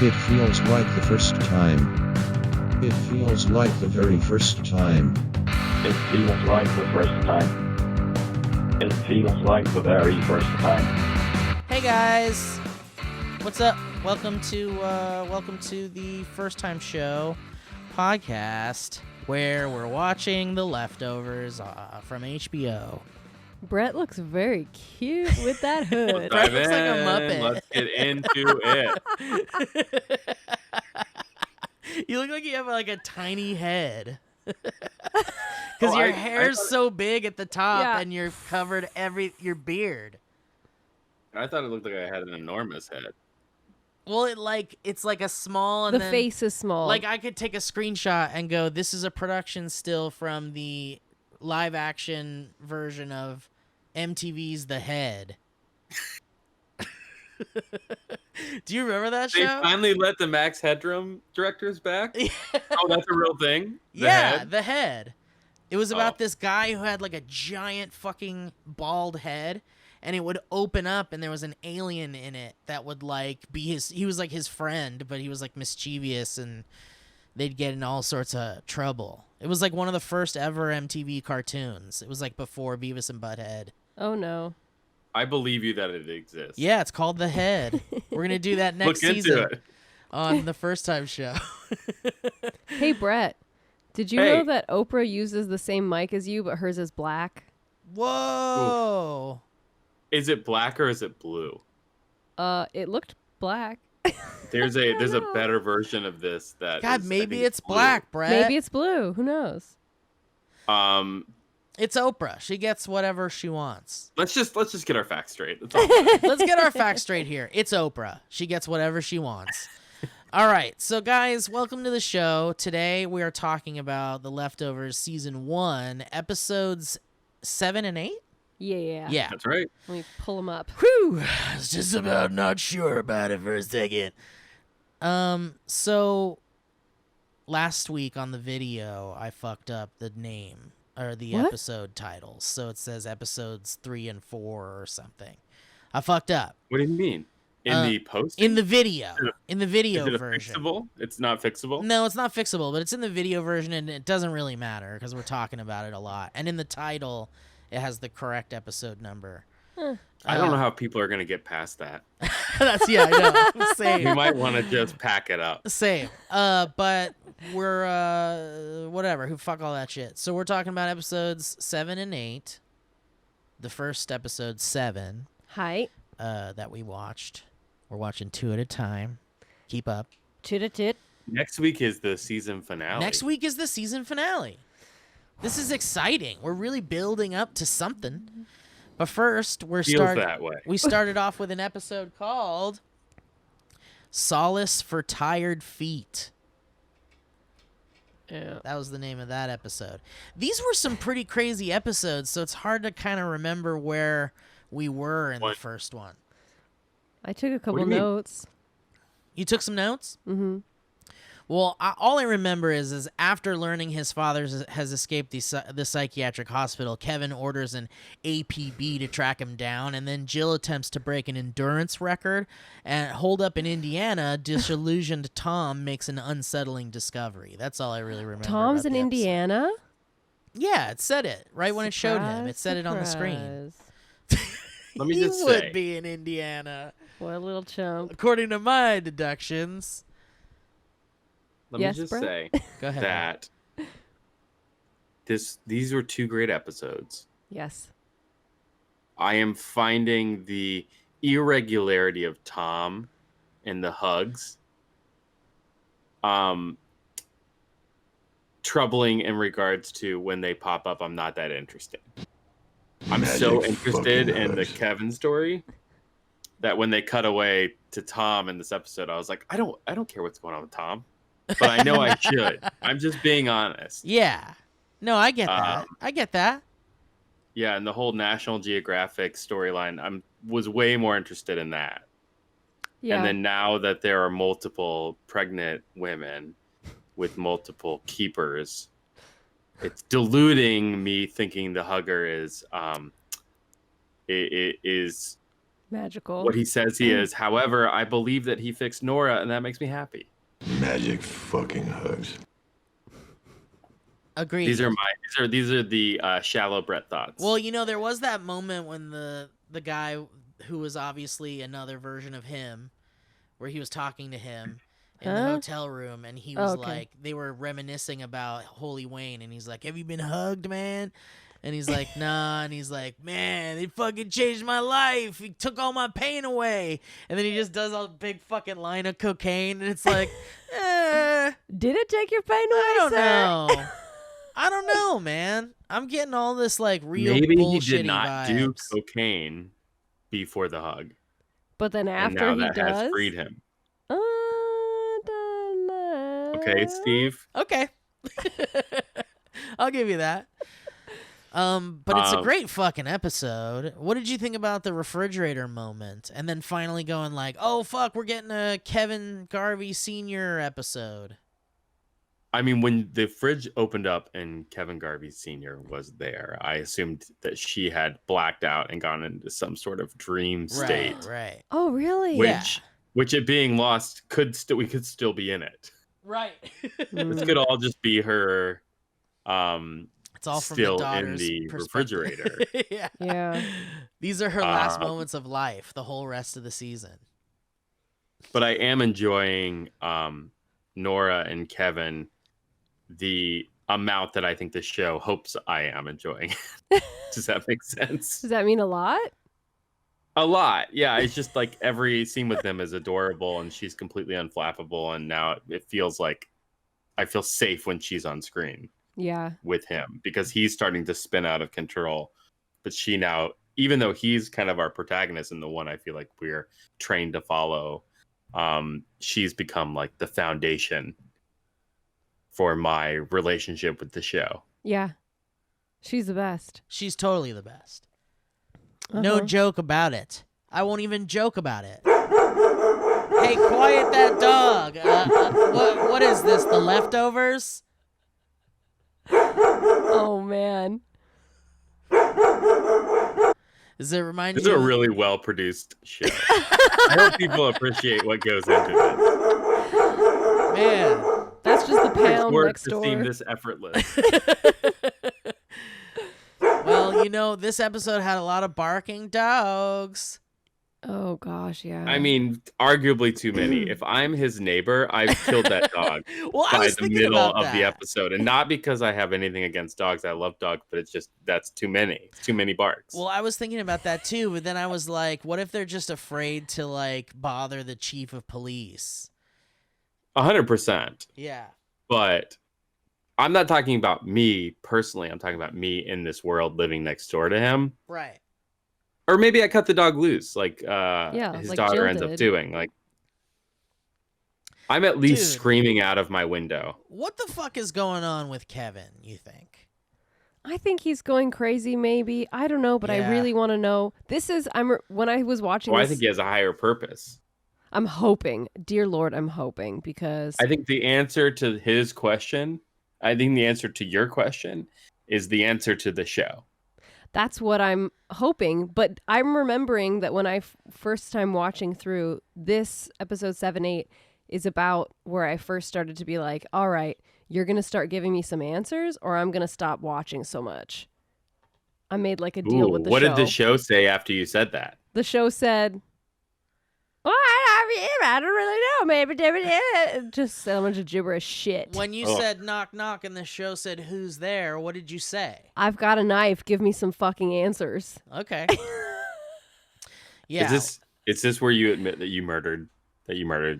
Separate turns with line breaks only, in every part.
It feels like the first time. It feels like the very first time.
It feels like the first time. It feels like the very first time.
Hey guys, what's up? Welcome to the First Time Show podcast, where we're watching The Leftovers from HBO.
Brett looks very cute with that hood.
Brett looks like a Muppet.
Let's get into it.
You look like you have like a tiny head. Because your hair's so big at the top and you're covered your beard.
I thought it looked like I had an enormous head.
Well, it's like a small, and
the face is small.
Like I could take a screenshot and go, "This is a production still from the live action version of MTV's The Head." Do you remember that show?
They finally let the Max Headroom directors back? Oh, that's a real thing?
The Head. It was about this guy who had like a giant fucking bald head, and it would open up and there was an alien in it that would like he was like his friend, but he was like mischievous and they'd get in all sorts of trouble. It was like one of the first ever MTV cartoons. It was like before Beavis and Butthead.
Oh no.
I believe you that it exists.
Yeah, it's called The Head. We're going to do that next season on the First Time Show.
Hey, Brett, did you know that Oprah uses the same mic as you, but hers is black?
Whoa.
Ooh. Is it black or is it blue?
It looked black.
There's a better version of this that
God, maybe it's black, Brett.
Maybe it's blue. Who knows?
It's Oprah. She gets whatever she wants.
Let's just get our facts straight. That's all.
Let's get our facts straight here. It's Oprah. She gets whatever she wants. All right. So, guys, welcome to the show. Today we are talking about The Leftovers Season 1, Episodes 7 and 8?
Yeah.
That's right.
Let me pull them up.
Whew. I was just about not sure about it for a second. So, last week on the video, I fucked up the name. Or the episode titles. So it says episodes 3 and 4 or something. I fucked up.
What do you mean? In the post?
In the video. In the video
is it
version.
Fixable? It's not fixable?
No, it's not fixable, but it's in the video version and it doesn't really matter because we're talking about it a lot. And in the title, it has the correct episode number.
I don't know how people are going to get past that.
I know. Same.
We might want to just pack it up.
Same. But we're, whatever. Who fuck all that shit. So we're talking about episodes 7 and 8. The first episode, 7.
Hi.
That we watched. We're watching 2 at a time. Keep up.
Chit-a-tit.
Next week is the season finale.
Next week is the season finale. This is exciting. We're really building up to something. But first, we started off with an episode called Solace for Tired Feet.
Yeah.
That was the name of that episode. These were some pretty crazy episodes, so it's hard to kind of remember where we were in the first one.
I took a couple notes.
You took some notes?
Mm-hmm.
Well, all I remember is after learning his father has escaped the psychiatric hospital, Kevin orders an APB to track him down, and then Jill attempts to break an endurance record, and hold up in Indiana, disillusioned Tom makes an unsettling discovery. That's all I really remember.
Tom's in Indiana?
Yeah, it said it right when it showed him. It said it on the screen.
Let me just
say. He would be in Indiana.
What a little chump.
According to my deductions.
Let me just say
Go ahead,
that these were 2 great episodes.
Yes.
I am finding the irregularity of Tom and the hugs troubling in regards to when they pop up. I'm not that interested. I'm so interested in the Kevin story that when they cut away to Tom in this episode, I was like, I don't care what's going on with Tom. But I know I should. I'm just being honest.
Yeah. No, I get that. I get that.
Yeah, and the whole National Geographic storyline, I was way more interested in that. Yeah. And then now that there are multiple pregnant women with multiple keepers, it's diluting me thinking the hugger is
Magical.
what he says he is. However, I believe that he fixed Nora, and that makes me happy.
Magic fucking hugs.
Agreed.
These are the shallow Brett thoughts.
Well, there was that moment when the guy who was obviously another version of him, where he was talking to him in the hotel room, and he was like, they were reminiscing about Holy Wayne, and he's like, "Have you been hugged, man?" And he's like, "Nah," and he's like, "Man, they fucking changed my life. He took all my pain away." And then he just does a big fucking line of cocaine, and it's like,
Did it take your pain away,
I don't
sir?
know. I don't know, man. I'm getting all this like real
Maybe he
bullshitty
did not do
vibes.
cocaine before the hug.
But then
And
after
now
he
that
does,
has freed him.
Don't know.
Okay, Steve.
Okay. I'll give you that. But it's a great fucking episode. What did you think about the refrigerator moment? And then finally going like, "Oh fuck, we're getting a Kevin Garvey Sr. episode."
I mean, when the fridge opened up and Kevin Garvey Sr. was there, I assumed that she had blacked out and gone into some sort of dream state.
Right.
Oh, really?
Which it being lost we could still be in it.
Right.
This could all just be her
It's all from
still
the
in
daughter's
the
perspective.
refrigerator.
Yeah.
These are her last moments of life, the whole rest of the season.
But I am enjoying Nora and Kevin the amount that I think the show hopes I am enjoying. Does that make sense?
Does that mean a lot?
A lot. Yeah, it's just like every scene with them is adorable and she's completely unflappable, and now it feels like I feel safe when she's on screen.
Yeah.
With him, because he's starting to spin out of control. But she now, even though he's kind of our protagonist and the one I feel like we're trained to follow, she's become like the foundation for my relationship with the show.
Yeah. She's the best.
She's totally the best. No joke about it. I won't even joke about it. Hey, quiet that dog. What is this, The Leftovers?
Oh, man.
Does it remind
This
you?
is a really well-produced show. I hope people appreciate what goes into it.
Man.
That's just the pound
Work
next
to
door.
seem this effortless.
Well, this episode had a lot of barking dogs.
Oh, gosh, yeah.
I mean, arguably too many. If I'm his neighbor, I've killed that dog by the middle of the episode. And not because I have anything against dogs. I love dogs, but it's just, that's too many. It's too many barks.
Well, I was thinking about that too, but then I was like, what if they're just afraid to like bother the chief of police?
100%.
Yeah.
But I'm not talking about me personally. I'm talking about me in this world living next door to him.
Right.
Or maybe I cut the dog loose, like his
like
daughter
Jill
ends up
did.
doing. Like, I'm at least screaming out of my window.
What the fuck is going on with Kevin, you think?
I think he's going crazy, maybe. I don't know, but I really want to know. When I was watching this,
I think he has a higher purpose.
I'm hoping. Dear Lord, I'm hoping, because
I think the answer to his question, I think the answer to your question is the answer to the show.
that's what I'm hoping. But I'm remembering that when I first time watching through this episode 7-8 is about where I first started to be like, all right, you're going to start giving me some answers or I'm going to stop watching so much. I made like a deal with the show.
What did the show say after you said that?
The show said, well, I don't really know. Maybe just so much gibberish shit.
When you said knock knock and the show said who's there, what did you say?
I've got a knife. Give me some fucking answers.
Okay. Yeah.
Is this where you admit that you murdered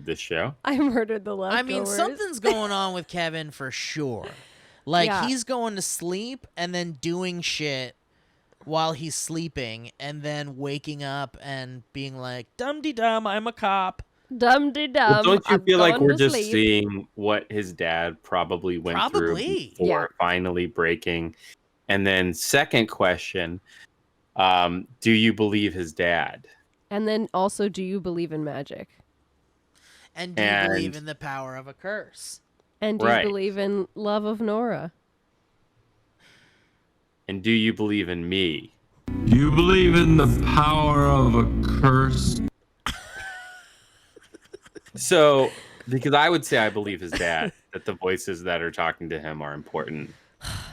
this show?
I murdered the leftovers.
I mean, something's going on with Kevin for sure. Like he's going to sleep and then doing shit while he's sleeping and then waking up and being like, dum-de-dum, I'm a cop.
Dum-de-dum.
Well, don't you
I'm
feel like
going
we're
to
just
sleep.
seeing what his dad probably went through before finally breaking? And then second question, do you believe his dad?
And then also, do you believe in magic?
And do you believe in the power of a curse?
And do you believe in love of Nora?
And do you believe in me?
You
You believe in the power of a curse?
So, because I would say I believe his dad, that the voices that are talking to him are important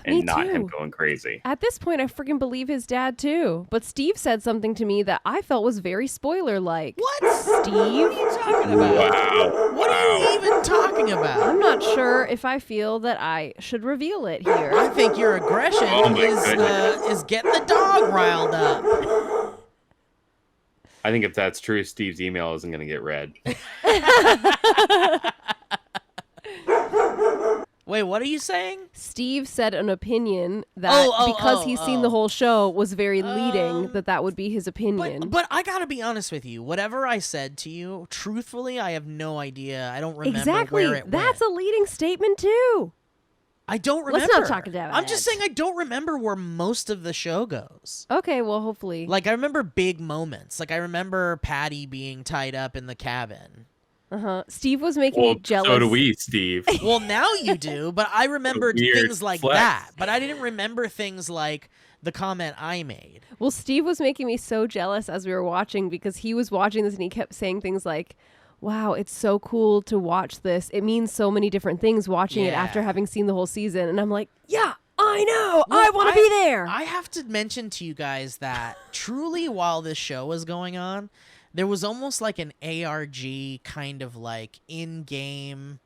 and
Me
not him
too.
going crazy.
At this point, I freaking believe his dad too. But Steve said something to me that I felt was very spoiler-like.
What?
Steve?
What are you talking about?
Wow.
What are you even talking about?
I'm not sure if I feel that I should reveal it here.
I think your aggression
Oh my goodness.
is getting the dog riled up.
I think if that's true, Steve's email isn't going to get read.
Wait, what are you saying?
Steve said an opinion that because he's seen the whole show was very leading that would be his opinion.
But I gotta be honest with you. Whatever I said to you, truthfully, I have no idea. I don't remember
exactly.
where it
That's
went.
a leading statement too.
I don't remember.
Let's not talk about
I'm
it.
just saying I don't remember where most of the show goes.
Okay, well, hopefully.
Like I remember big moments. Like I remember Patty being tied up in the cabin.
Steve was making me jealous.
So do we, Steve.
Well, now you do, but I remembered
Weird
things like
flex.
that. But I didn't remember things like the comment I made.
Well, Steve was making me so jealous as we were watching because he was watching this and he kept saying things like, wow, it's so cool to watch this. It means so many different things watching it after having seen the whole season. And I'm like, yeah, I know.
Well,
I want to be there.
I have to mention to you guys that truly while this show was going on, there was almost like an ARG kind of like in-game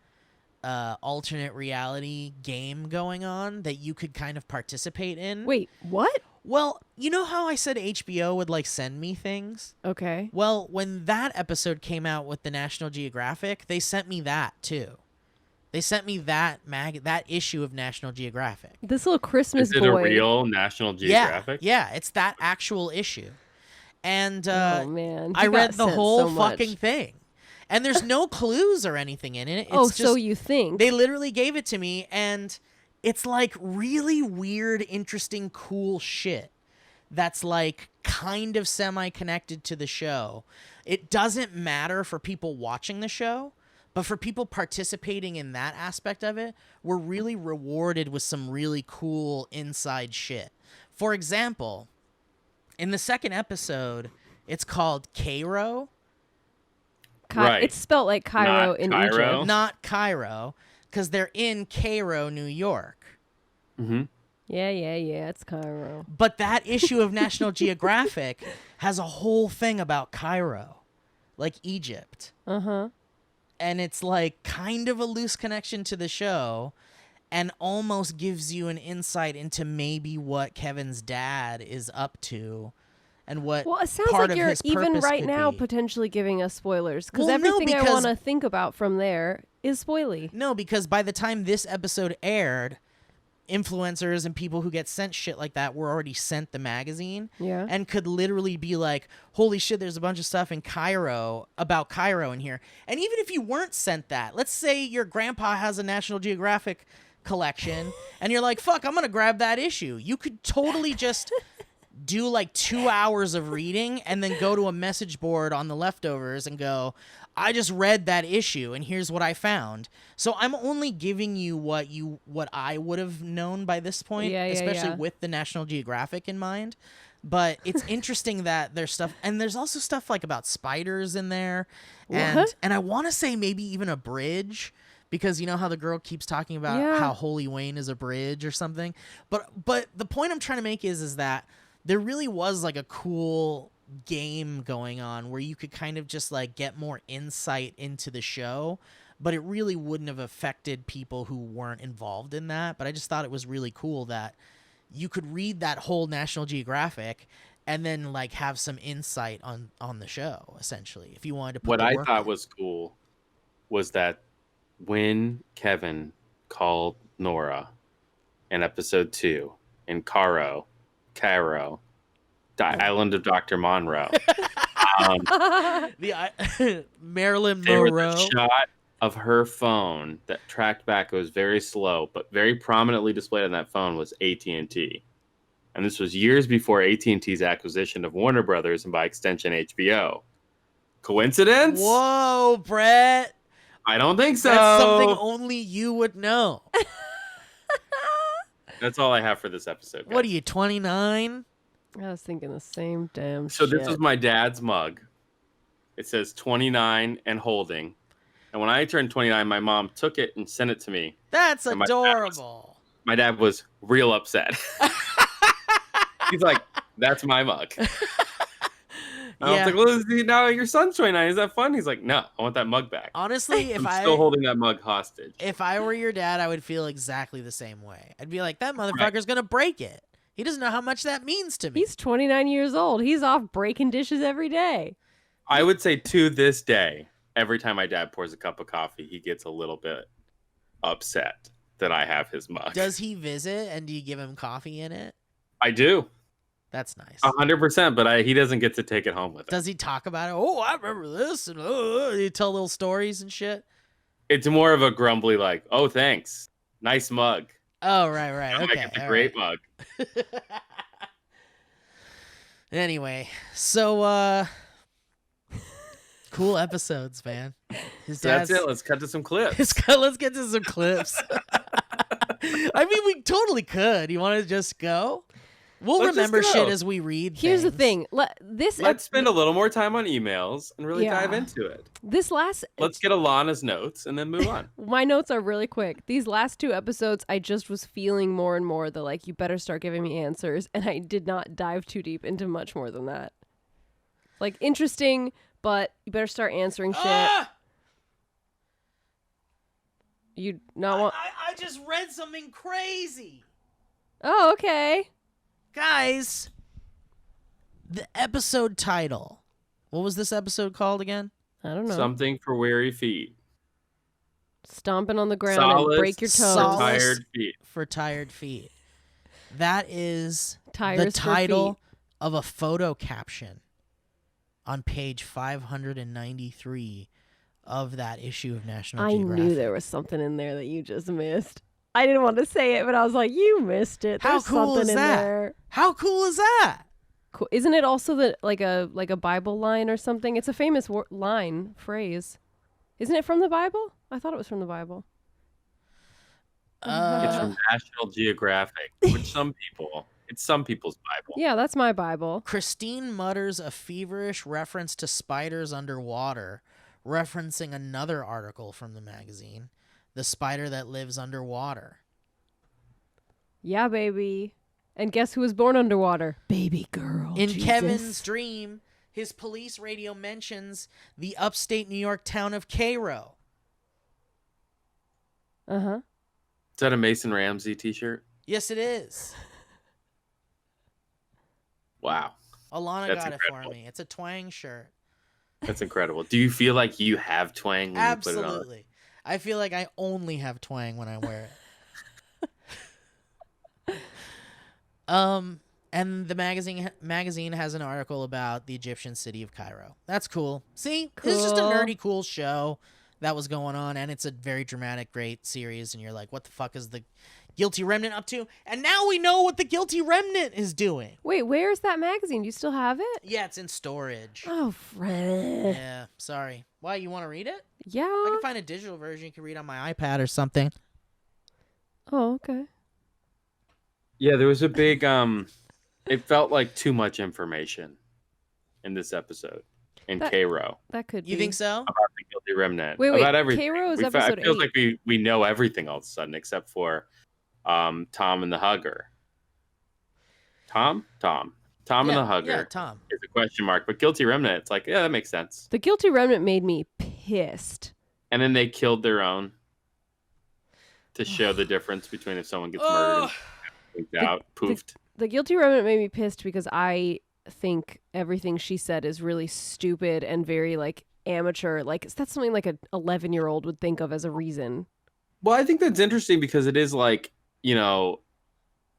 alternate reality game going on that you could kind of participate in.
Wait, what?
Well, you know how I said HBO would like send me things?
Okay.
Well, when that episode came out with the National Geographic, they sent me that too. They sent me that that issue of National Geographic.
This little Christmas
Is it
boy.
a real National Geographic?
Yeah, it's that actual issue. And
Oh, man.
I
You
read
got
the
sent
whole
so much.
fucking thing. And there's no clues or anything in it. It's
Oh,
just,
so you think.
They literally gave it to me, and it's like really weird, interesting, cool shit that's like kind of semi-connected to the show. It doesn't matter for people watching the show, but for people participating in that aspect of it, we're really rewarded with some really cool inside shit. For example, in the second episode, it's called Cairo.
Right.
It's spelled like Cairo
Not
in
Cairo.
Egypt.
Not Cairo, because they're in Cairo, New York.
Mm-hmm.
Yeah, it's Cairo.
But that issue of National Geographic has a whole thing about Cairo, like Egypt.
Uh-huh.
And it's like kind of a loose connection to the show and almost gives you an insight into maybe what Kevin's dad is up to and what
Well, it sounds
part
like
of
you're
his
even
purpose
right
could
now
be.
potentially giving us spoilers because
Well, no,
everything I
because-
want to think about from there is spoily.
No, because by the time this episode aired, influencers and people who get sent shit like that were already sent the magazine
Yeah.
and could literally be like, holy shit, there's a bunch of stuff in Cairo about Cairo in here. And even if you weren't sent that, let's say your grandpa has a National Geographic collection and you're like, fuck, I'm going to grab that issue. You could totally just do like 2 hours of reading and then go to a message board on the leftovers and go, I just read that issue and here's what I found. So I'm only giving you what I would have known by this point, especially with the National Geographic in mind. But it's interesting that there's stuff, and there's also stuff like about spiders in there, and
What?
I want to say maybe even a bridge. Because you know how the girl keeps talking about how Holy Wayne is a bridge or something. But the point I'm trying to make is that there really was like a cool game going on where you could kind of just like get more insight into the show, but it really wouldn't have affected people who weren't involved in that. But I just thought it was really cool that you could read that whole National Geographic and then like have some insight on the show, essentially, if you wanted to put
What
the
I
work
thought
in.
was cool was that when Kevin called Nora in episode 2 in Cairo, Island of Dr. Monroe,
Marilyn
there was
Monroe.
a shot of her phone that tracked back. It was very slow, but very prominently displayed on that phone was AT&T. And this was years before AT&T's acquisition of Warner Brothers and by extension HBO. Coincidence?
Whoa, Brett.
I don't think so.
That's something only you would know.
That's all I have for this episode.
What are
guys.
you, 29?
I was thinking the same damn
So
shit.
this was my dad's mug. It says 29 and holding. And when I turned 29, my mom took it and sent it to me.
That's
And
adorable.
My dad was real upset. He's like, "That's my mug." I was like, "Well, now your son's 29. Is that fun?" He's like, "No, I want that mug back."
Honestly,
I'm still holding that mug hostage.
If I were your dad, I would feel exactly the same way. I'd be like, that motherfucker's gonna break it. He doesn't know how much that means to me.
He's 29 years old. He's off breaking dishes every day.
I would say to this day, every time my dad pours a cup of coffee, he gets a little bit upset that I have his mug.
Does he visit and do you give him coffee in it?
I do.
That's nice.
100%, but he doesn't get to take it home with him.
Does he talk about it? Oh, I remember this, and you tell little stories and shit.
It's more of a grumbly like, "Oh, thanks, nice mug."
Oh, right.
I'm
Okay,
like, it's a great mug.
Anyway, so cool episodes, man.
That's it. Let's cut to some clips.
Let's get to some clips. I mean, we totally could. You want to just go? We'll remember shit as we read.
Here's the
things.
thing.
Let's spend a little more time on emails and really dive into it. Let's get Alana's notes and then move on.
My notes are really quick. These last 2 episodes, I just was feeling more and more the like, you better start giving me answers, and I did not dive too deep into much more than that. Like, interesting, but you better start answering shit. You not want?
I just read something crazy.
Oh, okay.
Guys, the episode title. What was this episode called again?
I don't know.
Something for weary feet.
Stomping on the ground
Solace
and break your toes.
for tired feet.
For tired feet. That is
Tires
the
for
title
feet.
of a photo caption on page 593 of that issue of National Geographic.
I knew there was something in there that you just missed. I didn't want to say it, but I was like, you missed it.
How
There's
cool
something
is
in
that?
there.
How cool is that?
Cool. Isn't it also like a Bible line or something? It's a famous phrase. Isn't it from the Bible? I thought it was from the Bible.
It's from National Geographic, which it's some people's Bible.
Yeah, that's my Bible.
Christine mutters a feverish reference to spiders underwater, referencing another article from the magazine, The Spider That Lives Underwater.
Yeah, baby. And guess who was born underwater? Baby girl.
In
Jesus.
Kevin's dream, his police radio mentions the upstate New York town of Cairo.
Uh-huh.
Is that a Mason Ramsey t-shirt?
Yes, it is.
Wow.
Alana
That's
got
incredible.
it for me. It's a twang shirt.
That's incredible. Do you feel like you have twang when you put it on?
Absolutely. I feel like I only have twang when I wear it. And the magazine has an article about the Egyptian city of Cairo. That's cool. See, It's just a nerdy, cool show that was going on, and it's a very dramatic, great series. And you're like, what the fuck is the Guilty Remnant up to? And now we know what the Guilty Remnant is doing.
Wait, where's that magazine? Do you still have it?
Yeah, it's in storage.
Oh, friend.
Yeah, sorry. Why, you want to read it?
Yeah.
I can find a digital version you can read on my iPad or something.
Oh, okay.
Yeah, there was a big it felt like too much information in this episode in Cairo.
That could be.
You think so?
About the Guilty Remnant.
Wait,
about everything.
Cairo is
It
episode
feels
8.
like we know everything all of a sudden except for Tom and the Hugger. Tom and the Hugger.
Yeah, Tom.
Is a question mark, but Guilty Remnant, it's like, yeah, that makes sense.
The Guilty Remnant made me pissed.
And then they killed their own to show the difference between if someone gets murdered and poofed.
The Guilty Remnant made me pissed because I think everything she said is really stupid and very like amateur. Like that's something like an 11-year-old would think of as a reason.
Well, I think that's interesting because it is like,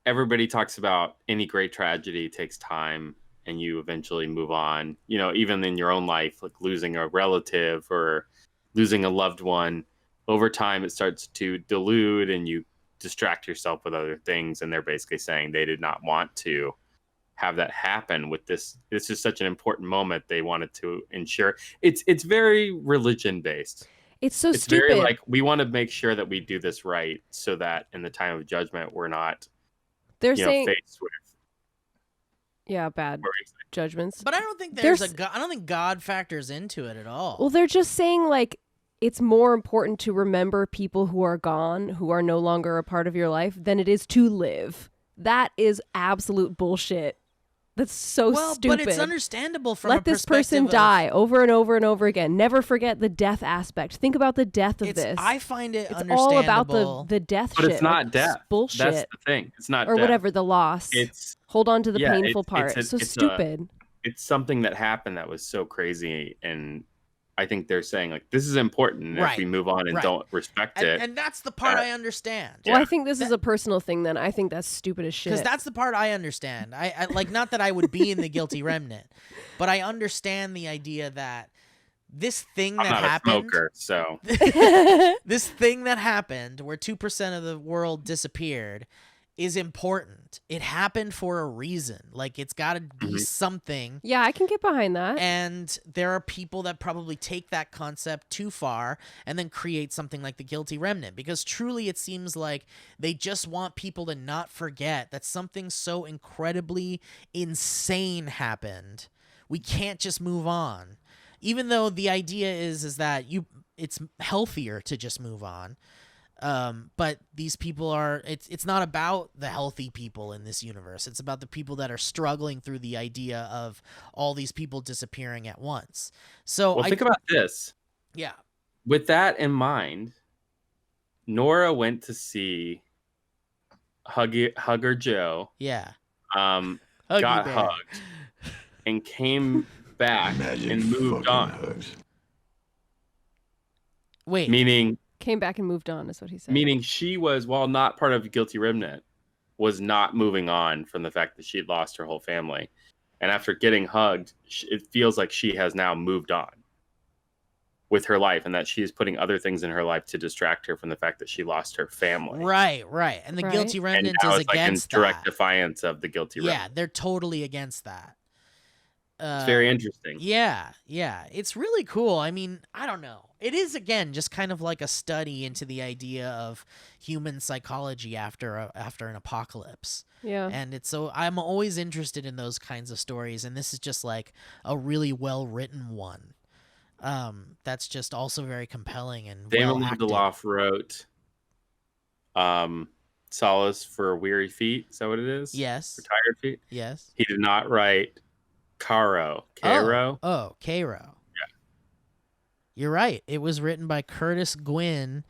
everybody talks about any great tragedy takes time and you eventually move on. Even in your own life, like losing a relative or losing a loved one, over time it starts to dilute and you distract yourself with other things. And they're basically saying they did not want to have that happen with this. This is such an important moment. They wanted to ensure it's very religion based.
It's so
it's
stupid.
Very like we want to make sure that we do this right so that in the time of judgment we're not
they're saying
faced with
bad judgments.
But I don't think I don't think God factors into it at all.
Well, they're just saying like it's more important to remember people who are gone, who are no longer a part of your life, than it is to live. That is absolute bullshit. That's so stupid.
But it's understandable from
Let
a
this
perspective
person die over and over and over again. Never forget the death aspect. Think about the death of this.
I find it
it's
understandable.
all about the death
but
shit.
it's not death.
It's bullshit.
That's the thing. It's not
or
death.
whatever, the loss.
It's
hold on to the painful part. It's stupid.
It's something that happened that was so crazy, and I think they're saying like this is important. And if we move on and don't respect it,
and that's the part I understand.
Well, I think this is a personal thing. Then I think that's stupid as shit.
Because that's the part I understand. I like not that I would be in the guilty remnant, but I understand the idea that this thing that happened.
I'm not a smoker, so
this thing that happened, where 2% of the world disappeared, is important. It happened for a reason. Like, it's got to be something.
Yeah, I can get behind that.
And there are people that probably take that concept too far and then create something like the guilty remnant, because truly it seems like they just want people to not forget that something so incredibly insane happened. We can't just move on. Even though the idea is that it's healthier to just move on. But these people are, it's not about the healthy people in this universe. It's about the people that are struggling through the idea of all these people disappearing at once. So
think about this.
Yeah.
With that in mind, Nora went to see Hugger Joe.
Yeah.
Got hugged and came back and moved on.
Hugs.
Wait.
Meaning...
Came back and moved on is what he said.
Meaning she was, while not part of Guilty Remnant, was not moving on from the fact that she'd lost her whole family. And after getting hugged, it feels like she has now moved on with her life, and that she is putting other things in her life to distract her from the fact that she lost her family.
Right. And the Guilty Remnant
is
against
in direct defiance of the Guilty Remnant.
Yeah, they're totally against that.
It's very interesting.
Yeah. It's really cool. I mean, I don't know. It is, again, just kind of like a study into the idea of human psychology after an apocalypse.
Yeah.
And I'm always interested in those kinds of stories, and this is just like a really well-written one. That's just also very compelling and
Damon
well-acted.
Lindelof wrote Solace for Weary Feet. Is that what it is?
Yes.
For Tired Feet?
Yes.
He did not write Cairo.
Cairo. Yeah. You're right. It was written by Curtis Gwynn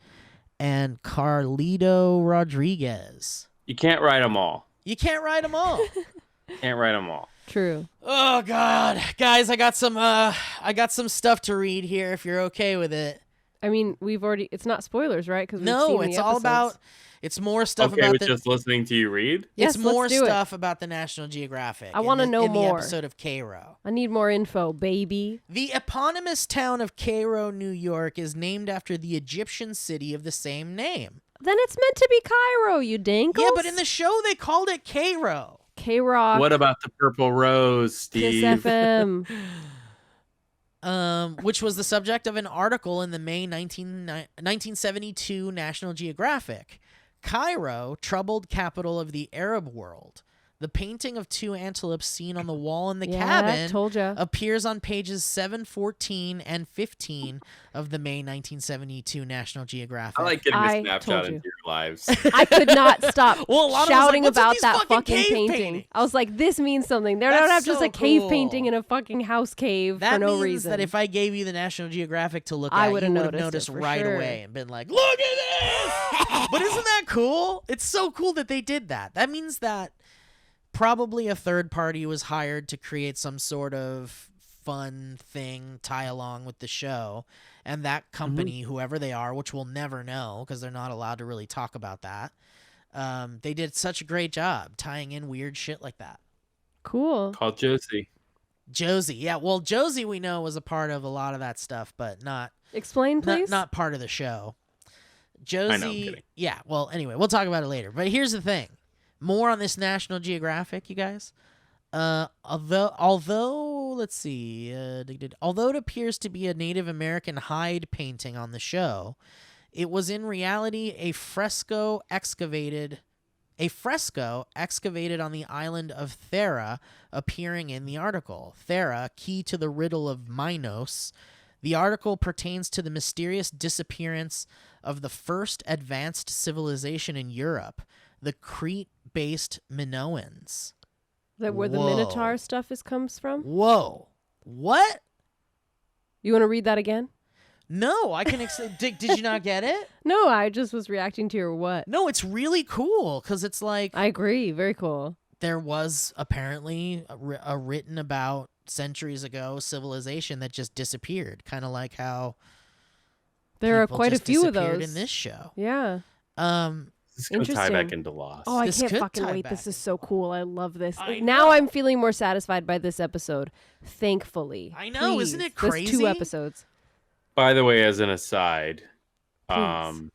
and Carlito Rodriguez.
You can't write them all.
Can't write them all.
True.
Oh God, guys, I got some stuff to read here. If you're okay with it.
I mean, it's not spoilers, right? Because
it's all about. It's more stuff
about just listening to you read?
It's more stuff about the National Geographic.
I want to know more.
In the episode of Cairo.
I need more info, baby.
The eponymous town of Cairo, New York, is named after the Egyptian city of the same name.
Then it's meant to be Cairo, you dinkles.
Yeah, but in the show they called it Cairo.
K-Rock.
What about the Purple Rose, Steve?
Kiss FM.
Which was the subject of an article in the May 1972 National Geographic. Cairo, troubled capital of the Arab world. The painting of two antelopes seen on the wall in the cabin appears on pages 7, 14, and 15 of the May 1972 National Geographic.
I like getting a snapshot into your lives.
I could not stop shouting
like,
about that
fucking
painting. I was like, this means something. They don't have just a cave painting in a fucking house cave for no reason.
That if I gave you the National Geographic to look at, you would have noticed right away and been like, look at this! But isn't that cool? It's so cool that they did that. That means that probably a third party was hired to create some sort of fun thing, tie along with the show. And that company, whoever they are, which we'll never know because they're not allowed to really talk about that, they did such a great job tying in weird shit like that.
Cool.
Called Josie.
Yeah. Well, Josie, we know, was a part of a lot of that stuff, but not...
Explain, please?
Not part of the show. Josie...
I know, I'm kidding.
Yeah, well, anyway, we'll talk about it later. But here's the thing. More on this National Geographic, you guys. Although let's see, although it appears to be a Native American hide painting on the show, it was in reality a fresco excavated a fresco excavated on the island of Thera appearing in the article. Thera, key to the riddle of Minos. The article pertains to the mysterious disappearance of the first advanced civilization in Europe, the Crete-based Minoans.
Is that where the
Whoa.
Minotaur stuff comes from?
Whoa. What?
You want to read that again?
No, I can... did you not get it?
No, I just was reacting to your what.
No, it's really cool because it's like...
I agree. Very cool.
There was apparently a written about centuries ago civilization that just disappeared, kind of like how
there are
people
quite a
just
few of
disappeared
those
in this show.
Yeah.
This could tie back
Interesting.
into Lost.
Oh, I
This
can't
could
fucking
tie
wait.
back
This is so cool. I love this.
I
Now
know.
I'm feeling more satisfied by this episode. Thankfully.
I know, isn't
Please.
it
There's
crazy?
2 episodes.
By the way, as an aside,
Please.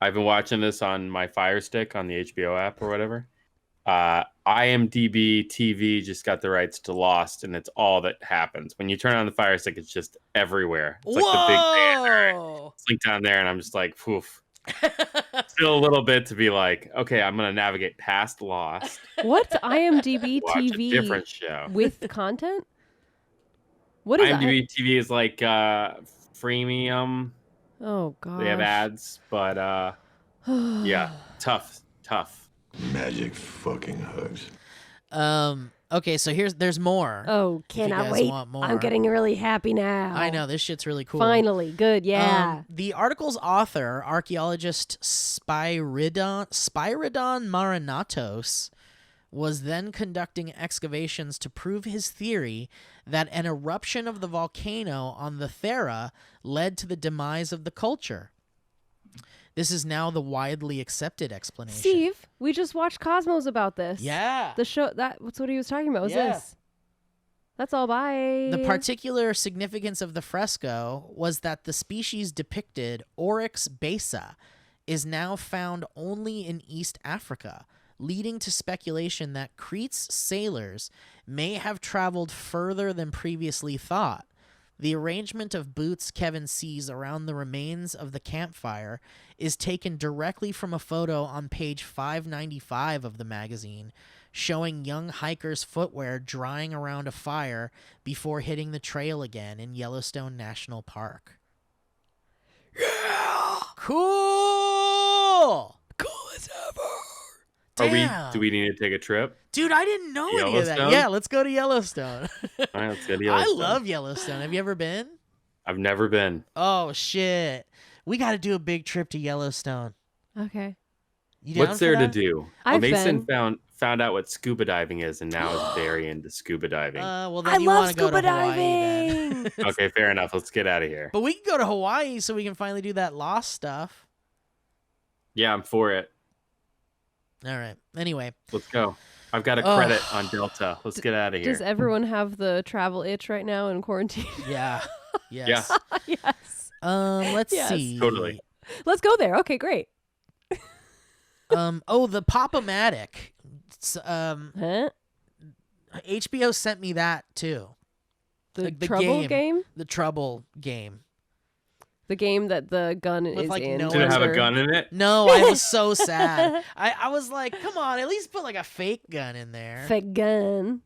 I've been watching this on my Fire Stick on the HBO app or whatever. IMDb TV just got the rights to Lost, and it's all that happens. When you turn on the Fire Stick, it's just everywhere. It's like the big banner.
Whoa!
It's linked down there, and I'm just like, poof. Still a little bit to be like, okay, I'm going to navigate past Lost.
What's IMDb
Watch a
TV
different show.
with content? What is
IMDb TV is like freemium.
Oh god.
They have ads, but yeah, tough.
Magic fucking hugs.
Okay, so there's more.
Oh,
if you
cannot
guys
wait.
want more.
I'm getting really happy now.
I know, this shit's really cool.
Finally, good, yeah.
The article's author, archaeologist Spyridon Marinatos, was then conducting excavations to prove his theory that an eruption of the volcano on the Thera led to the demise of the culture. This is now the widely accepted explanation.
Steve, we just watched Cosmos about this.
Yeah.
The show, that's what he was talking about, was
Yeah.
this. That's all, bye.
The particular significance of the fresco was that the species depicted, Oryx basa, is now found only in East Africa, leading to speculation that Crete's sailors may have traveled further than previously thought. The arrangement of boots Kevin sees around the remains of the campfire is taken directly from a photo on page 595 of the magazine, showing young hikers' footwear drying around a fire before hitting the trail again in Yellowstone National Park. Yeah! Cool! Cool as ever! Damn.
Do we need to take a trip?
Dude, I didn't know any of that.
Yellowstone?
Yeah, let's go to Yellowstone.
All right, let's go to
I
Yellowstone.
love Yellowstone. Have you ever been?
I've never been.
Oh, shit. We got to do a big trip to Yellowstone.
Okay.
You down
What's
for
there to
that?
do?
I've
Mason
been.
found out what scuba diving is, and now is very into scuba diving.
Well, then
I
you
love
want to go to
scuba
Hawaii then.
diving.
Okay, fair enough. Let's get out of here.
But we can go to Hawaii so we can finally do that Lost stuff.
Yeah, I'm for it.
All right. Anyway.
Let's go. I've got a credit on Delta. Let's get out of here.
Does everyone have the travel itch right now in quarantine?
Yeah. Yes.
Yeah.
Yes.
Let's
Yes.
see.
Totally.
Let's go there. Okay, great.
The Pop-O-Matic.
Huh?
HBO sent me that too.
The
Like the
Trouble game?
The Trouble game.
The game that the gun
With,
is
like,
in.
no
Did it have a
or-
gun in it?
No, I was so sad. I was like, come on, at least put like a fake gun in there.
Fake gun.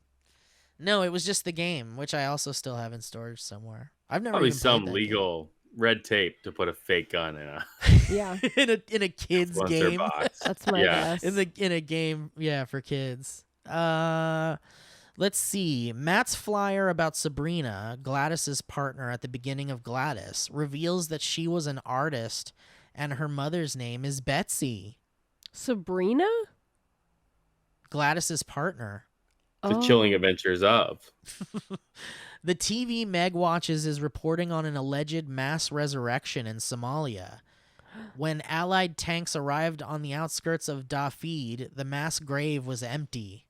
No, it was just the game, which I also still have in storage somewhere. I've never
Probably
even played
some
that
legal red tape to put a fake gun in a
Yeah,
game. in a kid's
sponsor
game.
box.
that's my
Yeah.
guess.
In a game, yeah, for kids. Let's see. Matt's flyer about Sabrina, Gladys's partner at the beginning of Gladys, reveals that she was an artist and her mother's name is Betsy.
Sabrina?
Gladys's partner.
The
Oh.
chilling adventures of.
The TV Meg watches is reporting on an alleged mass resurrection in Somalia. When Allied tanks arrived on the outskirts of Dafid, the mass grave was empty.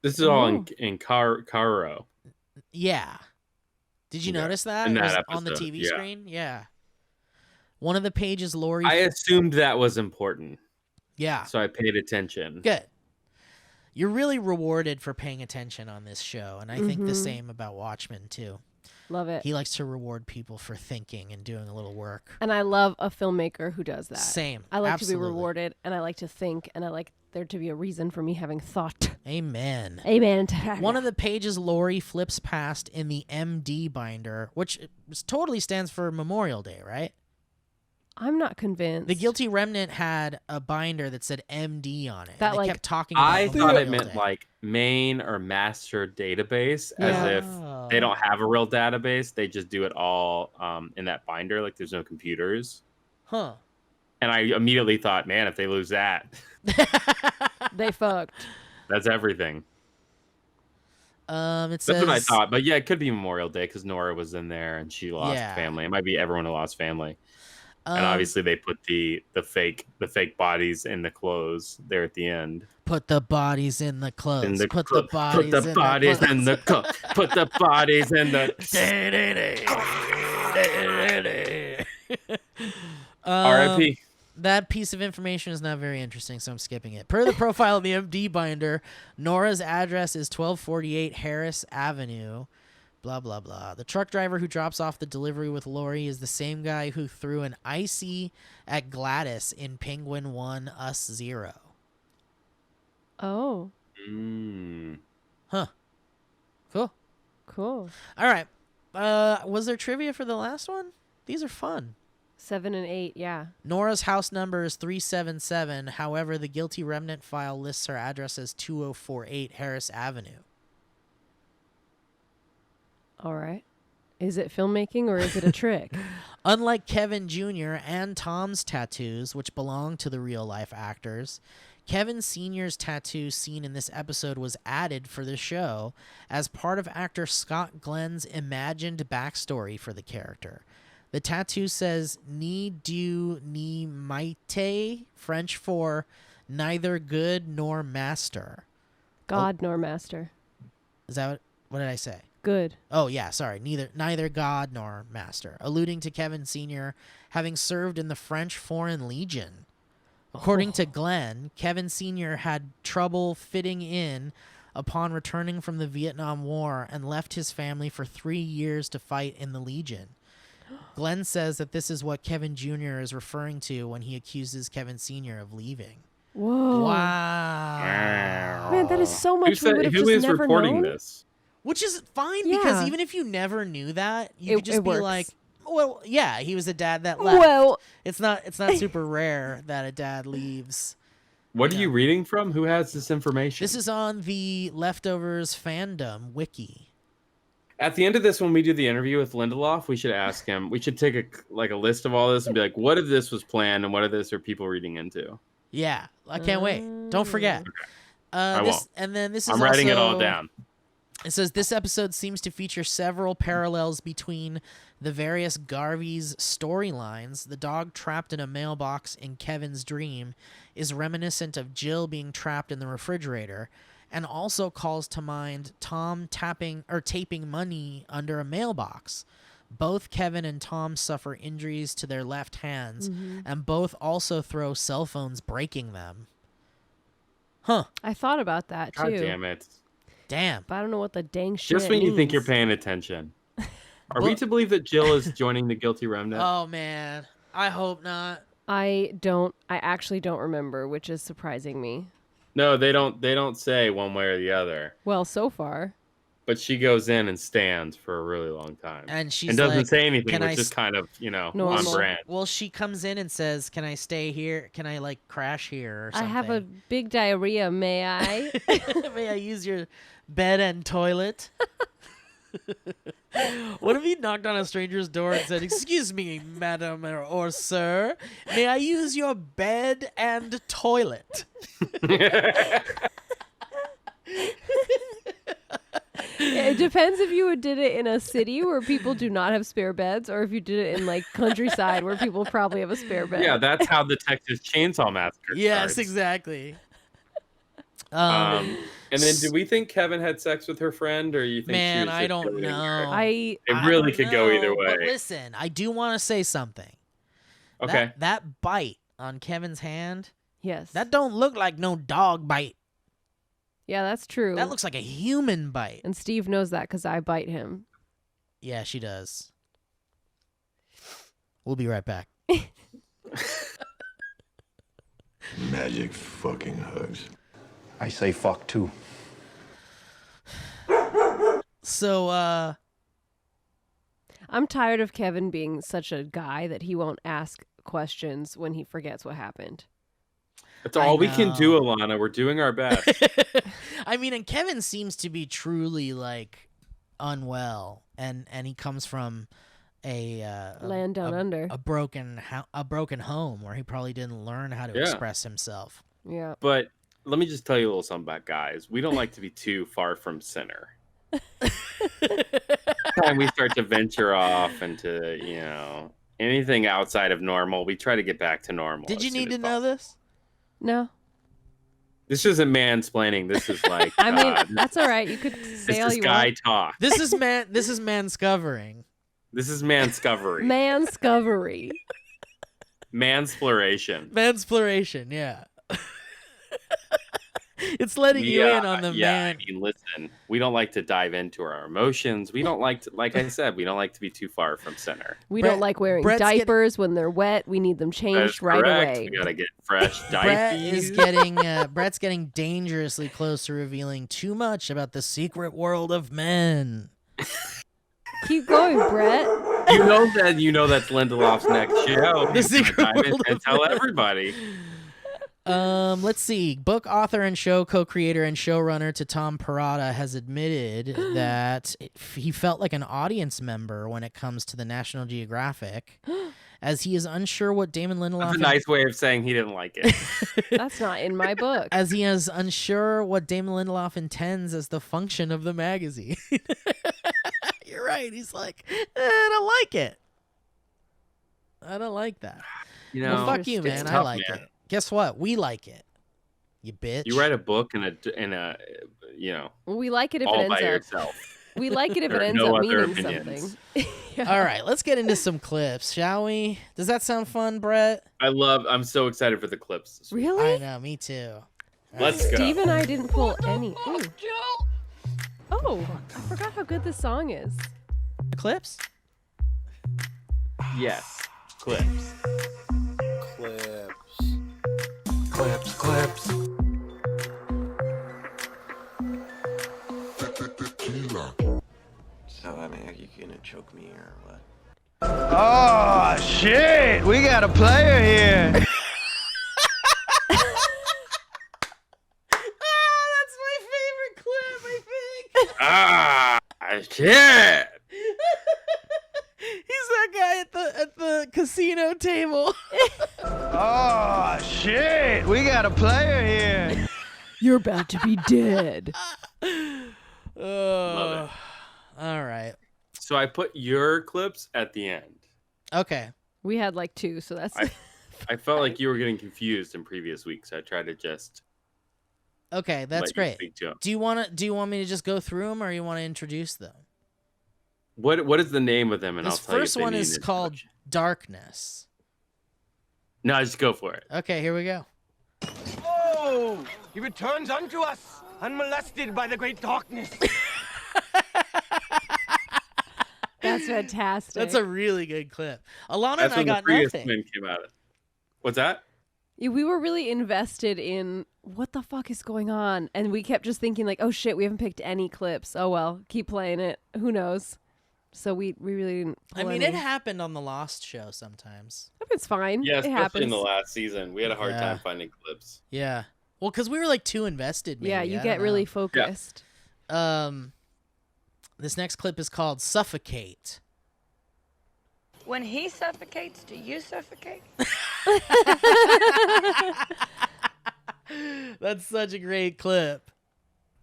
This is all in Cairo.
Yeah. Did you
Yeah,
notice that?
in
It was
that
on the
episode,
TV
yeah.
screen? Yeah. One of the pages, Lori.
I assumed that was important,
yeah.
so I paid attention.
Good. You're really rewarded for paying attention on this show, and I think the
Mhm.
same about Watchmen, too.
Love it.
He likes to reward people for thinking and doing a little work.
And I love a filmmaker who does that.
Same.
I like
Absolutely.
to be rewarded, and I like to think, and I like there to be a reason for me having thought.
Amen.
Amen.
One of the pages Lori flips past in the MD binder, which totally stands for Memorial Day, right?
I'm not convinced.
The Guilty Remnant had a binder that said MD on it.
That,
and they
like,
kept talking about
I thought
Memorial
it meant
Day.
like main or master database,
Yeah.
as if they don't have a real database. They just do it all in that binder. Like there's no computers.
Huh.
And I immediately thought, man, if they lose that,
They fucked.
that's everything.
It says,
That's what I thought. But yeah, it could be Memorial Day because Nora was in there and she lost
Yeah.
family. It might be everyone who lost family. And obviously they put the fake bodies in the clothes there at the end.
Put the bodies in the clothes.
In the
Put
clo-
the bodies
put the bodies in the put the bodies in the R.I.P.
That piece of information is not very interesting, so I'm skipping it. Per the profile of the MD binder, Nora's address is 1248 Harris Avenue. Blah, blah, blah. The truck driver who drops off the delivery with Lori is the same guy who threw an icy at Gladys in Penguin 1 Us 0.
Oh,
Huh. Cool.
cool.
All right. Was there trivia for the last one? These are fun.
7 and 8, yeah.
Nora's house number is 377. However, the Guilty Remnant file lists her address as 2048 Harris Avenue.
All right. Is it filmmaking or is it a trick?
Unlike Kevin Jr. and Tom's tattoos, which belong to the real-life actors, Kevin Sr.'s tattoo seen in this episode was added for the show as part of actor Scott Glenn's imagined backstory for the character. The tattoo says "Ni du ni maite," French for neither good nor master.
God nor master.
Is that what did I say?
Good.
Oh yeah, sorry. Neither God nor master, alluding to Kevin Sr. having served in the French Foreign Legion. According to Glenn, Kevin Sr. had trouble fitting in upon returning from the Vietnam War and left his family for 3 years to fight in the Legion. Glenn says that this is what Kevin Jr. is referring to when he accuses Kevin Sr. of leaving.
Whoa.
Wow.
Man, that is so much we would have
Who
just
is
never
reporting
known.
this?
Which is fine because
Yeah.
even if you never knew that, you could just
it
be
works.
like, well, yeah, he was a dad that left.
Well,
It's not super rare that a dad leaves.
What are you reading from? Who has this information?
This is on the Leftovers fandom wiki.
At the end of this, when we do the interview with Lindelof, we should ask him. We should take a list of all this and be like, what if this was planned and what if this are people reading into?
Yeah, I can't wait. Don't forget.
I won't.
And then this is
I'm writing it all
also-
down.
It says this episode seems to feature several parallels between the various Garveys storylines. The dog trapped in a mailbox in Kevin's dream is reminiscent of Jill being trapped in the refrigerator, and also calls to mind Tom taping money under a mailbox. Both Kevin and Tom suffer injuries to their left hands, and both also throw cell phones, breaking them. Huh.
I thought about that too.
God damn it.
Damn.
But I don't know what the dang shit
Just when you think you're
means.
paying attention. Are we to believe that Jill is joining the Guilty Remnant?
Oh, man. I hope not.
I actually don't remember, which is surprising me.
No, they don't say one way or the other.
Well, so far.
But she goes in and stands for a really long time.
And she's
and doesn't
like,
say anything,
"Can
which
I
is kind of,
Normal.
on brand.
Well, she comes in and says, "Can I stay here? Can I crash here or something?"
I have a big diarrhea, may I?
May I use your bed and toilet? What if he knocked on a stranger's door and said, "Excuse me, madam or sir, may I use your bed and toilet?"
It depends if you did it in a city where people do not have spare beds or if you did it in countryside where people probably have a spare bed.
Yeah, that's how the Texas Chainsaw Massacre
Yes,
starts.
exactly.
And then, do we think Kevin had sex with her friend, or you think
Man,
she was
I
just
don't
doing
know.
It really could go either way.
But listen, I do want to say something.
Okay.
That bite on Kevin's hand,
Yes.
that don't look like no dog bite.
Yeah, that's true.
That looks like a human bite.
And Steve knows that because I bite him.
Yeah, she does. We'll be right back.
Magic fucking hugs.
I say fuck too.
So,
I'm tired of Kevin being such a guy that he won't ask questions when he forgets what happened.
That's all we can do, Alana. We're doing our best.
I mean, and Kevin seems to be truly like unwell, and he comes from a
Land down under.
a broken home where he probably didn't learn how to express himself.
Yeah.
But let me just tell you a little something about guys. We don't like to be too far from center. Time we start to venture off into, anything outside of normal, we try to get back to normal.
Did you need to know this?
No.
This isn't mansplaining. This is like
I mean, that's all right. You could say
this
all
is
you
guy
want.
talk.
This is manscovering.
This is manscovery.
Manscovery.
Mansploration.
Mansploration, yeah. It's letting you in on the man.
I mean, listen, we don't like to dive into our emotions. We don't like to, like I said, we don't like to be too far from center.
We don't like wearing diapers when they're wet. We need them changed right away.
We gotta get fresh diapers.
Brett's getting dangerously close to revealing too much about the secret world of men.
Keep going, Brett.
You know that's Lindelof's next show.
The secret world
and tell everybody.
Let's see. Book author and show co-creator and showrunner to Tom Perrotta has admitted that he felt like an audience member when it comes to the National Geographic, as he is unsure what Damon Lindelof.
That's a nice way of saying he didn't like it.
That's not in my book.
As he is unsure what Damon Lindelof intends as the function of the magazine. You're right. He's like, I don't like it. I don't like that.
Well,
fuck you, man. I like it. Guess what? We like it. You bitch.
You write a book in a
we like it if
all
it ends
by
up.
yourself.
We like it if it ends
no
up
other
meaning
opinions.
something. Yeah.
All right, let's get into some clips, shall we? Does that sound fun, Brett?
I'm so excited for the clips.
Really?
I know, me too.
Let's go.
Steve and I didn't pull any. Ooh. Oh, I forgot how good this song is.
The clips?
Yes. Clips.
Clips.
So, I mean, are you gonna choke me or what?
Oh, shit! We got a player here!
That's my favorite clip, I think.
Shit!
He's that guy at the casino table.
Oh, shit! We got a player here!
You're about to be dead.
Love it.
All right.
So I put your clips at the end.
Okay.
We had like two, so that's.
I felt like you were getting confused in previous weeks. I tried to just.
Okay, that's
let you
great.
speak to 'em.
Do you want me to just go through them, or you want to introduce them?
What is the name of them? And
This
I'll tell you.
first one is called Darkness.
No, just go for it.
Okay, here we go.
Oh! He returns unto us, unmolested by the great darkness.
That's fantastic.
That's a really good clip. Alana
That's
and I
when
got
the Prius
nothing.
Men came out. What's that?
Yeah, we were really invested in what the fuck is going on, and we kept just thinking like, oh shit, we haven't picked any clips. Oh well, keep playing it. Who knows? So we really didn't.
I mean, it happened on the Lost show sometimes.
It's fine.
Yeah,
it
especially
happens.
in the last season, we had a hard time finding clips.
Yeah. Well, because we were like too invested. Maybe.
Yeah, you
I
get
don't
really
know.
focused.
This next clip is called Suffocate.
When he suffocates, do you suffocate?
That's such a great clip.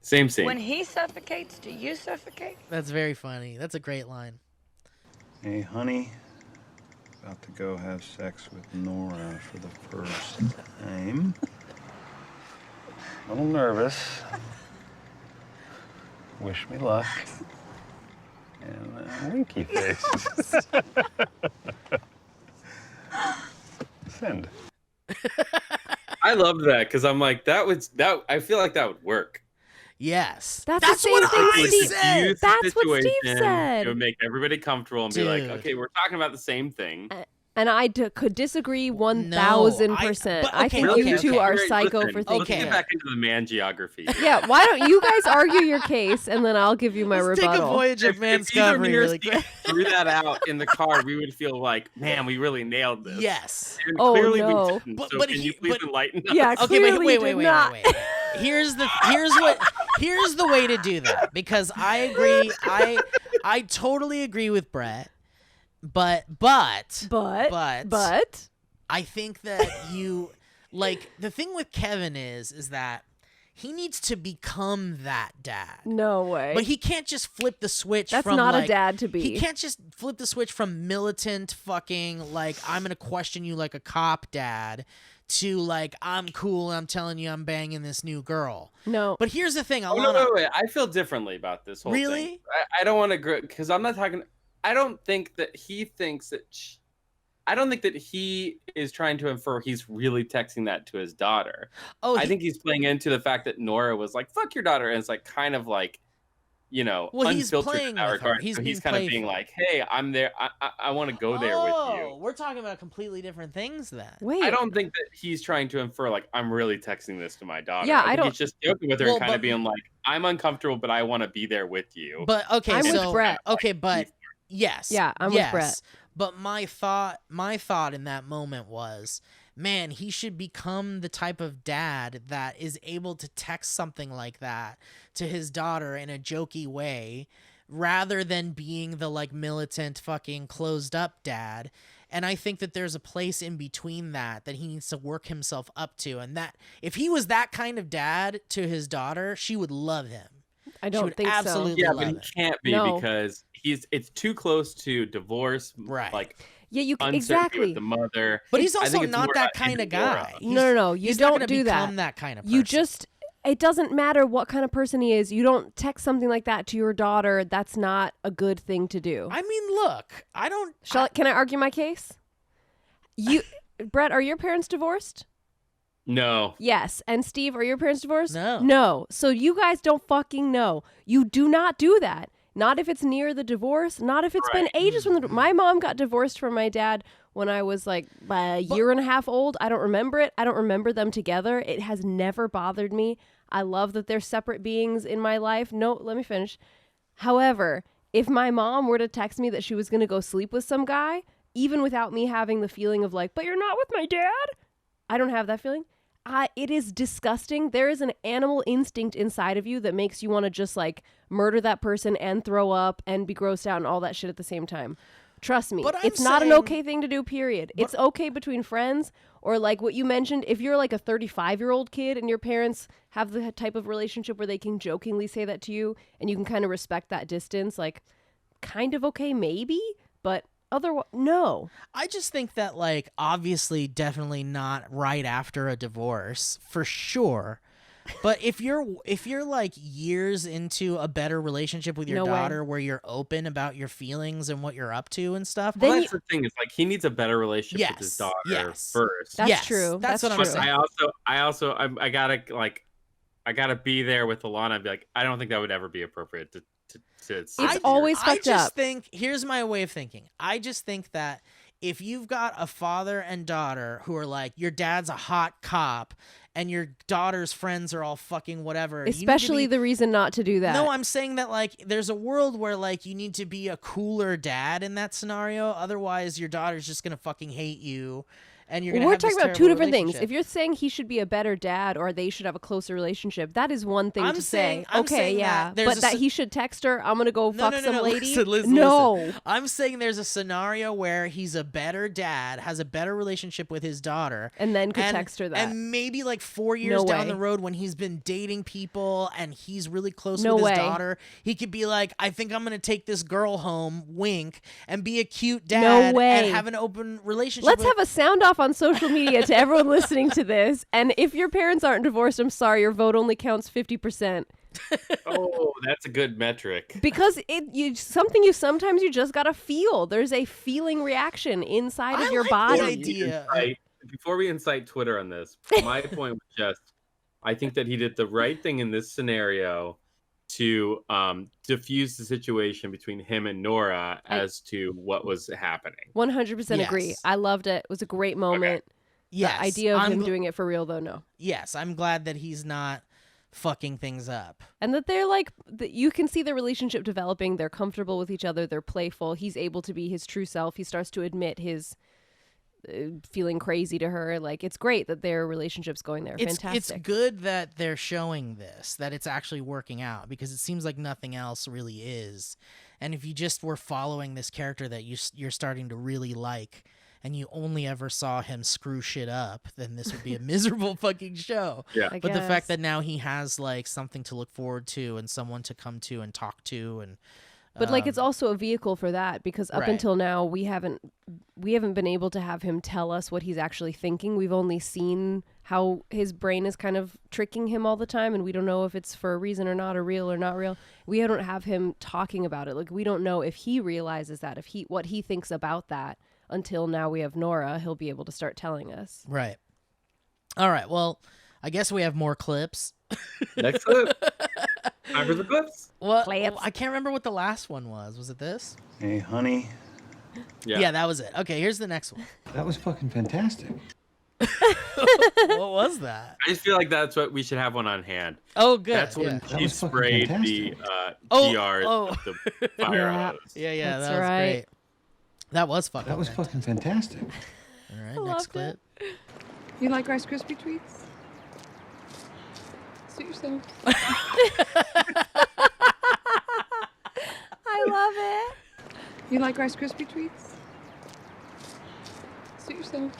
Same scene.
When he suffocates, do you suffocate?
That's very funny. That's a great line.
Hey, honey. About to go have sex with Nora for the first time. A little nervous. Wish me luck. And winky face. Send.
I loved that because I'm like, that. I feel like that would work.
Yes.
That's the same
what
thing
I
Steve
said.
That's what Steve said.
It would make everybody comfortable and be like,
Dude.
okay, we're talking about the same thing.
And I could disagree 1,000%. I think
okay,
you two
okay.
are psycho for thinking.
Let's get back into the man geography.
Yeah, why don't you guys argue your case and then I'll give you my
Let's
rebuttal.
take a voyage of man discovery really quick.
Threw that out in the car, we would feel like, man, we really nailed this.
Yes.
And
Oh,
clearly
no.
we didn't. So can you please enlighten us?
Yeah,
Okay,
clearly
wait.
not.
Here's the way to do that, because I agree. I totally agree with Brett, but I think that you like the thing with Kevin is that he needs to become that dad.
No way.
But he can't just flip the switch.
That's
from
not
like,
a dad to be.
He can't just flip the switch from militant fucking like I'm gonna question you like a cop dad to like I'm cool and I'm telling you I'm banging this new girl.
No.
But here's the thing,
Oh,
Alana.
no, wait. I feel differently about this whole
Really?
thing. I don't want to, because I'm not talking. I don't think that he thinks that. I don't think that he is trying to infer he's really texting that to his daughter.
Oh,
I think he's playing into the fact that Nora was like, "Fuck your daughter," and it's like kind of like, you know,
Well, he's
unfiltered
playing
in that
with her.
regard.
He's
So he's
being
kind of being
playful.
like, "Hey, I'm there. I want to go there with you."
We're talking about completely different things then.
Wait.
I don't think that he's trying to infer like I'm really texting this to my daughter.
Yeah,
I think
don't-
he's just joking with her
Well,
and kind
but-
of being like, "I'm uncomfortable, but I want to be there with you."
But okay,
I'm
so
with Brett.
okay, but yes.
Yeah, I'm with Brett.
But my thought in that moment was, man, he should become the type of dad that is able to text something like that to his daughter in a jokey way, rather than being the like militant fucking closed up dad. And I think that there's a place in between that he needs to work himself up to, and that if he was that kind of dad to his daughter, she would love him.
I don't think
absolutely
Yeah,
love
but he
him.
can't be
No.
because it's too close to divorce,
Right.
like
Yeah, you
uncertainty
exactly.
with the mother.
But he's
I
also
think it's
not
more
that
about
kind of
him and Nora.
guy.
No. You
he's not
don't
gonna
do
become
that.
that kind of person.
You just, it doesn't matter what kind of person he is. You don't text something like that to your daughter. That's not a good thing to do.
I mean, look, I don't.
Can I argue my case? Brett, are your parents divorced?
No.
Yes. And Steve, are your parents divorced?
No.
No. So you guys don't fucking know. You do not do that. Not if it's near the divorce. Not if it's been ages from my mom got divorced from my dad when I was like a year and a half old. I don't remember it. I don't remember them together. It has never bothered me. I love that they're separate beings in my life. No, let me finish. However, if my mom were to text me that she was going to go sleep with some guy, even without me having the feeling of like, but you're not with my dad. I don't have that feeling. It is disgusting. There is an animal instinct inside of you that makes you want to just like murder that person and throw up and be grossed out and all that shit at the same time. Trust me.
But I'm
It's not an
saying-
okay thing to do, period. It's okay between friends or like what you mentioned. If you're like a 35-year-old kid and your parents have the type of relationship where they can jokingly say that to you and you can kind of respect that distance, like kind of okay, maybe, but otherwise, no.
I just think that, like, obviously, definitely not right after a divorce, for sure. But if you're like years into a better relationship with your
No way.
daughter, where you're open about your feelings and what you're up to and stuff,
Then
Well, that's the thing. Is like he needs a better relationship with his
Yes,
daughter
yes.
first.
That's
yes,
true.
That's what I'm
But
saying.
I gotta be there with Alana and be like, I don't think that would ever be appropriate to
It's always
I
fucked
just
up.
think, here's my way of thinking. I just think that if you've got a father and daughter who are like, your dad's a hot cop and your daughter's friends are all fucking whatever. you need to
Especially
be-
the reason not to do that.
No, I'm saying that, like, there's a world where, like, you need to be a cooler dad in that scenario. Otherwise, your daughter's just going to fucking hate you. And you're going to
We're
have this
talking about two
terrible
different things.
relationship.
If you're saying he should be a better dad or they should have a closer relationship, that is one thing
I'm
to
saying-
say.
I'm
Okay,
saying
yeah.
that there's
But
a
that
s-
he should text her, I'm going to go fuck some lady.
Listen,
no.
listen. I'm saying there's a scenario where he's a better dad, has a better relationship with his daughter.
And then could text her that.
And maybe like 4 years
No
down
way.
the road when he's been dating people and he's really close
No
with
way.
his daughter, he could be like, I think I'm going to take this girl home, wink, and be a cute dad
way.
and have an open relationship
Let's
with
have a sound off on social media to everyone listening to this. And if your parents aren't divorced, I'm sorry, your vote only counts 50%.
Oh, that's a good metric.
Because something you sometimes you just gotta feel. There's a feeling reaction inside of your
like the
body.
idea.
Before we incite Twitter on this, my point was just I think that he did the right thing in this scenario to diffuse the situation between him and Nora as to what was happening.
100% agree.
Yes.
I loved it. It was a great moment.
Yes.
The idea of him doing it for real, though, no.
Yes, I'm glad that he's not fucking things up.
And that they're like, you can see their relationship developing. They're comfortable with each other. They're playful. He's able to be his true self. He starts to admit his feeling crazy to her. Like, it's great that their relationship's going there. Fantastic.
It's good that they're showing this, that it's actually working out, because it seems like nothing else really is. And if you just were following this character that you're starting to really like, and you only ever saw him screw shit up, then this would be a miserable fucking show.
Yeah.
I
But the
guess.
fact that now he has like something to look forward to and someone to come to and talk to, and
But like, it's also a vehicle for that, because up
Right.
until now we haven't been able to have him tell us what he's actually thinking. We've only seen how his brain is kind of tricking him all the time, and we don't know if it's for a reason or not, or real or not real. We don't have him talking about it. Like, we don't know if he realizes that, if what he thinks about that. Until now we have Nora, he'll be able to start telling us.
right. All right. Well, I guess we have more clips.
Next clip. Time for the clips.
Well,
Clips.
I can't remember what the last one was. Was it this?
Hey, honey.
Yeah, that was it. Okay, here's the next one.
That was fucking fantastic.
What was that?
I just feel like that's what we should have one on hand.
Oh, good.
That's when
That
she
was fucking
sprayed the
fantastic.
GRs with the fire
Yeah.
hose.
Yeah,
That's
that was
right.
great. That was fucking.
That was
fantastic.
fucking fantastic.
All right,
I
next
loved
clip.
You like Rice Krispie treats? Suit yourself.
I love it.
You like Rice Krispie treats? Suit yourself.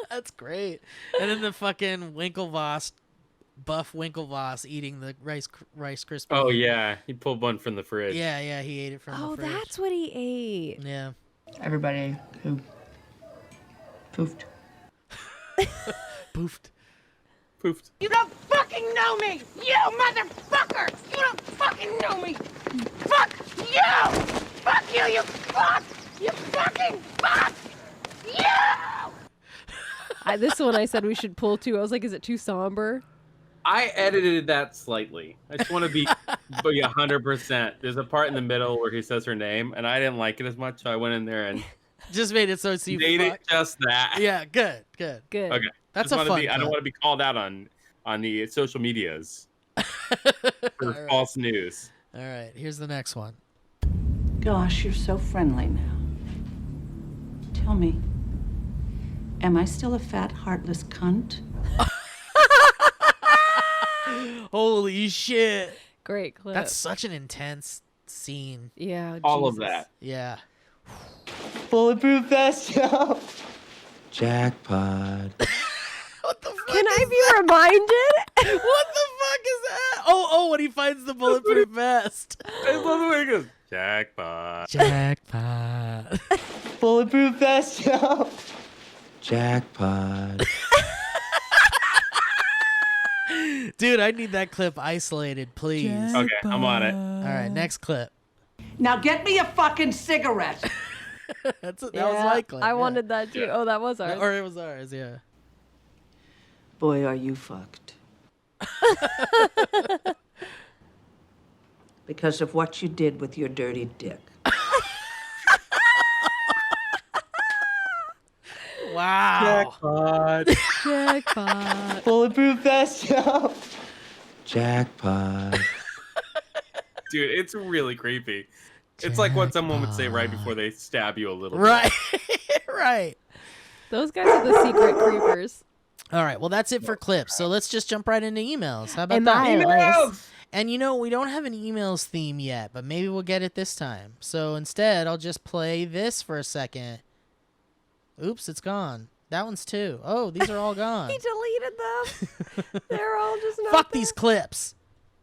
That's great. And then the fucking Winklevoss, Buff Winklevoss eating the Rice Krispie.
Oh yeah, he pulled one from the fridge.
Yeah, he ate it from
Oh,
the fridge.
that's what he ate.
Yeah.
Everybody who poofed.
Poofed.
Poofed.
You don't fucking know me! You motherfucker! You don't fucking know me! Fuck you! Fuck you, you fuck! You fucking fuck! You!
This one I said we should pull too. I was like, is it too somber?
I edited that slightly. I just want to be 100%. There's a part in the middle where he says her name, and I didn't like it as much, so I went in there and
Just made it so it's you
made
fuck.
it just that.
Yeah, good.
Good.
Okay.
That's
Just
a
wanna
fun
I don't
clip.
want to be called out on the social medias for
All right.
false news.
All right, here's the next one.
Gosh, you're so friendly now. Tell me, am I still a fat, heartless cunt?
Holy shit.
Great clip.
That's such an intense scene.
Yeah.
All of
Jesus.
that.
Yeah.
Bulletproof vest, yo. Jackpot.
What the fuck?
Can I be reminded?
What the fuck is that? Oh, when he finds the bulletproof vest.
I love the way he goes, jackpot.
Jackpot.
Bulletproof vest, yo. Jackpot.
Dude, I need that clip isolated, please.
Okay, I'm on it.
All right, next clip.
Now get me a fucking cigarette.
That was
Yeah,
my clip.
I
yeah.
wanted that too. Oh, that was ours.
Or it was ours, yeah.
Boy, are you fucked. Because of what you did with your dirty dick.
Wow.
Jackpot.
Jackpot.
Bulletproof vest, yo. Jackpot.
Dude, it's really creepy. It's like what someone would say right before they stab you a little bit.
Right. Right.
Those guys are the secret creepers.
All right, well, that's it for clips. So let's just jump right into emails. How about
Am
that?
I
Emails!
And we don't have an emails theme yet, but maybe we'll get it this time. So instead, I'll just play this for a second. Oops, it's gone. That one's too. Oh, these are all gone.
He deleted them. They're all just not
Fuck
there.
these clips.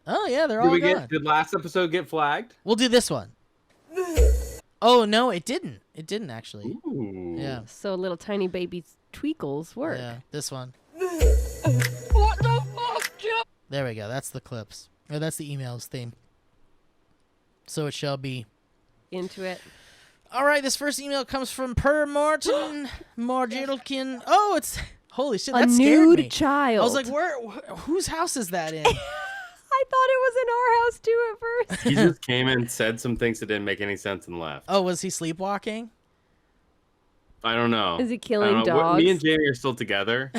Oh, yeah, they're all gone.
Did last episode get flagged?
We'll do this one. Oh, no, it didn't. It didn't, actually.
Ooh.
Yeah.
So little tiny baby tweakles work.
Yeah, this one.
What the fuck, Joe?
There we go. That's the clips. Or that's the emails theme. So it shall be.
Into it.
All right, this first email comes from Per Martin Margilkin. Oh, Holy shit,
a
that scared me.
nude child.
I was like, whose house is that in?
I thought it was in our house too at first.
He just came in, said some things that didn't make any sense, and left.
Oh, was he sleepwalking?
I don't know.
Is he killing
I don't know.
dogs?
Me and Jamie are still together.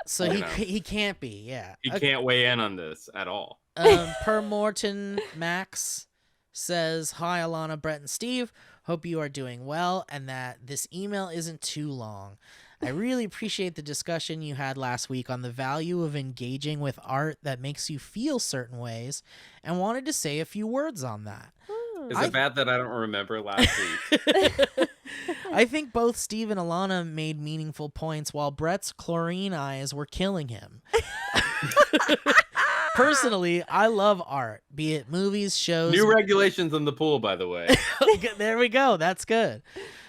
So he can't be, yeah.
He can't weigh in on this at all.
Per Morton Max says, "Hi Alana, Brett, and Steve. Hope you are doing well and that this email isn't too long. I really appreciate the discussion you had last week on the value of engaging with art that makes you feel certain ways and wanted to say a few words on that."
Is it bad that I don't remember last week?
I think both Steve and Alana made meaningful points while Brett's chlorine eyes were killing him. Personally, I love art, be it movies, shows...
New regulations in the pool, by the way.
There we go. That's good.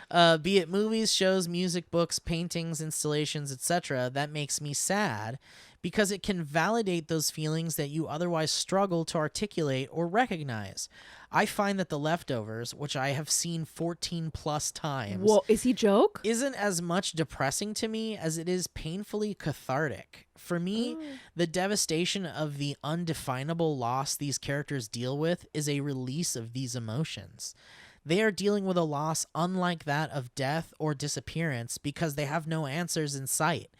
Be it movies, shows, music, books, paintings, installations, etc., that makes me sad because it can validate those feelings that you otherwise struggle to articulate or recognize. I find that The Leftovers, which I have seen 14 plus times...
Whoa, is he joke?
...isn't as much depressing to me as it is painfully cathartic. For me, the devastation of the undefinable loss these characters deal with is a release of these emotions. They are dealing with a loss unlike that of death or disappearance because they have no answers in sight.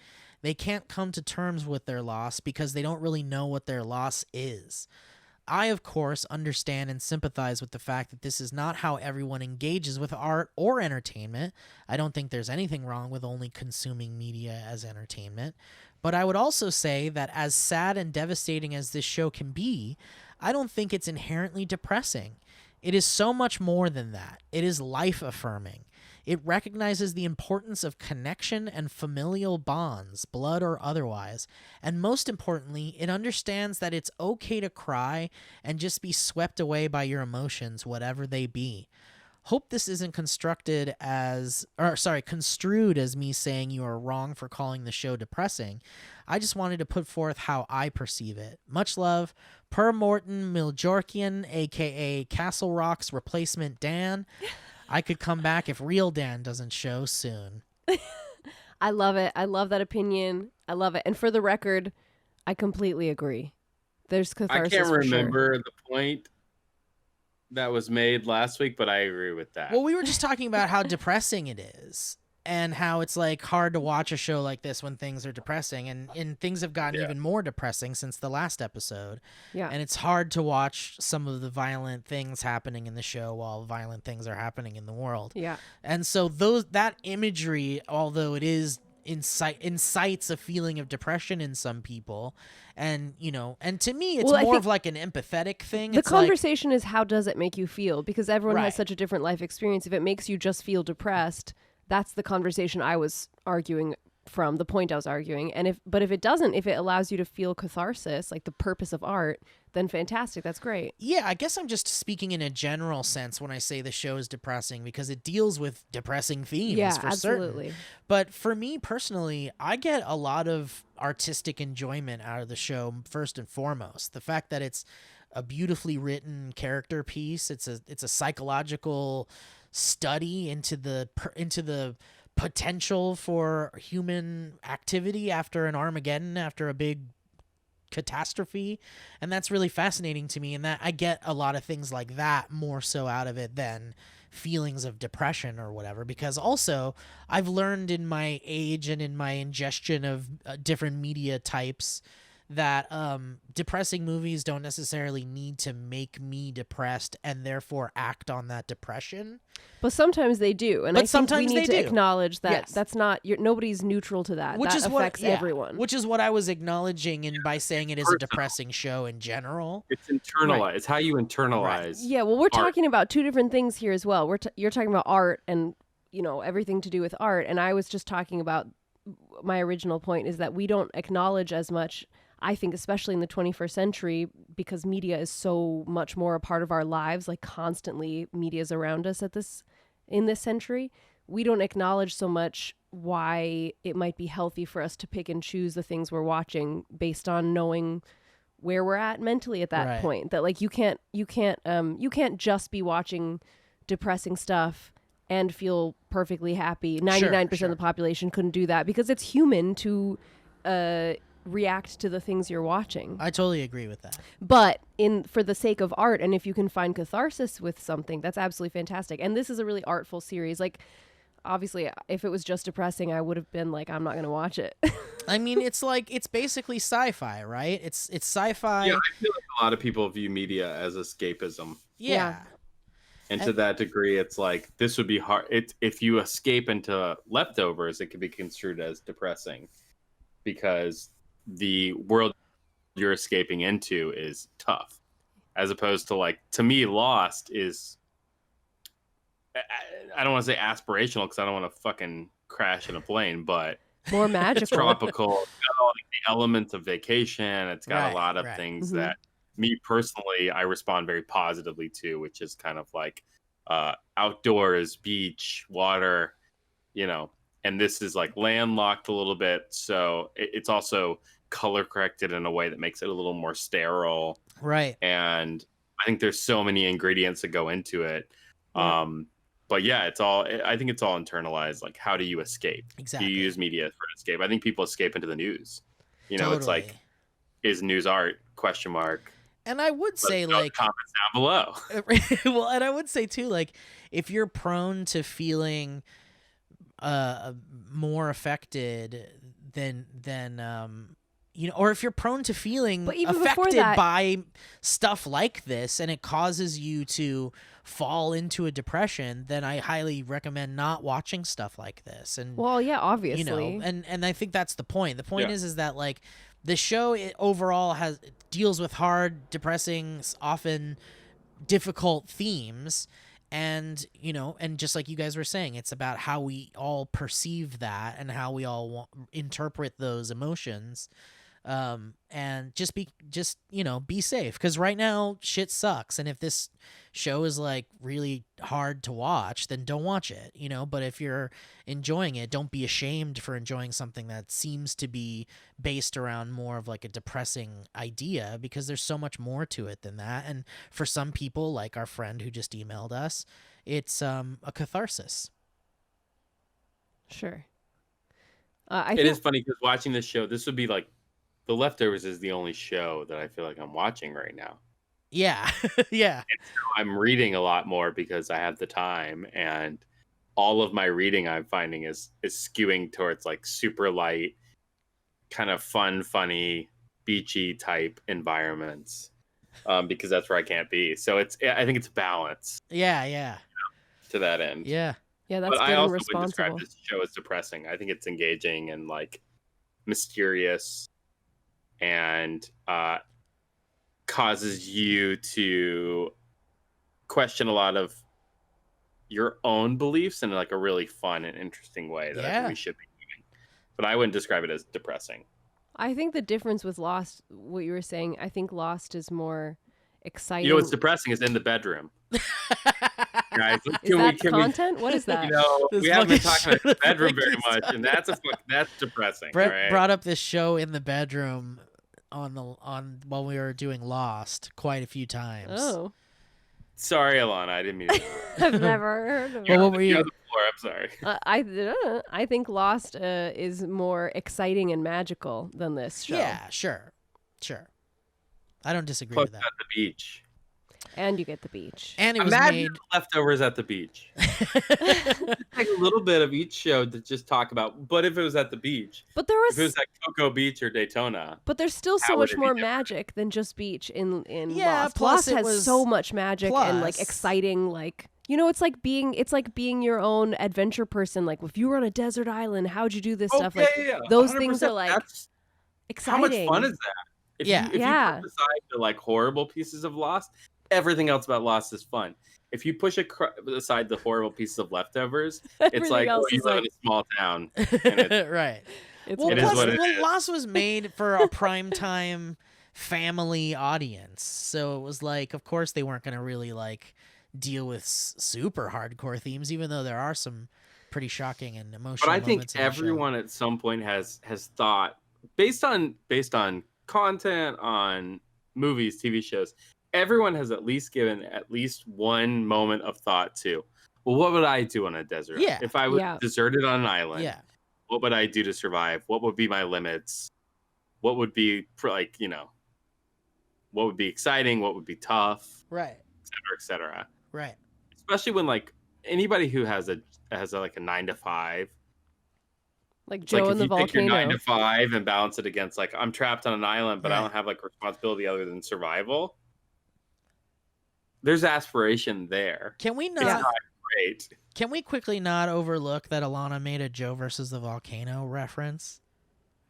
They can't come to terms with their loss because they don't really know what their loss is. I, of course, understand and sympathize with the fact that this is not how everyone engages with art or entertainment. I don't think there's anything wrong with only consuming media as entertainment. But I would also say that as sad and devastating as this show can be, I don't think it's inherently depressing. It is so much more than that. It is life-affirming. It recognizes the importance of connection and familial bonds, blood or otherwise, and most importantly, it understands that it's okay to cry and just be swept away by your emotions, whatever they be. Hope this isn't construed as me saying you are wrong for calling the show depressing. I just wanted to put forth how I perceive it. Much love, Per Morton Miljorkian, aka Castle Rock's replacement Dan. I could come back if real Dan doesn't show soon.
I love it. I love that opinion. I love it. And for the record, I completely agree. There's catharsis.
I can't remember
for sure.
the point that was made last week, but I agree with that.
Well, we were just talking about how depressing it is and how it's like hard to watch a show like this when things are depressing, and things have gotten even more depressing since the last episode.
Yeah.
And it's hard to watch some of the violent things happening in the show while violent things are happening in the world.
Yeah.
And so that imagery, although it is incites a feeling of depression in some people, and and to me it's more of like an empathetic thing.
The conversation is, how does it make you feel? Because everyone
Right.
has such a different life experience. If it makes you just feel depressed, that's the conversation I was arguing from, the point I was arguing. And if it doesn't, if it allows you to feel catharsis, like the purpose of art, then fantastic. That's great.
Yeah, I guess I'm just speaking in a general sense when I say the show is depressing, because it deals with depressing themes for
absolutely.
certain. But for me personally, I get a lot of artistic enjoyment out of the show, first and foremost. The fact that it's a beautifully written character piece, it's a psychological study into the potential for human activity after an Armageddon, after a big catastrophe, and that's really fascinating to me, and that I get a lot of things like that more so out of it than feelings of depression or whatever, because also I've learned in my age and in my ingestion of different media types that depressing movies don't necessarily need to make me depressed and therefore act on that depression.
But sometimes they do, and I think we need to acknowledge that that's not nobody's neutral to that.
Which
that
is
affects everyone.
Which is what I was acknowledging by saying it is a depressing show in general.
It's internalized. Right. It's how you internalize.
Right.
Yeah, well, we're talking about two different things here as well. You're talking about art and everything to do with art, and I was just talking about my original point is that we don't acknowledge as much. I think especially in the 21st century, because media is so much more a part of our lives, like constantly media is around us in this century, we don't acknowledge so much why it might be healthy for us to pick and choose the things we're watching based on knowing where we're at mentally at that point. That like you can't just be watching depressing stuff and feel perfectly happy. 99% of the population couldn't do that because it's human to react to the things you're watching.
I totally agree with that.
But for the sake of art, and if you can find catharsis with something, that's absolutely fantastic. And this is a really artful series. Like, obviously, if it was just depressing, I would have been like, I'm not going to watch it.
I mean, it's basically sci-fi, right? It's sci-fi.
Yeah, I feel like a lot of people view media as escapism.
Yeah.
And to that degree, it's like, this would be hard. If you escape into Leftovers, it could be construed as depressing because the world you're escaping into is tough. As opposed to, like, to me, Lost is, I don't want to say aspirational because I don't want to fucking crash in a plane, but
more magical.
It's tropical. It's got all the elements of vacation. It's got a lot of things
Mm-hmm.
that me personally, I respond very positively to, which is kind of like outdoors, beach, water, you know, and this is like landlocked a little bit. So it's also color corrected in a way that makes it a little more sterile.
Right.
And I think there's so many ingredients that go into it. But yeah, I think it's all internalized. Like, how do you escape?
Exactly.
Do you use media for escape? I think people escape into the news. You know, It's like, is news art? Question mark.
And I would say, like,
comments down below.
Well, and I would say too, like, if you're prone to feeling more affected than you know, or if you're prone to feeling affected by stuff like this and it causes you to fall into a depression, then I highly recommend not watching stuff like this. And
well, yeah, obviously,
you know, and I think that's the point. The point is that, like, the show overall deals with hard, depressing, often difficult themes. And, you know, and just like you guys were saying, it's about how we all perceive that and how we all interpret those emotions. And just you know, be safe, because right now shit sucks. And if this show is like really hard to watch, then don't watch it, you know. But if you're enjoying it, don't be ashamed for enjoying something that seems to be based around more of like a depressing idea, because there's so much more to it than that. And for some people, like our friend who just emailed us, it's a catharsis.
Sure.
It is funny because watching this show, this would be like, The Leftovers is the only show that I feel like I'm watching right now.
Yeah. Yeah.
And so I'm reading a lot more because I have the time, and all of my reading I'm finding is skewing towards like super light, kind of fun, funny, beachy type environments, because that's where I can't be. So I think it's balance.
Yeah.
You know, to that end.
Yeah.
Yeah, that's
but
good
I also
and responsible.
would describe this show as depressing. I think it's engaging and like mysterious, and causes you to question a lot of your own beliefs in like a really fun and interesting way that I think we should be doing. But I wouldn't describe it as depressing.
I think the difference with Lost, what you were saying, I think Lost is more exciting.
You know what's depressing is in the bedroom. Guys,
is that content? What is that?
You know, we haven't been talking about the bedroom very much, and that's depressing.
Brett
right?
brought up this show in the bedroom on while we were doing Lost quite a few times.
Oh,
sorry, Alana, I didn't mean to.
I've never heard of it.
Well, what were you?
On the floor. I'm sorry.
I think Lost is more exciting and magical than this show.
Yeah, sure. I don't disagree
Plus
with that.
at the beach.
And you get the beach.
And it was
Imagine
made
Leftovers at the beach. Like a little bit of each show to just talk about. But if it was at the beach,
but there was
if it was like Cocoa Beach or Daytona.
But there's still so much more magic than just beach in Lost.
Plus
Lost has so much magic and like exciting, like, you know, it's like being your own adventure person. Like, if you were on a desert island, how'd you do this stuff? Like those things are like exciting.
How much fun is that? If you put aside the like horrible pieces of Lost, everything else about Lost is fun. If you push aside the horrible pieces of Leftovers, it's like, oh, you live in a small town.
Right.
It is what it is.
Lost was made for a primetime family audience, so it was like, of course, they weren't going to really like deal with super hardcore themes, even though there are some pretty shocking and emotional.
But I think
moments in the
everyone at some point has thought, based on content, on movies, TV shows, everyone has at least given at least one moment of thought to, well, what would I do on a desert?
Yeah.
If I was deserted on an island,
Yeah.
what would I do to survive? What would be my limits? What would be like, what would be exciting? What would be tough?
Right.
Et cetera.
Right.
Especially when like anybody who has a 9 to 5.
Like
It's
Joe
like
in the
if you take your
volcano.
9 to 5 and balance it against like I'm trapped on an island, but I
Right.
don't have like responsibility other than survival. There's aspiration there.
Can we
It's
not?
not great.
Can we quickly not overlook that Alana made a Joe versus the volcano reference?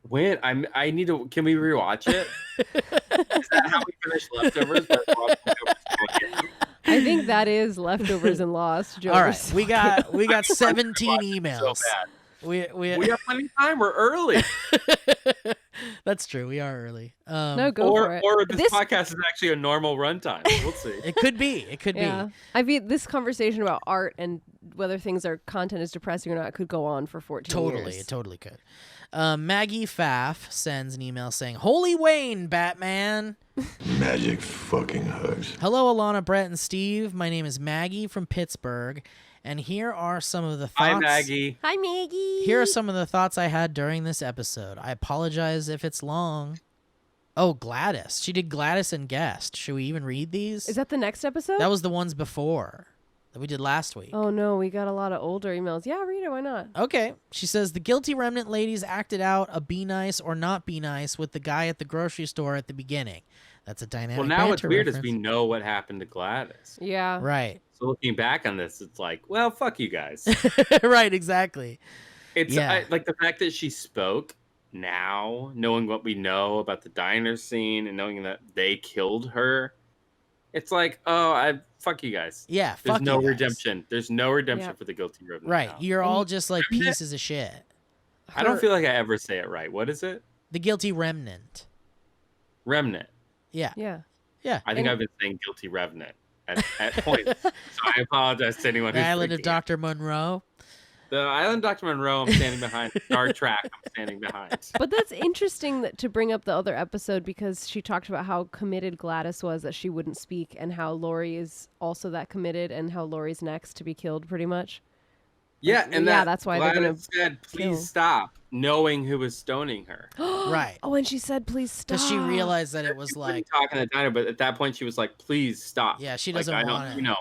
When I need to. Can we rewatch it? Is that how we finish Leftovers? By watching Joe versus Volcano?
I think that is Leftovers and Lost. Joe
All right,
versus
we got 17
So
emails.
bad.
We
have plenty of time. We're early.
That's true. We are early.
No, go for it.
Or this podcast is actually a normal runtime. We'll see.
It could be. It could
Yeah.
be.
I mean, this conversation about art and whether things are content is depressing or not could go on for 14
Totally,
years.
it totally could. Maggie Pfaff sends an email saying, "Holy Wayne, Batman."
Magic fucking hugs.
Hello, Alana, Brett, and Steve. My name is Maggie from Pittsburgh, and here are some of the thoughts.
Hi, Maggie.
Hi, Maggie.
Here are some of the thoughts I had during this episode. I apologize if it's long. Oh, Gladys. She did Gladys and Guest. Should we even read these?
Is that the next episode?
That was the ones before that we did last week.
Oh, no. We got a lot of older emails. Yeah, read it. Why not?
Okay. She says, the Guilty Remnant ladies acted out a be nice or not be nice with the guy at the grocery store at the beginning. That's a dynamic
Well, now what's
banter
weird is
reference.
we know what happened to Gladys.
Yeah.
Right.
So looking back on this, it's like, well, fuck you guys.
Right, exactly.
It's
Yeah.
like the fact that she spoke now, knowing what we know about the diner scene and knowing that they killed her. It's like, fuck you guys.
Yeah,
There's
fuck
no
you guys.
redemption. There's no redemption
Yeah.
for the guilty remnant.
Right.
now.
You're all just like pieces of shit.
I don't feel like I ever say it right. What is it?
The Guilty Remnant.
Remnant.
Yeah.
Yeah.
Yeah.
I think I've been saying guilty revenant at points. So I apologize to anyone
The
who's
Island of
thinking it.
Dr. Monroe.
The Island of Dr. Monroe, I'm standing behind. Star Trek, I'm standing behind.
But that's interesting to bring up the other episode because she talked about how committed Gladys was that she wouldn't speak and how Lori is also that committed and how Lori's next to be killed pretty much.
Yeah, and
that's why they're
Gladys
gonna
said, please
kill.
stop, knowing who was stoning her.
Right.
Oh, and she said, please stop.
Because she realized that it was
She wasn't
like,
talking to the diner, but at that point she was like, please stop.
yeah, she
Like,
doesn't
I don't,
want it.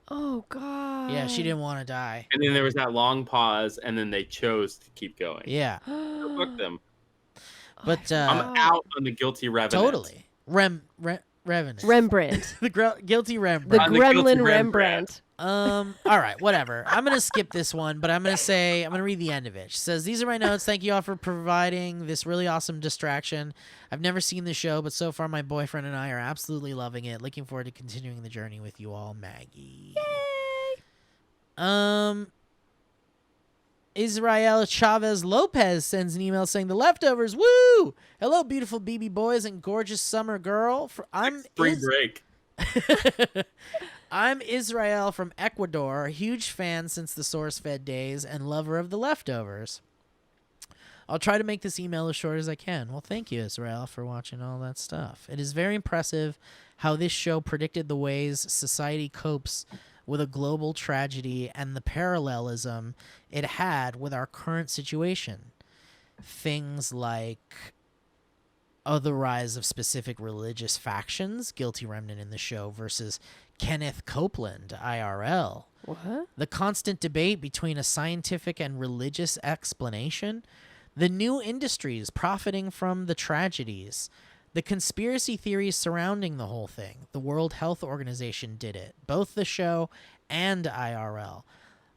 Oh, God.
Yeah, she didn't want to die.
And then there was that long pause, and then they chose to keep going.
Yeah.
So fuck them.
But
I'm out on the guilty revenant.
totally. Revenant.
Rembrandt.
The guilty
The
Rembrandt.
On the guilty
gremlin
Rembrandt.
Rembrandt.
All right, whatever. I'm going to skip this one, but I'm going to read the end of it. She says, these are my notes. Thank you all for providing this really awesome distraction. I've never seen the show, but so far my boyfriend and I are absolutely loving it. Looking forward to continuing the journey with you all, Maggie. Yay! Israel Chavez Lopez sends an email saying, the Leftovers, woo! Hello, beautiful BB boys and gorgeous summer girl.
Spring break.
I'm Israel from Ecuador, a huge fan since the SourceFed days and lover of the Leftovers. I'll try to make this email as short as I can. Well, thank you, Israel, for watching all that stuff. It is very impressive how this show predicted the ways society copes with a global tragedy and the parallelism it had with our current situation. Things like the rise of specific religious factions, Guilty Remnant in the show, versus Kenneth Copeland, IRL.
What?
The constant debate between a scientific and religious explanation. The new industries profiting from the tragedies. The conspiracy theories surrounding the whole thing. The World Health Organization did it. Both the show and IRL.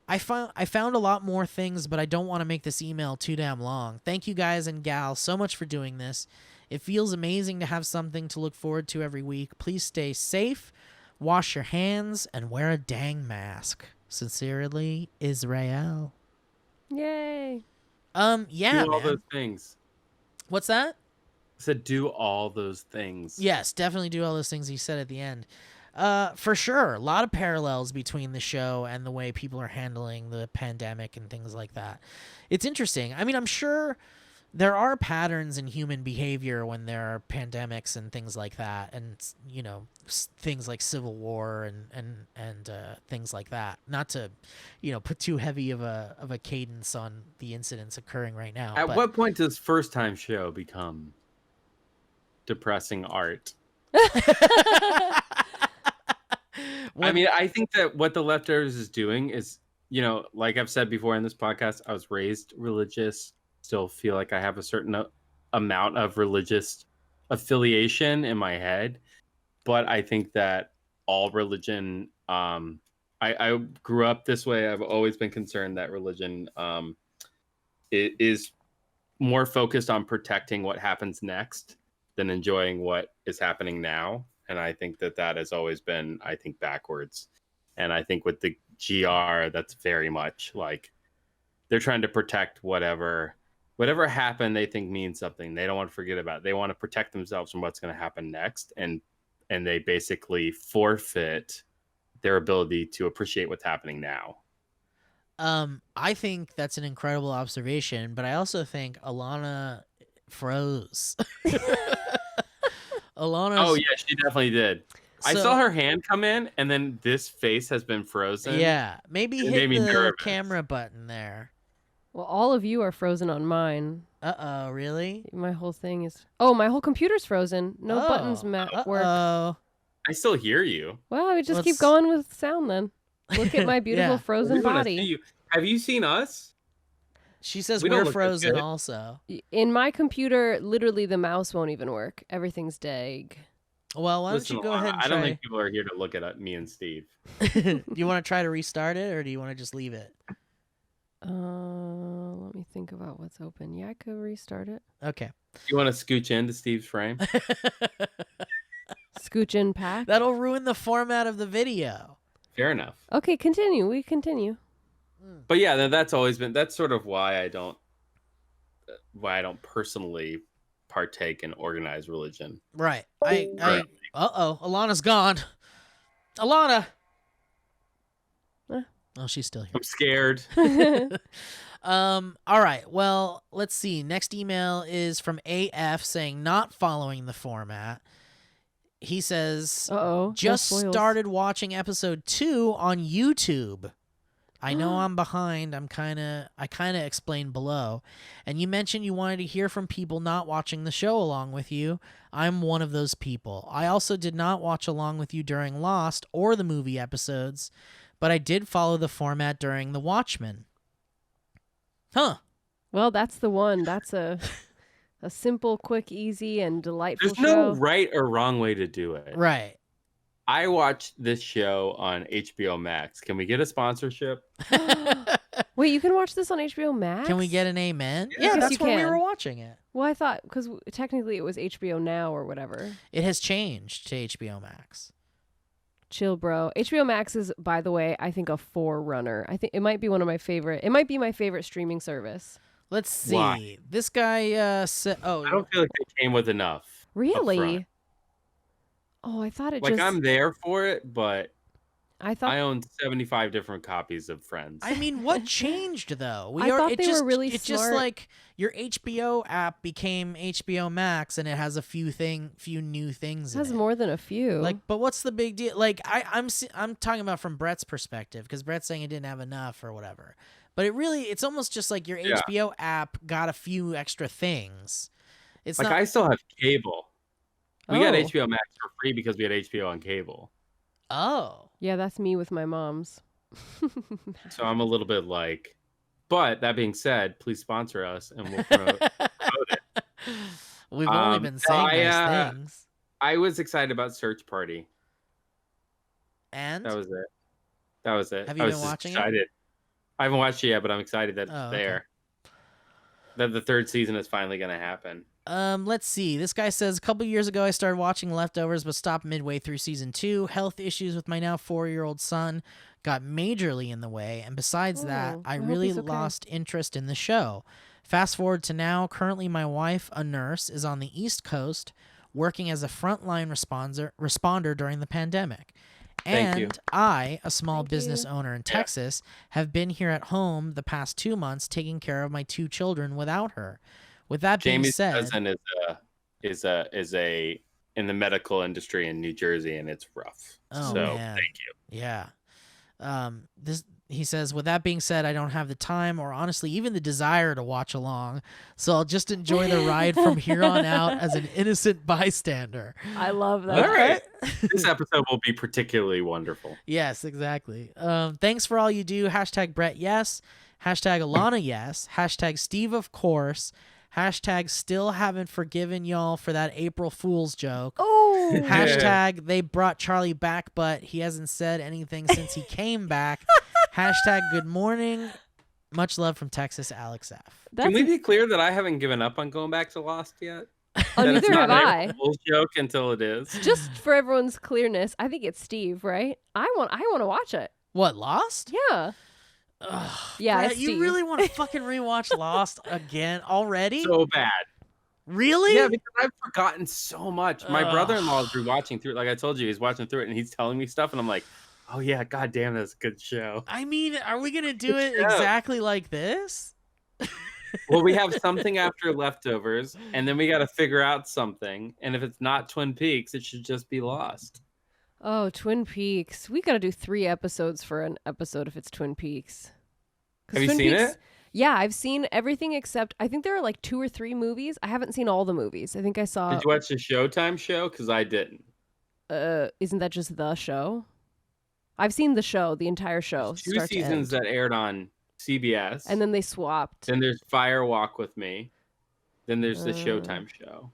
I found a lot more things, but I don't want to make this email too damn long. Thank you guys and gals so much for doing this. It feels amazing to have something to look forward to every week. Please stay safe, wash your hands, and wear a dang mask. Sincerely, Israel.
Yay.
Yeah,
do all
man.
those things.
What's that?
I said do all those things.
Yes, definitely do all those things he said at the end. For sure. A lot of parallels between the show and the way people are handling the pandemic and things like that. It's interesting. I mean, I'm sure there are patterns in human behavior when there are pandemics and things like that, and things like civil war and things like that. Not to, put too heavy of a cadence on the incidents occurring right now.
At what point does First Time Show become depressing art? I mean, I think that what The Leftovers is doing is, like I've said before in this podcast, I was raised religious. Still feel like I have a certain amount of religious affiliation in my head, but I think that all religion, I grew up this way. I've always been concerned that religion is more focused on protecting what happens next than enjoying what is happening now. And I think that has always been, backwards. And I think with the GR, that's very much like they're trying to protect whatever happened they think means something. They don't want to forget about it. They want to protect themselves from what's going to happen next. And they basically forfeit their ability to appreciate what's happening now.
I think that's an incredible observation, but I also think Alana froze.
Oh yeah, she definitely did. I saw her hand come in, and then this face has been frozen.
Yeah, maybe hit the camera button there.
Well, all of you are frozen on mine.
Uh-oh, really?
My whole thing is... Oh, my whole computer's frozen. No buttons work.
Uh-oh.
I still hear you.
Well, I would just keep going with sound then. Look at my beautiful frozen body.
Have you seen us?
She says we're frozen also.
In my computer, literally the mouse won't even work. Everything's dag.
Well, why don't you go ahead and try...
I don't think people are here to look at me and Steve.
Do you want to try to restart it, or do you want to just leave it?
Let me think about what's open. Yeah, I could restart it.
Okay.
You want to scooch into Steve's frame?
Scooch in pack?
That'll ruin the format of the video.
Fair enough.
Okay, continue. We continue.
But yeah, that's sort of why I don't personally partake in organized religion.
Right. Uh-oh, Alana's gone. Alana! Oh, she's still here.
I'm scared.
All right. Well, let's see. Next email is from AF saying not following the format. He says, just started watching episode 2 on YouTube. I know I'm behind. I kind of explained below. And you mentioned you wanted to hear from people not watching the show along with you. I'm one of those people. I also did not watch along with you during Lost or the movie episodes, but I did follow the format during The Watchmen. Huh.
Well, that's the one. That's a simple, quick, easy, and delightful
show. There's no right or wrong way to do it.
Right.
I watched this show on HBO Max. Can we get a sponsorship?
Wait, you can watch this on HBO Max?
Can we get an amen?
Yeah,
that's where we were watching it.
Well, I thought, because technically it was HBO Now or whatever.
It has changed to HBO Max.
Chill, bro. HBO Max is, by the way, I think a forerunner. I think it might be one of my favorite. It might be my favorite streaming service.
Let's see.
Why?
This guy said, "Oh,
I don't feel like they came with enough."
Really? Oh, I thought it
like I'm there for it, but
I
own 75 different copies of Friends.
I mean, what changed though?
I thought they were really
It's
smart.
just like your HBO app became HBO Max, and it has a few new things.
It has
in it.
more than a few.
Like, but what's the big deal? Like, I'm talking about from Brett's perspective, because Brett's saying it didn't have enough or whatever. But it's almost just like your HBO app got a few extra things. It's
like
not...
I still have cable. We got HBO Max for free because we had HBO on cable.
Oh.
Yeah, that's me with my mom's.
So I'm a little bit like, but that being said, please sponsor us and we'll promote it.
We've only been saying nice things.
I was excited about Search Party.
And?
That was it.
Have you been watching
it? I haven't watched it yet, but I'm excited that it's there. That the third season is finally going to happen.
Let's see. This guy says, a couple years ago, I started watching Leftovers, but stopped midway through season 2. Health issues with my now 4-year-old son got majorly in the way. And besides that, I really lost interest in the show. Fast forward to now. Currently, my wife, a nurse, is on the East Coast working as a frontline responder during the pandemic. And I, a small business owner in Texas, have been here at home the past 2 months taking care of my 2 children without her. With that being
Jamie's
said,
cousin is a in the medical industry in New Jersey, and it's rough.
Oh,
so
man.
thank you.
Yeah. He says, with that being said, I don't have the time or honestly even the desire to watch along, so I'll just enjoy the ride from here on out as an innocent bystander.
I love that.
All right. This episode will be particularly wonderful.
Yes, exactly. Thanks for all you do. Hashtag Brett, yes. Hashtag Alana, yes. Hashtag Steve, of course. Hashtag still haven't forgiven y'all for that April Fool's joke.
Oh.
Hashtag they brought Charlie back, but he hasn't said anything since he came back. Hashtag good morning. Much love from Texas, Alex F.
Can we be clear that I haven't given up on going back to Lost yet?
Oh,
That it's
neither have
not an
I.
April Fool's joke until it is.
Just for everyone's clearness, I think it's Steve, right? I want to watch it.
What, Lost?
Yeah. Yeah,
Brett,
it's
you
Steve.
really want to fucking rewatch Lost again already?
So bad.
Really?
Yeah, because I've forgotten so much. My brother-in-law is rewatching through it. Like I told you, he's watching through it, and he's telling me stuff, and I'm like, oh yeah, goddamn, that's a good show.
I mean, are we gonna do it exactly like this?
Well, we have something after leftovers, and then we got to figure out something. And if it's not Twin Peaks, it should just be Lost.
Oh, Twin Peaks. We got to do 3 episodes for an episode if it's Twin Peaks. 'Cause
Have you
Twin
seen
Peaks,
it?
Yeah, I've seen everything except I think there are like 2 or 3 movies. I haven't seen all the movies. I think I saw.
Did you watch the Showtime show? Because I didn't.
Isn't that just the show? I've seen the show, the entire show.
There's 2
start to
seasons
end.
that aired on CBS.
And then they swapped.
Then there's Fire Walk with Me. Then there's the Showtime show.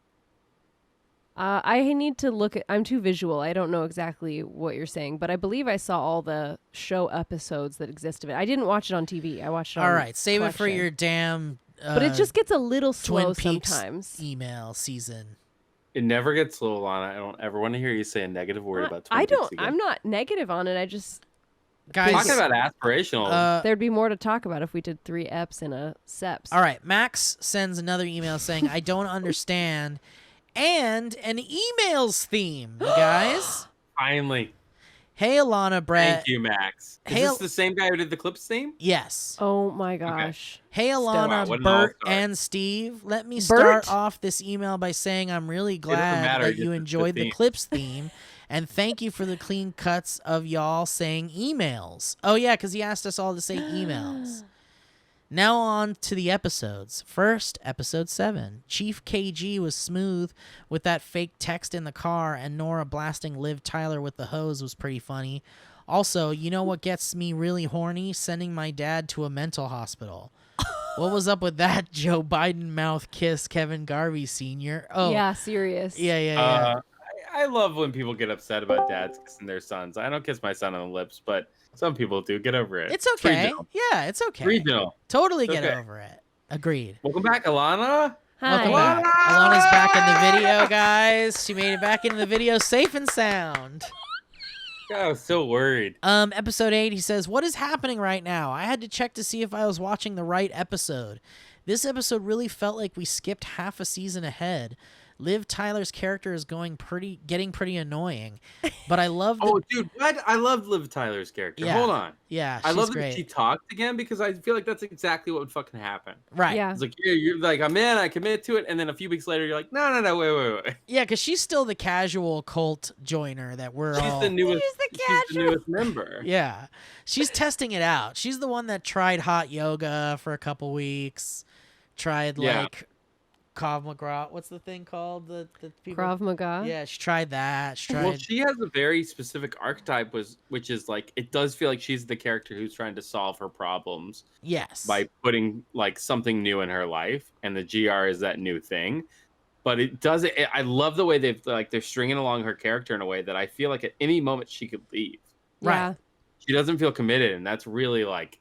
I need to look at. I'm too visual. I don't know exactly what you're saying, but I believe I saw all the show episodes that exist of it. I didn't watch it on TV. I watched it on
All right, save it for
collection.
your damn.
But it just gets a little slow
Twin Peaks
sometimes.
email season.
It never gets slow, Alana. I don't ever want to hear you say a negative word about Twin
I
Peaks
don't.
again.
I'm not negative on it. I just.
Guys,
talking about aspirational.
There'd be more to talk about if we did 3 eps in a seps.
All right, Max sends another email saying, I don't understand, and an emails theme, you guys.
Finally.
Hey, Alana, Brett.
Thank you, Max. Is
Hey,
this the same guy who did the Clips theme?
Yes.
Oh my gosh.
Hey, Alana,
Wow, what an
Bert,
all-star.
and Steve. Let me
Bert?
start off this email by saying I'm really glad
matter,
that
just
you
the
enjoyed the
theme.
Clips theme. And thank you for the clean cuts of y'all saying emails. Oh, yeah, because he asked us all to say emails. Now on to the episodes. First, episode 7. Chief KG was smooth with that fake text in the car, and Nora blasting Liv Tyler with the hose was pretty funny. Also, you know what gets me really horny? Sending my dad to a mental hospital. What was up with that Joe Biden mouth kiss Kevin Garvey Sr.? Oh,
Yeah, serious.
yeah.
I love when people get upset about dads kissing their sons. I don't kiss my son on the lips, but some people do. Get over it.
It's okay.
Regional.
Yeah, it's okay.
Regional.
Totally
It's
get
okay.
over it. Agreed.
Welcome back, Alana.
Welcome back. Alana's back in the video, guys. She made it back into the video safe and sound.
God, I was so worried.
Episode 8, he says, what is happening right now? I had to check to see if I was watching the right episode. This episode really felt like we skipped half a season ahead. Liv Tyler's character is getting pretty annoying, but I love.
Oh, dude, what? I love Liv Tyler's character.
Yeah.
Hold on.
Yeah,
I
she's
love
great.
that she talked again because I feel like that's exactly what would fucking happen.
Right.
Yeah.
It's like, yeah, you're like, I'm in, I commit to it, and then a few weeks later, you're like, no, wait.
Yeah, because she's still the casual cult joiner that we're
She's
all.
the newest. She's the newest member.
Yeah, she's testing it out. She's the one that tried hot yoga for a couple weeks. Tried
Yeah.
like Krav Maga. What's the thing called? The people.
Krav Maga.
Yeah, she tried that. She tried.
Well, she has a very specific archetype, which is like, it does feel like she's the character who's trying to solve her problems
Yes.
by putting like something new in her life, and the GR is that new thing. But it does it. I love the way they're stringing along her character in a way that I feel like at any moment she could leave.
Yeah.
She doesn't feel committed, and that's really like,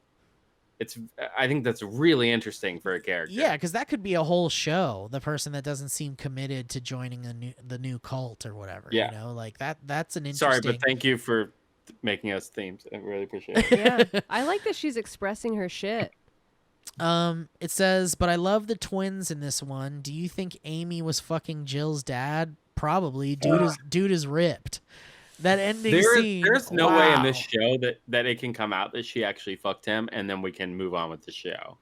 I think that's really interesting for a character.
Yeah, because that could be a whole show. The person that doesn't seem committed to joining the new cult or whatever.
Yeah.
You know, like that's an interesting.
Sorry, but thank you for making us themes. I really appreciate it.
Yeah. I like that she's expressing her shit.
It says, but I love the twins in this one. Do you think Amy was fucking Jill's dad? Probably. Dude is ripped. That ending scene.
There's no way in
wow.
this show that it can come out that she actually fucked him, and then we can move on with the show.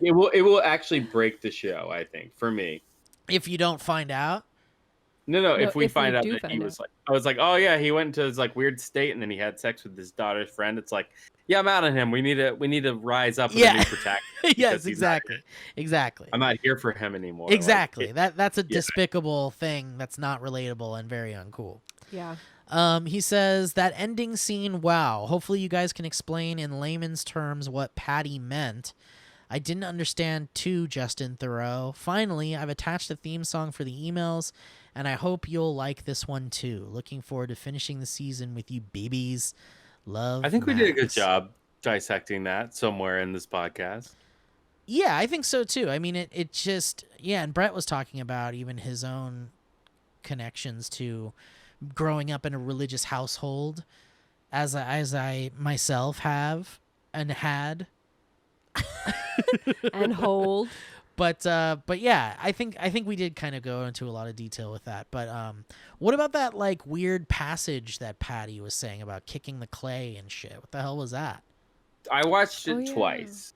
Like it will actually break the show, I think, for me.
If you don't find out.
No, if we find out
do
that
find
he
out.
was like, I was like, oh yeah, he went into his like weird state and then he had sex with his daughter's friend. It's like, yeah, I'm out on him. We need to rise up with a new protagonist.
Yes, exactly.
I'm not here for him anymore.
Exactly. That's a despicable thing that's not relatable and very uncool.
Yeah.
He says that ending scene, wow. Hopefully you guys can explain in layman's terms what Patty meant. I didn't understand too, Justin Thoreau. Finally, I've attached the theme song for the emails, and I hope you'll like this one too. Looking forward to finishing the season with you babies. Love,
I think
Max.
we did a good job dissecting that somewhere in this podcast.
Yeah, I think so too. I mean, it just, yeah, and Brett was talking about even his own connections to growing up in a religious household, as I myself have and had.
And hold.
But yeah, I think we did kind of go into a lot of detail with that. But what about that like weird passage that Patty was saying about kicking the clay and shit? What the hell was that?
I watched it twice.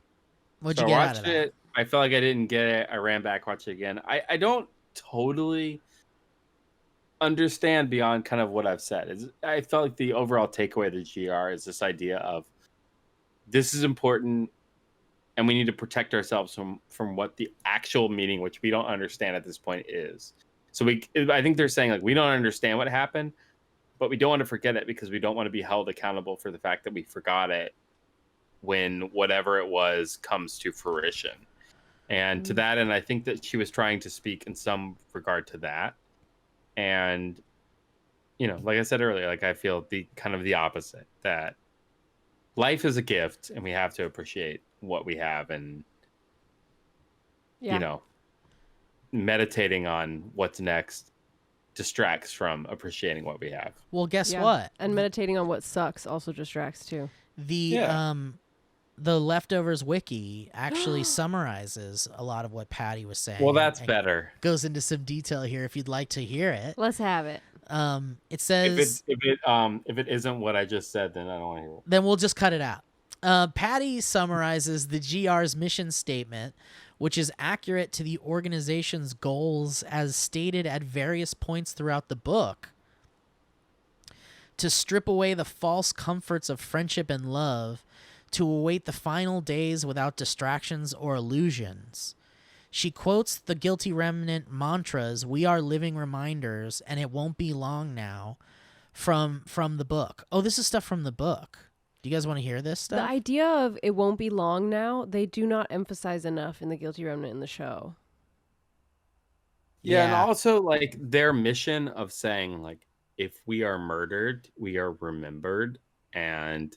What'd you get out of that?
It. I felt like I didn't get it. I ran back, watched it again. I don't totally understand beyond kind of what I've said. I felt like the overall takeaway of the GR is this idea of this is important and we need to protect ourselves from what the actual meaning, which we don't understand at this point, is. So I think they're saying like we don't understand what happened, but we don't want to forget it because we don't want to be held accountable for the fact that we forgot it when whatever it was comes to fruition. And to that end, I think that she was trying to speak in some regard to that. And, you know, like I said earlier, like I feel the kind of the opposite, that life is a gift and we have to appreciate what we have. And, you know, meditating on what's next distracts from appreciating what we have.
Well, guess what?
And meditating on what sucks also distracts too.
The Leftovers wiki actually summarizes a lot of what Patty was saying.
Well, that's better.
Goes into some detail here if you'd like to hear it.
Let's have it.
It says
if it isn't what I just said, then I don't want to hear it.
Then we'll just cut it out. Patty summarizes the GR's mission statement, which is accurate to the organization's goals as stated at various points throughout the book. To strip away the false comforts of friendship and love, to await the final days without distractions or illusions. She quotes the Guilty Remnant mantras, "We are living reminders, and it won't be long now," from the book. Oh, this is stuff from the book. Do you guys want to hear this stuff?
The idea of "it won't be long now," they do not emphasize enough in the Guilty Remnant in the show.
Yeah, and also like their mission of saying like, if we are murdered, we are remembered and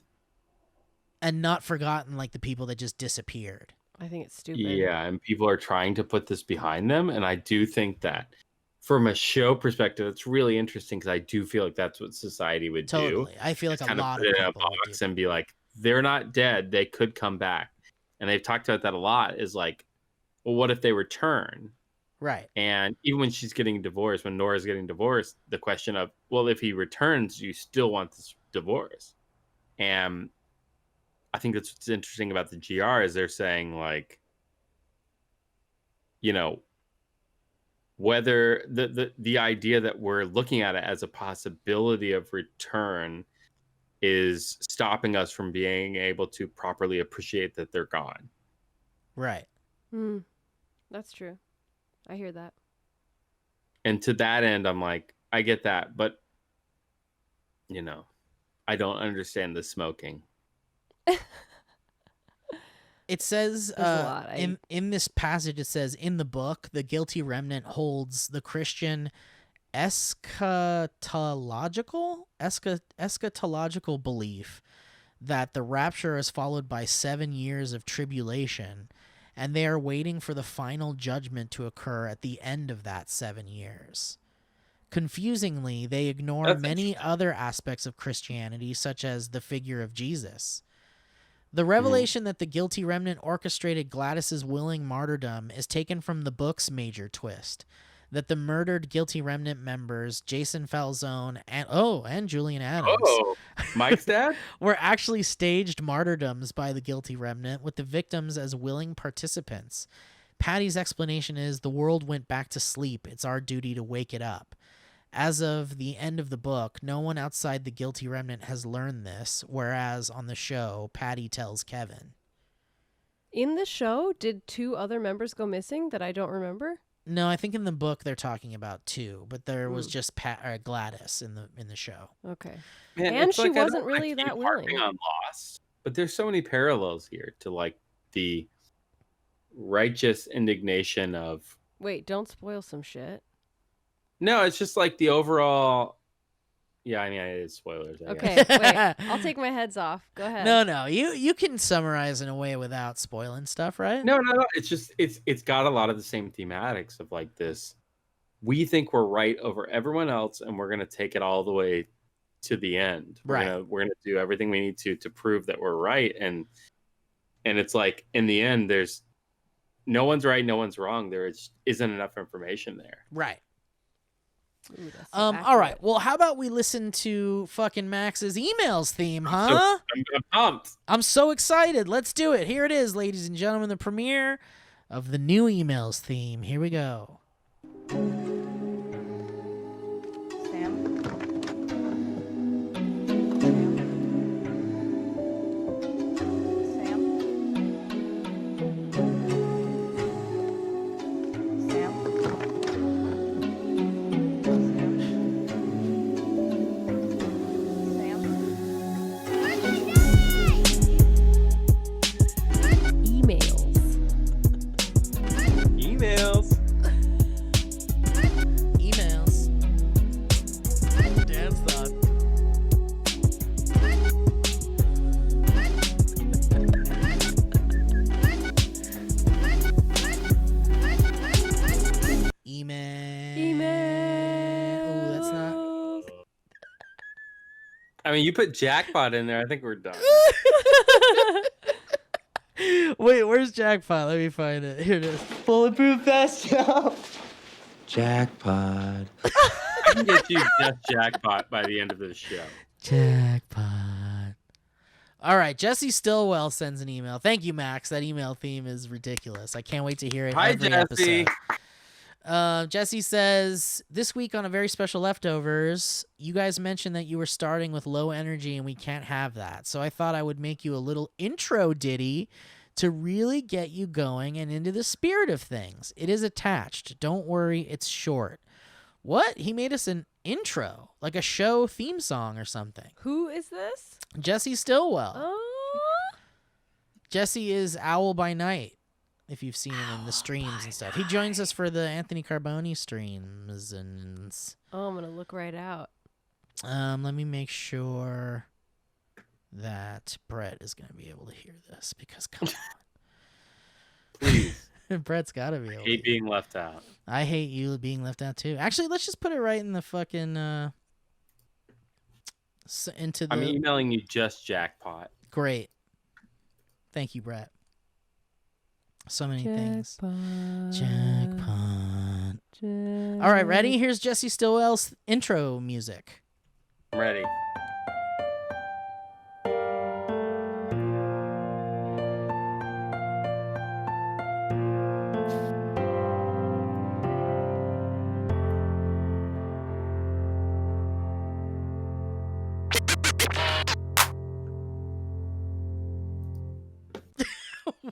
not forgotten, like the people that just disappeared.
I think it's stupid.
Yeah, and people are trying to put this behind them, and I do think that from a show perspective, it's really interesting because I do feel like that's what society would do.
Totally. I feel like a lot of
people
people
in a box and be like, they're not dead, they could come back. And they've talked about that a lot, is like, well, what if they return?
Right.
And even when she's getting divorced, when Nora's getting divorced, the question of, well, if he returns, you still want this divorce. And I think that's what's interesting about the GR is they're saying like, you know, whether the idea that we're looking at it as a possibility of return is stopping us from being able to properly appreciate that they're gone.
Right.
That's true. I hear that.
And to that end, I'm like, I get that, but you know, I don't understand the smoking.
It says in this passage, it says, in the book, the Guilty Remnant holds the Christian eschatological belief that the rapture is followed by 7 years of tribulation, and they are waiting for the final judgment to occur at the end of that 7 years. Confusingly, they ignore many other aspects of Christianity, such as the figure of Jesus. The revelation that the Guilty Remnant orchestrated Gladys's willing martyrdom is taken from the book's major twist. that the murdered Guilty Remnant members, Jason Falzone and Julian Adams,
Mike's dad,
were actually staged martyrdoms by the Guilty Remnant, with the victims as willing participants. Patty's explanation is the world went back to sleep. It's our duty to wake it up. As of the end of the book, no one outside the Guilty Remnant has learned this, whereas on the show, Patty tells Kevin.
In the show, did 2 other members go missing that I don't remember?
No, I think in the book they're talking about 2, but there was just Gladys in the show.
Okay.
Man,
and
it's
she
like, I
wasn't
don't wanna
really
keep
that willing.
harping on Lost, but there's so many parallels here to like the righteous indignation of.
Wait, don't spoil some shit.
No, it's just like the overall. Yeah, I mean, it is spoilers. I
Okay,
guess.
wait. I'll take my heads off. Go ahead.
No, you can summarize in a way without spoiling stuff, right?
No. It's just it's got a lot of the same thematics of like this. We think we're right over everyone else, and we're gonna take it all the way to the end. We're gonna do everything we need to prove that we're right, and it's like in the end, there's no one's right, no one's wrong. There isn't enough information there.
Right.
Ooh,
all right. Well, how about we listen to fucking Max's emails theme, huh?
I'm pumped.
I'm so excited. Let's do it. Here it is, ladies and gentlemen, the premiere of the new emails theme. Here we go. Dan's thought. Email. Oh, that's not.
I mean, you put jackpot in there. I think we're done.
Wait, where's jackpot? Let me find it. Here it is.
Bulletproof vest, yo.
Jackpot.
I can get you just jackpot by the end of this show.
Jackpot. All right, Jesse Stillwell sends an email. Thank you, Max. That email theme is ridiculous. I can't wait to hear it
Hi,
every
Jesse.
episode. Jesse says, this week on a very special Leftovers, you guys mentioned that you were starting with low energy and we can't have that. So I thought I would make you a little intro ditty to really get you going and into the spirit of things. It is attached. Don't worry, it's short. What? He made us an intro, like a show theme song or something.
Who is this?
Jesse Stillwell.
Oh.
Jesse is Owl by Night, if you've seen him in the streams and stuff. He joins us for the Anthony Carboni streams. And
Oh, I'm going to look right out.
let me make sure that Brett is going to be able to hear this, because come on.
Please.
Brett's got to be able to.
Hate being left out.
I hate you being left out too. Actually, let's just put it right in the fucking into the.
I'm emailing you just jackpot.
Great. Thank you, Brett. So many things. Jackpot. All right, ready? Here's Jesse Stillwell's intro music.
I'm ready.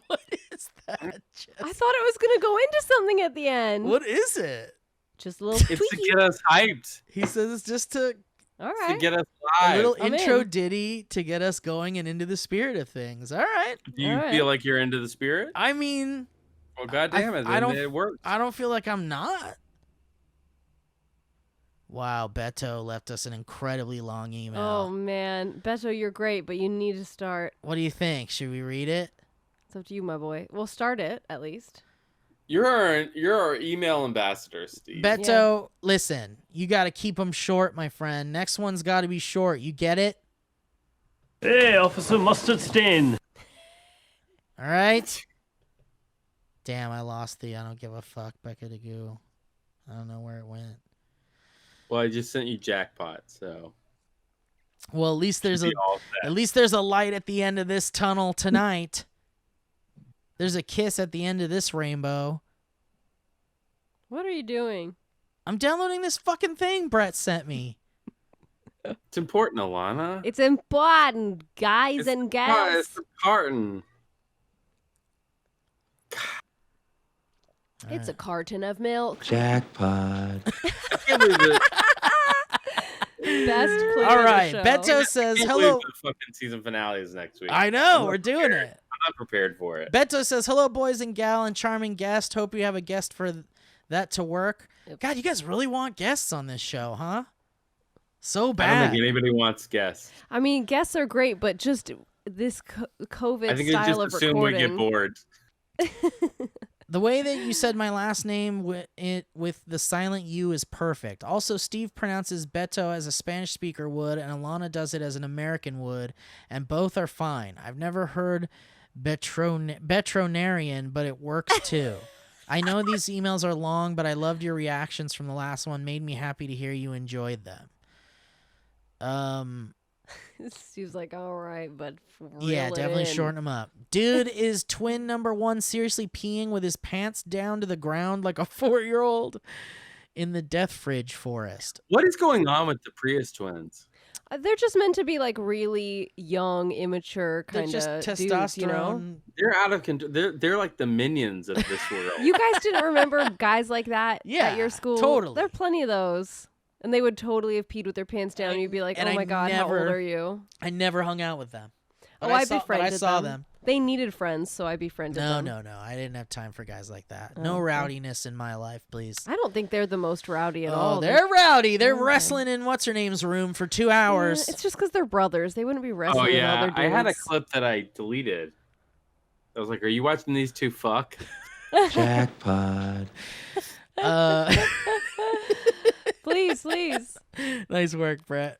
What is that? Jesse?
I thought it was going to go into something at the end.
What is it?
Just a little
It's to
tweaky.
get us hyped.
He says it's just to
All
To
right.
get us
a
live.
little
I'm
intro
in.
ditty to get us going and into the spirit of things. All right.
Do you
All right.
feel like you're into the spirit?
I mean,
Well, goddamn it.
I
Then
don't-
it works.
I don't feel like I'm not. Wow, Beto left us an incredibly long email.
Oh, man. Beto, you're great, but you need to start.
What do you think? Should we read it?
It's up to you, my boy. We'll start it, at least.
You're our email ambassador, Steve.
Beto, listen, you got to keep them short, my friend. Next one's got to be short. You get it?
Hey, Officer Mustard Stain.
All right. Damn, I lost the I don't give a fuck Becca to goo. I don't know where it went.
Well, I just sent you jackpot, so.
Well, at least there's
Should be all set.
a light at the end of this tunnel tonight. There's a kiss at the end of this rainbow.
What are you doing?
I'm downloading this fucking thing Brett sent me.
It's important, Alana.
It's important, guys and gals.
It's important.
It's a carton of milk.
Jackpot.
I can't believe it.
Best clip
All
of
right,
the show.
Beto says
I can't
hello.
believe the fucking season finale is next week.
I know,
I'm
we're
not
doing
prepared.
it.
I'm not prepared for it.
Beto says hello, boys and gal, and charming guest. Hope you have a guest for that to work. God, you guys really want guests on this show, huh? So
I
bad.
don't think anybody wants guests.
I mean, guests are great, but just this COVID
I think
style
just
of
assume
recording.
we get bored.
The way that you said my last name with the silent U is perfect. Also, Steve pronounces Beto as a Spanish speaker would, and Alana does it as an American would, and both are fine. I've never heard Betronarian, but it works too. I know these emails are long, but I loved your reactions from the last one. Made me happy to hear you enjoyed them.
Steve's like, all right, but
Yeah, definitely shorten him up. Dude is twin number 1 seriously peeing with his pants down to the ground like a 4-year-old in the death fridge forest.
What is going on with the Prius twins?
They're just meant to be like really young, immature kind of
just
dudes,
testosterone.
you know?
They're out of control. They're like the minions of this world.
You guys didn't remember guys like that
Yeah,
at your school?
totally.
There are plenty of those. And they would totally have peed with their pants down, and you'd be like,
and
oh my
I
God, how old
never-
are you?
I never hung out with them. But
Oh, I
saw,
befriended
but I saw them.
They needed friends, so I befriended them.
No. I didn't have time for guys like that.
Oh,
No
okay.
rowdiness in my life, please.
I don't think they're the most rowdy at
Oh,
all.
they're rowdy. They're
Okay.
wrestling in what's-her-name's room for 2
Yeah,
hours.
it's just because they're brothers. They wouldn't be wrestling
Oh
with
yeah,
other dudes.
I had a clip that I deleted. I was like, "Are you watching these two fuck?"
Jackpot.
Please.
Nice work, Brett.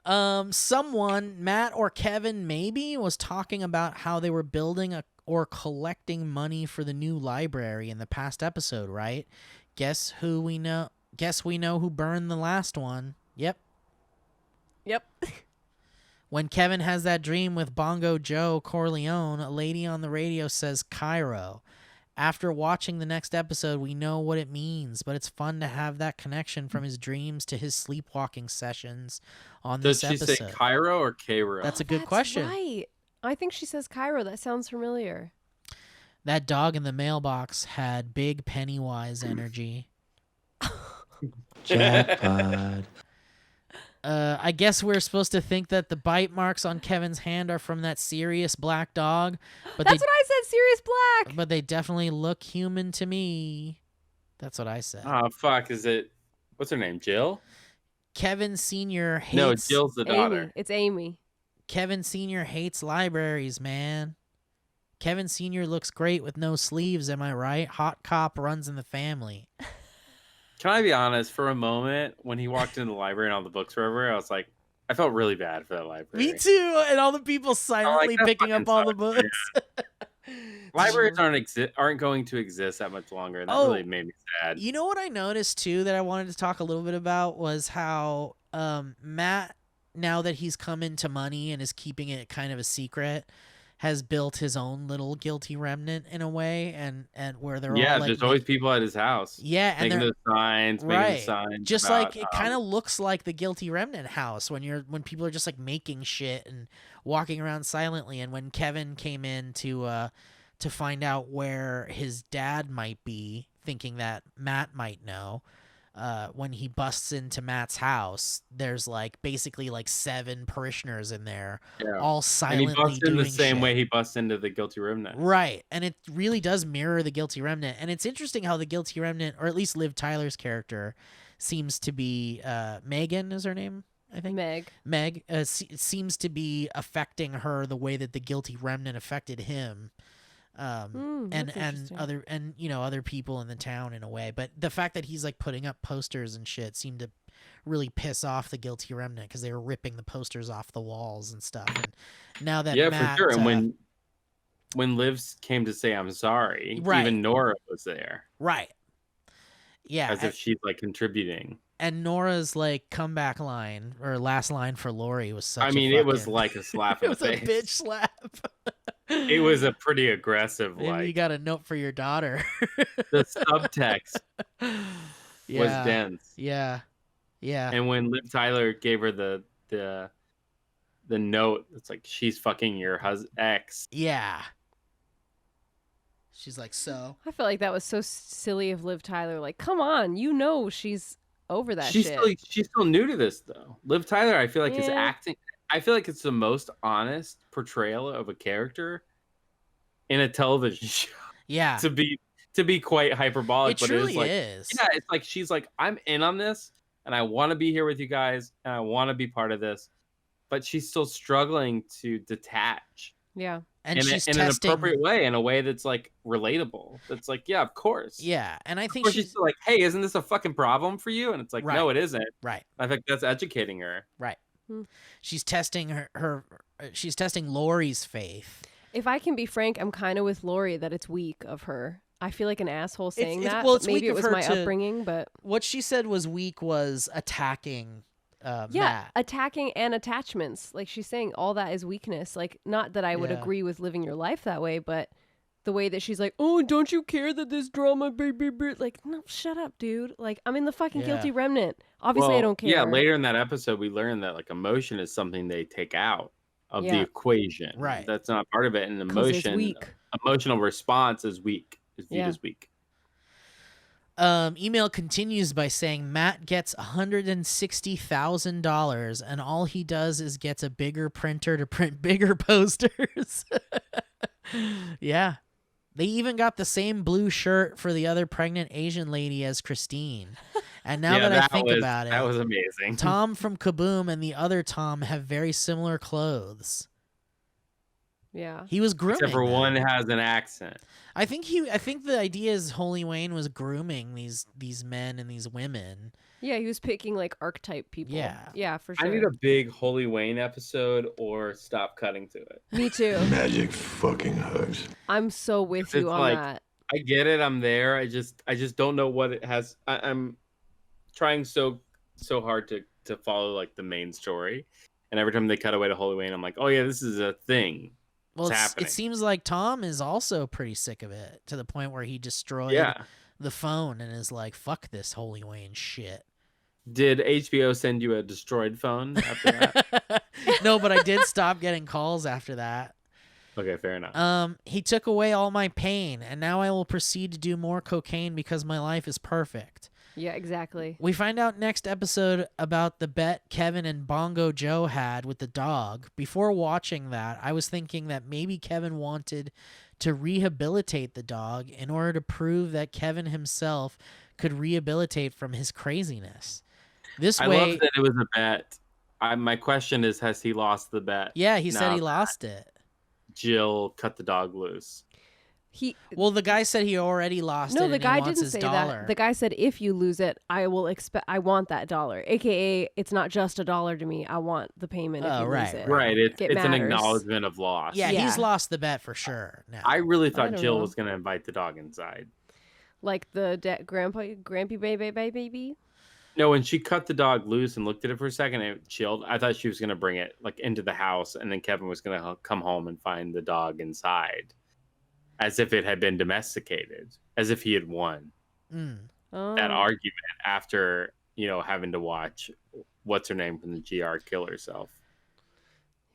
Someone, Matt or Kevin maybe, was talking about how they were building or collecting money for the new library in the past episode, right? Guess we know who burned the last one. Yep. When Kevin has that dream with Bongo Joe Corleone, a lady on the radio says Cairo. After watching the next episode, we know what it means, but it's fun to have that connection from his dreams to his sleepwalking sessions on
Does
this
she
episode.
say Cairo or Cairo?
That's a good
That's
question.
right. I think she says Cairo. That sounds familiar.
That dog in the mailbox had big Pennywise energy.
Jackpot.
I guess we're supposed to think that the bite marks on Kevin's hand are from that serious black dog, but
That's what I said, Sirius Black.
but they definitely look human to me. That's what I said.
Oh fuck! Is it? What's her name? Jill?
Kevin Sr. hates
No, Jill's the daughter.
Amy. It's Amy.
Kevin Sr. hates libraries, man. Kevin Sr. looks great with no sleeves, am I right? Hot cop runs in the family.
Can I be honest? For a moment, when he walked into the library and all the books were everywhere, I was like, I felt really bad for that library.
Me too, and all the people silently
that
picking up
fucking
all the
sucks,
books.
Libraries aren't going to exist that much longer, and that
Oh,
really made me sad.
You know what I noticed too that I wanted to talk a little bit about was how Matt, now that he's come into money and is keeping it kind of a secret, has built his own little guilty remnant in a way, and where they're all like,
there's always people at his house.
Yeah, and
making
they're-
those signs, making
right,
the signs.
just
about,
like it kind of looks like the guilty remnant house when people are just like making shit and walking around silently. And when Kevin came in to find out where his dad might be, thinking that Matt might know, when he busts into Matt's house, there's like basically like 7 parishioners in there, all silently
and he busts in
doing
the same
shit.
way he busts into the guilty remnant.
Right, and it really does mirror the Guilty Remnant, and it's interesting how the Guilty Remnant, or at least Liv Tyler's character, seems to be Megan is her name, I think. Meg seems to be affecting her the way that the Guilty Remnant affected him, and other people in the town in a way. But the fact that he's like putting up posters and shit seemed to really piss off the Guilty Remnant because they were ripping the posters off the walls and stuff. And now that Matt,
for sure. And when Liv came to say I'm sorry,
Right.
even Nora was there.
Right. Yeah.
As if she's like contributing.
And Nora's like comeback line or last line for Lori was such
it was like a slap in the face.
It was a bitch slap.
It was a pretty aggressive
Maybe you got a note for your daughter.
The subtext was dense.
Yeah. Yeah.
And when Liv Tyler gave her the note, it's like she's fucking your ex.
Yeah. She's like, so.
I feel like that was so silly of Liv Tyler. Like, come on, she's over that
She's
shit.
she's still new to this though. Liv Tyler, I feel like is acting. I feel like it's the most honest portrayal of a character in a television show.
Yeah.
To be quite hyperbolic, but
truly
it is like,
is.
yeah, it's like she's like, I'm in on this, and I want to be here with you guys, and I want to be part of this, but she's still struggling to detach.
Yeah.
And she's
in
testing...
an appropriate way, in a way that's like relatable. That's like, yeah, of course.
Yeah, and I think
she's still like, hey, isn't this a fucking problem for you? And it's like, no, it isn't.
Right.
I think that's educating her.
Right. She's testing she's testing Lori's faith.
If I can be frank, I'm kind of with Lori that it's weak of her. I feel like an asshole saying that.
Well, it's
maybe
weak
it was
of her
my upbringing, but
what she said was weak was attacking. Matt.
Attacking and attachments. Like she's saying, all that is weakness. Like, not that I would agree with living your life that way, but the way that she's like, oh, don't you care that this drama, baby, like, no, shut up, dude. Like, I'm in the fucking guilty remnant. Obviously, I don't care.
Yeah, later in that episode, we learned that like emotion is something they take out of the equation.
Right.
That's not part of it. And emotional response is weak. Is viewed as weak.
Email continues by saying Matt gets $160,000 and all he does is gets a bigger printer to print bigger posters. Yeah. They even got the same blue shirt for the other pregnant Asian lady as Christine. And now that I think about it,
that was amazing.
Tom from Kaboom and the other Tom have very similar clothes.
Yeah.
He was grooming.
Except for one has an accent.
I think the idea is Holy Wayne was grooming these men and these women.
Yeah, he was picking like archetype people. Yeah, for sure.
I need a big Holy Wayne episode or stop cutting to it.
Me too.
Magic fucking hugs.
I'm so with you on that.
I get it. I'm there. I just don't know what it has. I'm trying so hard to follow like the main story, and every time they cut away to Holy Wayne, I'm like, oh yeah, this is a thing.
Well, it seems like Tom is also pretty sick of it to the point where he destroyed the phone and is like, fuck this Holy Wayne shit.
Did HBO send you a destroyed phone after that?
No, but I did stop getting calls after that.
Okay, fair enough.
He took away all my pain, and now I will proceed to do more cocaine because my life is perfect.
Yeah, exactly.
We find out next episode about the bet Kevin and Bongo Joe had with the dog. Before watching that, I was thinking that maybe Kevin wanted to rehabilitate the dog in order to prove that Kevin himself could rehabilitate from his craziness.
I love that it was a bet. My question is, has he lost the bet?
Yeah, he said he lost it.
Jill cut the dog loose.
The guy said he already lost it.
No, the guy
and he wants
didn't
his
say
dollar.
that. The guy said, if you lose it, I want that dollar. AKA, it's not just a dollar to me. I want the payment if you lose it.
Right. It's an acknowledgement of loss.
Yeah, he's lost the bet for sure. Now.
I really thought Jill was going to invite the dog inside.
Like the Grampy baby?
No, when she cut the dog loose and looked at it for a second, it chilled. I thought she was going to bring it like into the house, and then Kevin was going to come home and find the dog inside. As if it had been domesticated, as if he had won that argument after, having to watch what's her name from the GR kill herself.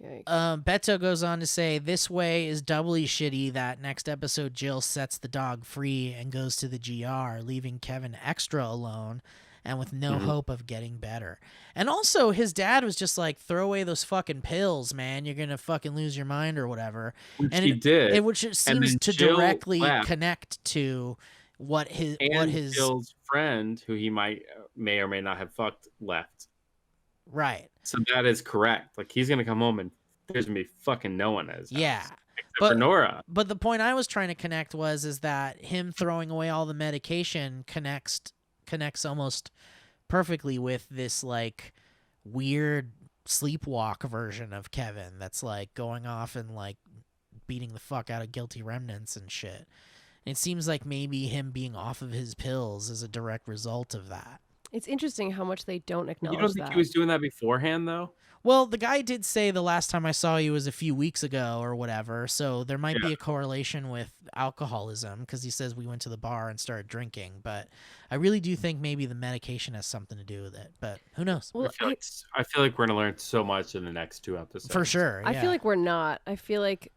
Beto goes on to say, this way is doubly shitty that next episode Jill sets the dog free and goes to the GR, leaving Kevin extra alone and with no hope of getting better. And also, his dad was just like, throw away those fucking pills, man. You're going to fucking lose your mind or whatever.
Which he did.
Which it seems to directly connect to what his
Jill's friend, who he may or may not have fucked, left.
Right.
So that is correct. Like, he's going to come home and there's going to be fucking no one at his house.
Yeah.
Except for Nora.
But the point I was trying to connect is that him throwing away all the medication connects almost perfectly with this like weird sleepwalk version of Kevin that's like going off and like beating the fuck out of guilty remnants and shit. It seems like maybe him being off of his pills is a direct result of that.
It's interesting how much they don't acknowledge
You don't think
that.
he was doing that beforehand, though?
Well, the guy did say the last time I saw you was a few weeks ago or whatever, so there might be a correlation with alcoholism because he says we went to the bar and started drinking, but I really do think maybe the medication has something to do with it, but who knows?
Well,
I feel like we're going to learn so much in the next 2 episodes.
For sure,
I feel like we're not. I feel like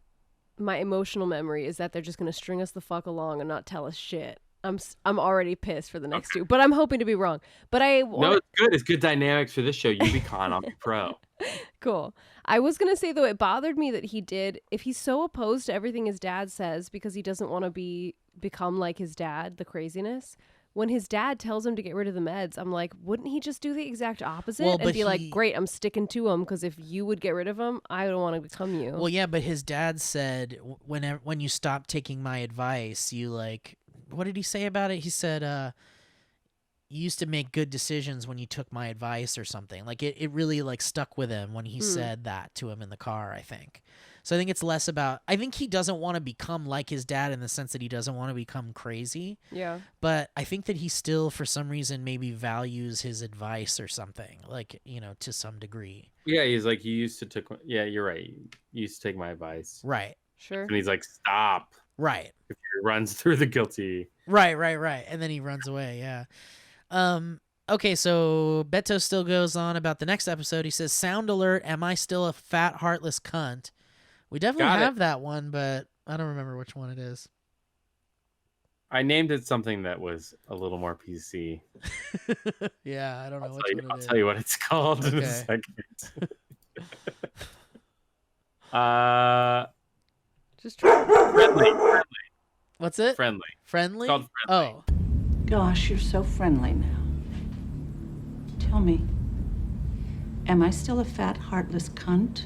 my emotional memory is that they're just going to string us the fuck along and not tell us shit. I'm already pissed for the next 2, but I'm hoping to be wrong. But
No, it's good. It's good dynamics for this show. You be con, I'll be pro.
Cool. I was going to say, though, it bothered me that he did, if he's so opposed to everything his dad says because he doesn't want to become like his dad, the craziness, when his dad tells him to get rid of the meds, I'm like, wouldn't he just do the exact opposite and be like, great, I'm sticking to him because if you would get rid of him, I don't want to become you.
Well, yeah, but his dad said when you stop taking my advice, you like, what did he say about it? He said, you used to make good decisions when you took my advice or something. Like it really like stuck with him when he said that to him in the car, I think. So I think it's less about, I think he doesn't want to become like his dad in the sense that he doesn't want to become crazy.
Yeah.
But I think that he still, for some reason, maybe values his advice or something, like, you know, to some degree.
Yeah, he's like, you used to take, yeah, you're right. You used to take my advice.
Right.
Sure.
And he's like, stop.
Right.
If he runs through the guilty.
Right. And then he runs away. Yeah. Okay, so Beto still goes on about the next episode. He says, sound alert, am I still a fat, heartless cunt? We definitely have that one, but I don't remember which one it is.
I named it something that was a little more PC.
Yeah, I don't know
I'll
which
tell you,
one it
I'll
is.
tell you what it's called in a second.
Just friendly.
What's it?
Friendly.
Friendly?
It's called Friendly.
Oh.
Gosh, you're so friendly now. Tell me, am I still a fat, heartless cunt?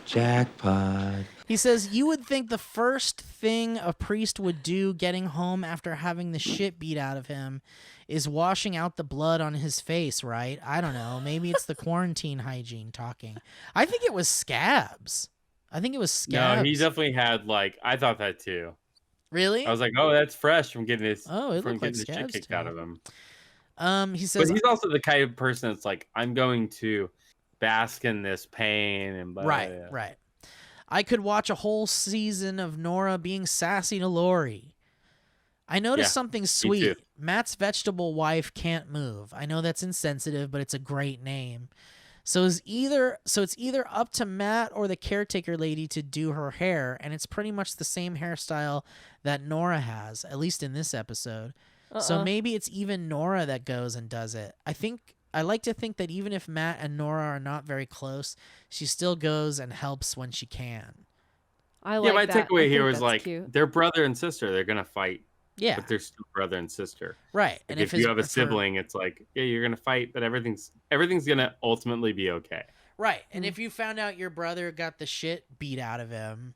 Jackpot.
He says, you would think the first thing a priest would do getting home after having the shit beat out of him is washing out the blood on his face, right? I don't know. Maybe it's the quarantine hygiene talking. I think it was scabs. No,
he definitely had, like, I thought that too.
Really?
I was like, oh, that's fresh from getting this,
it
from
looked
getting
like
the shit
scabs
kicked
to
out
me.
of him.
He says,
But he's also the kind of person that's like, I'm going to bask in this pain and blah,
right,
blah, blah.
right. I could watch a whole season of Nora being sassy to Lori. I noticed something sweet. Matt's vegetable wife can't move. I know that's insensitive, but it's a great name. So it's either up to Matt or the caretaker lady to do her hair, and it's pretty much the same hairstyle that Nora has, at least in this episode. So maybe it's even Nora that goes and does it. I like to think that even if Matt and Nora are not very close, she still goes and helps when she can.
My takeaway here was like,
cute.
they're brother and sister. They're gonna fight.
Yeah.
But they're still brother and sister.
Right.
Like
And
if you have a sibling, it's like, yeah, you're gonna fight, but everything's gonna ultimately be okay.
Right. And if you found out your brother got the shit beat out of him,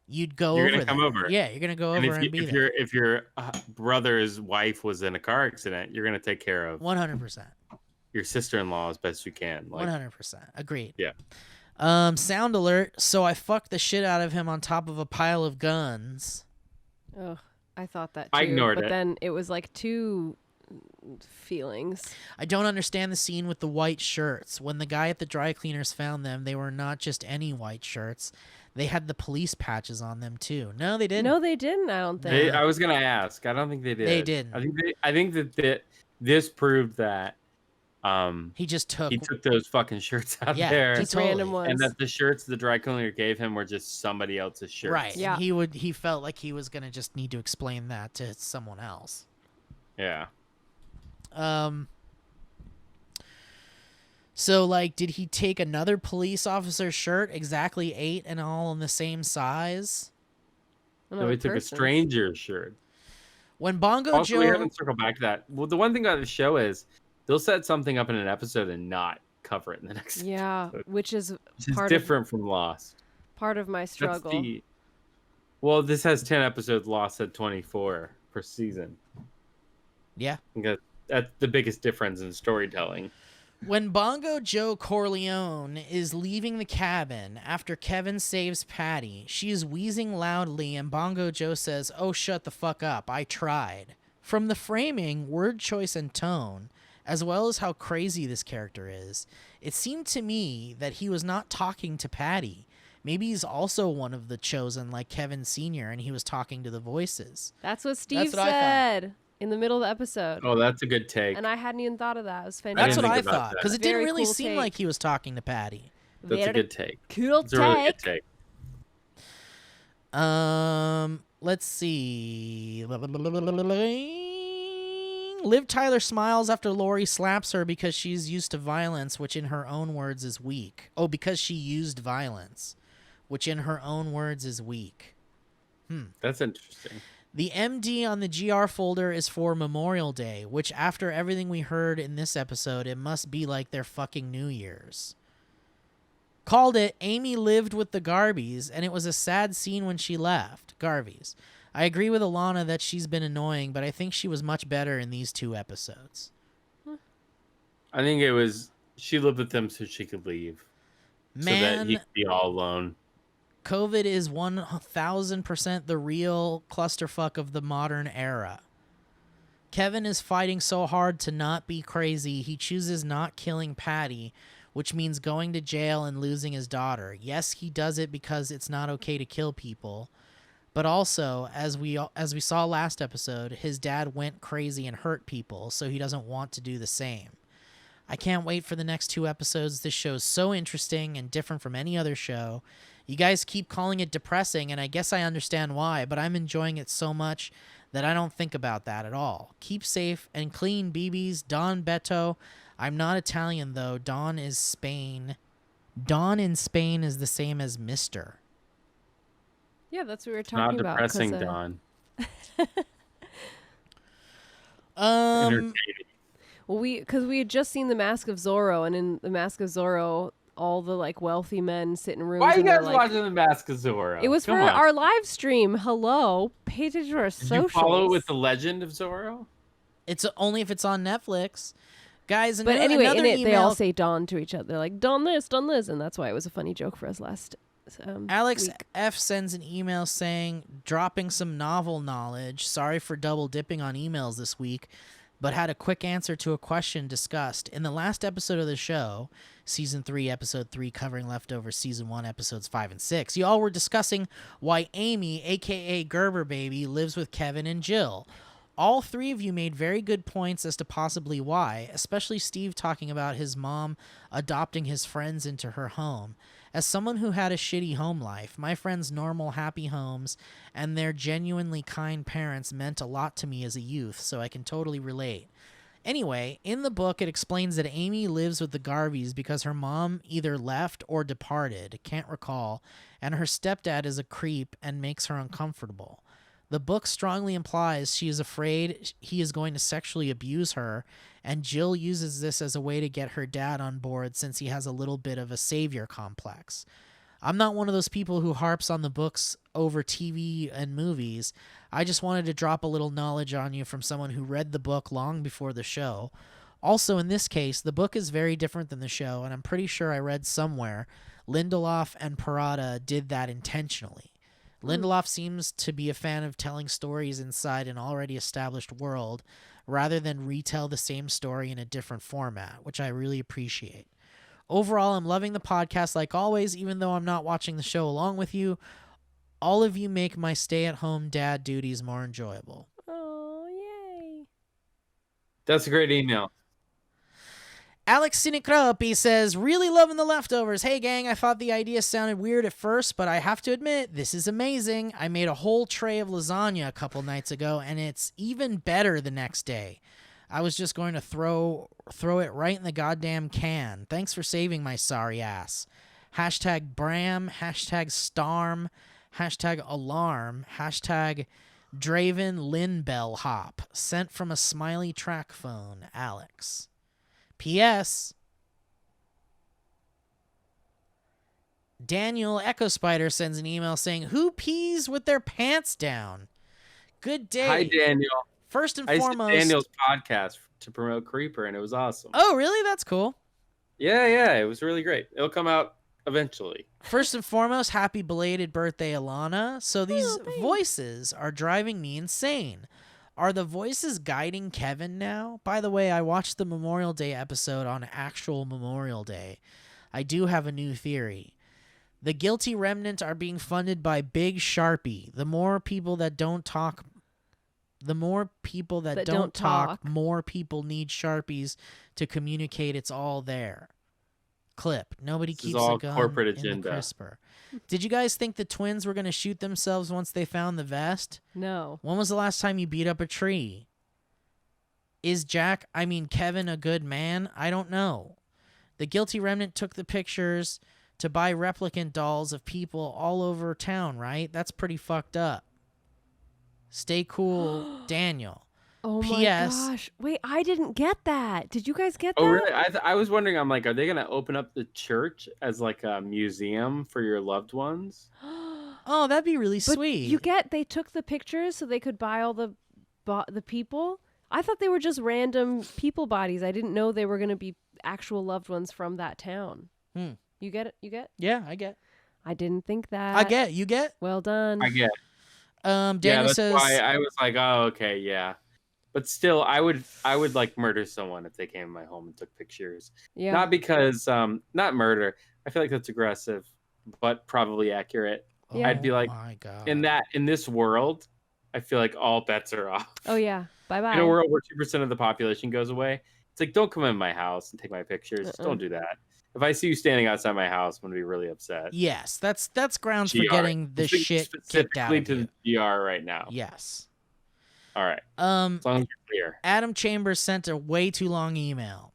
you'd go
You're
over
gonna come
there.
over.
Yeah, you're gonna go over and be
if
there.
if your brother's wife was in a car accident, you're gonna take care of
100%.
your sister-in-law as best you can. Like,
100%. Agreed.
Yeah.
Sound alert. So I fucked the shit out of him on top of a pile of guns.
Oh, I thought that too.
I ignored
but
it.
then it was like two feelings.
I don't understand the scene with the white shirts. When the guy at the dry cleaners found them, they were not just any white shirts. They had the police patches on them too. No, they didn't.
No, they didn't. I don't think.
I was gonna ask. I don't think they did.
They didn't.
I think that this proved that
he
took those fucking shirts out there.
Just random ones.
And that the shirts the dry cleaner gave him were just somebody else's shirts.
Right.
Yeah.
And he felt like he was gonna just need to explain that to someone else.
Yeah.
So like, did he take another police officer's shirt, exactly 8 and all in the same size?
No, he took a stranger's shirt.
When Bongo
also,
Joe,
we haven't circled back to that. Well, the one thing about the show is they'll set something up in an episode and not cover it in the next.
Yeah,
episode,
which is
part different from Lost.
Part of my struggle.
Well, this has 10 episodes. Lost had 24 per season.
Yeah.
That's the biggest difference in storytelling.
When Bongo Joe Corleone is leaving the cabin after Kevin saves Patty, she is wheezing loudly and Bongo Joe says, "Oh, shut the fuck up. I tried." From the framing, word choice, and tone, as well as how crazy this character is, it seemed to me that he was not talking to Patty. Maybe he's also one of the chosen like Kevin Sr. and he was talking to the voices.
That's what Steve said in the middle of the episode.
Oh, that's a good take.
And I hadn't even thought of that. It was fantastic.
That's what I thought. Because it didn't really
cool
seem
take.
like he was talking to Patty.
That's a good take.
Cool
it's a really good take.
Let's see. Liv Tyler smiles after Lori slaps her because she's used to violence, which in her own words is weak. Oh, because she used violence, which in her own words is weak.
That's interesting.
The MD on the GR folder is for Memorial Day, which after everything we heard in this episode, it must be like their fucking New Year's. Called it Amy lived with the Garveys, and it was a sad scene when she left. Garveys. I agree with Alana that she's been annoying, but I think she was much better in these 2 episodes.
I think it was she lived with them so she could leave. So that he could be all alone.
COVID is 1,000% the real clusterfuck of the modern era. Kevin is fighting so hard to not be crazy, he chooses not killing Patty, which means going to jail and losing his daughter. Yes, he does it because it's not okay to kill people. But also, as we saw last episode, his dad went crazy and hurt people, so he doesn't want to do the same. I can't wait for the next 2 episodes. This show's so interesting and different from any other show. You guys keep calling it depressing, and I guess I understand why, but I'm enjoying it so much that I don't think about that at all. Keep safe and clean, BBs. Don Beto. I'm not Italian, though. Don is Spain. Don in Spain is the same as Mr.
Yeah, that's what we were talking about.
Not depressing, Don.
Well, because we had just seen The Mask of Zorro, and in The Mask of Zorro, all the like wealthy men sit in rooms.
Why are you guys
like,
watching The Mask of Zorro?
It was for our live stream. Hello, pay attention to our socials.
Did you follow it with The Legend of Zorro?
It's only if it's on Netflix. Guys,
but anyway, in it, they all say Don to each other. They're like, Don this, and that's why it was a funny joke for us last
Alex
week.
F sends an email saying, dropping some novel knowledge. Sorry for double dipping on emails this week, but had a quick answer to a question discussed. In the last episode of the show, Season 3, Episode 3, covering leftover Season 1, Episodes 5 and 6, you all were discussing why Amy, a.k.a. Gerber Baby, lives with Kevin and Jill. All 3 of you made very good points as to possibly why, especially Steve talking about his mom adopting his friends into her home. As someone who had a shitty home life, my friends' normal, happy homes and their genuinely kind parents meant a lot to me as a youth, so I can totally relate. Anyway, in the book, it explains that Amy lives with the Garveys because her mom either left or departed, can't recall, and her stepdad is a creep and makes her uncomfortable. The book strongly implies she is afraid he is going to sexually abuse her, and Jill uses this as a way to get her dad on board since he has a little bit of a savior complex. I'm not one of those people who harps on the books over TV and movies. I just wanted to drop a little knowledge on you from someone who read the book long before the show. Also, in this case, the book is very different than the show, and I'm pretty sure I read somewhere Lindelof and Parada did that intentionally. Lindelof seems to be a fan of telling stories inside an already established world rather than retell the same story in a different format, which I really appreciate. Overall, I'm loving the podcast like always, even though I'm not watching the show along with you. All of you make my stay-at-home dad duties more enjoyable.
Oh, yay.
That's a great email.
Alex Sinicropi says, really loving the leftovers. Hey, gang, I thought the idea sounded weird at first, but I have to admit, this is amazing. I made a whole tray of lasagna a couple nights ago, and it's even better the next day. I was just going to throw it right in the goddamn can. Thanks for saving my sorry ass. Hashtag Bram, hashtag Starm, hashtag Alarm, hashtag Draven Linbell Hop. Sent from a smiley track phone, Alex. P.S. Daniel Echo Spider sends an email saying, who pees with their pants down? Good day.
Hi, Daniel.
First and
I
foremost,
did Daniel's podcast to promote Creeper, and it was awesome.
Oh, really? That's cool.
Yeah, it was really great. It'll come out eventually.
First and foremost, happy belated birthday, Alana. So these voices are driving me insane. Are the voices guiding Kevin now? By the way, I watched the Memorial Day episode on actual Memorial Day. I do have a new theory. The guilty remnant are being funded by Big Sharpie. The more people that don't talk, more people need Sharpies to communicate it's all there. Clip. Nobody
This is
keeps
all
a gun
corporate
in the
agenda.
crisper. Did you guys think the twins were going to shoot themselves once they found the vest?
No.
When was the last time you beat up a tree? Is Kevin a good man? I don't know. The guilty remnant took the pictures to buy replicant dolls of people all over town, right? That's pretty fucked up. Stay cool, Daniel.
Oh my
P.S.
gosh. Wait, I didn't get that. Did you guys get that?
Oh, really? I was wondering, I'm like, are they going to open up the church as like a museum for your loved ones?
Oh, that'd be really
But
sweet.
they took the pictures so they could buy all the people? I thought they were just random people bodies. I didn't know they were going to be actual loved ones from that town. You get it? You get?
Yeah, I get.
I didn't think that.
I get. You get?
Well done.
I get.
Daniel
that's
says.
why I was like, oh, okay, yeah. But still, I would like murder someone if they came in my home and took pictures.
Yeah.
Not because, not murder. I feel like that's aggressive, but probably accurate.
Yeah.
I'd be like,
my God.
in this world, I feel like all bets are off.
Oh yeah. Bye-bye.
In a world where 2% of the population goes away, it's like, don't come in my house and take my pictures. Don't do that. If I see you standing outside my house, I'm gonna be really upset.
Yes, that's grounds for
GR.
getting the
Speaking
shit kicked out
specifically
of
to
you.
the GR right now.
Yes.
All right. As long as you're clear.
Adam Chambers sent a way too long email.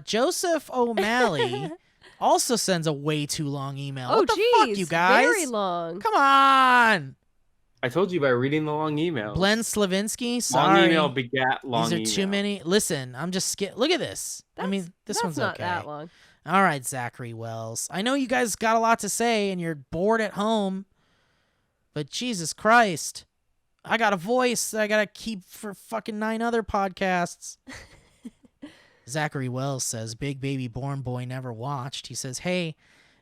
Joseph O'Malley also sends a way too long email.
Oh,
what the fuck, you guys?
Very long.
Come on.
I told you by reading the long email.
Glenn Slavinsky, sorry.
Long email begat long
These are
email.
too many. Listen, I'm just look at this. This one's
not
okay.
that long.
All right, Zachary Wells. I know you guys got a lot to say and you're bored at home, but Jesus Christ. I got a voice that I got to keep for fucking 9 other podcasts. Zachary Wells says, Big Baby Born Boy never watched. He says, hey,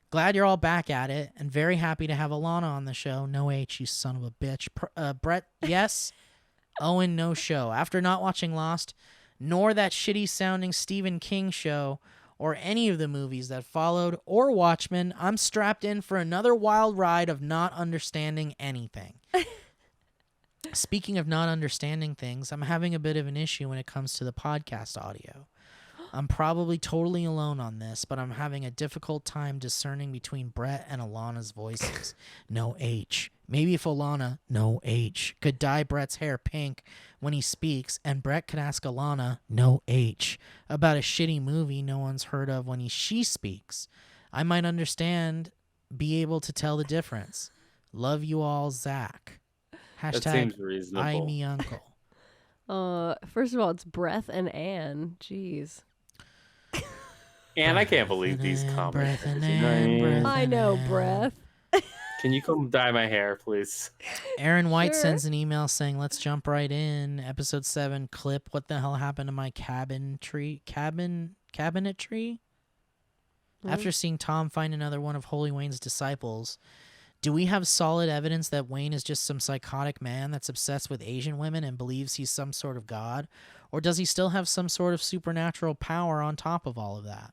glad you're all back at it and very happy to have Alana on the show. No H, you son of a bitch. Brett, yes. Owen, no show. After not watching Lost, nor that shitty sounding Stephen King show, or any of the movies that followed, or Watchmen, I'm strapped in for another wild ride of not understanding anything. Speaking of not understanding things, I'm having a bit of an issue when it comes to the podcast audio. I'm probably totally alone on this, but I'm having a difficult time discerning between Brett and Alana's voices. No H. Maybe if Alana, no H, could dye Brett's hair pink when he speaks, and Brett could ask Alana, no H, about a shitty movie no one's heard of when she speaks. I might understand, be able to tell the difference. Love you all, Zach.
That
Hashtag
seems reasonable.
I me uncle.
First of all, it's Breath and Anne. Jeez.
And I can't believe these comments.
I know, Breath.
Can you come dye my hair, please?
Aaron White sends an email saying, let's jump right in. Episode 7 clip. What the hell happened to my cabinet tree? After seeing Tom find another one of Holy Wayne's disciples, do we have solid evidence that Wayne is just some psychotic man that's obsessed with Asian women and believes he's some sort of god? Or does he still have some sort of supernatural power on top of all of that?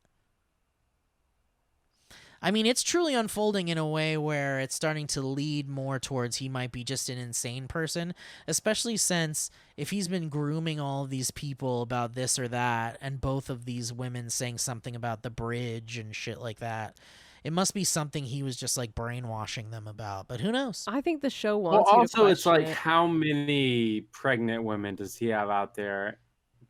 I mean, it's truly unfolding in a way where it's starting to lead more towards he might be just an insane person, especially since if he's been grooming all of these people about this or that, and both of these women saying something about the bridge and shit like that, it must be something he was just like brainwashing them about, but who knows?
I think the show wants
Well,
you
also,
to
it's like,
question it.
how many pregnant women does he have out there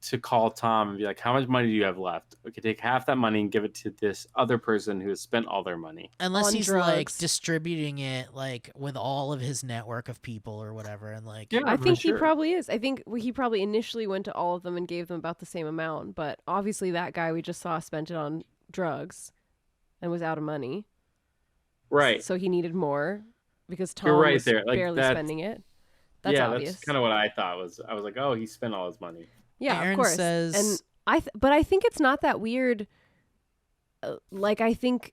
to call Tom and be like, how much money do you have left? We could take half that money and give it to this other person who has spent all their money.
Unless
On
he's
drugs.
like distributing it like with all of his network of people or whatever, and like
I think he probably is. I think he probably initially went to all of them and gave them about the same amount, but obviously that guy we just saw spent it on drugs and was out of money.
Right.
So he needed more because Tom
You're right
was
there. Like,
barely spending it. That's obvious.
That's kind of what I thought. I was like, oh, he spent all his money.
Yeah,
Aaron
of course.
says-
And but I think it's not that weird like, I think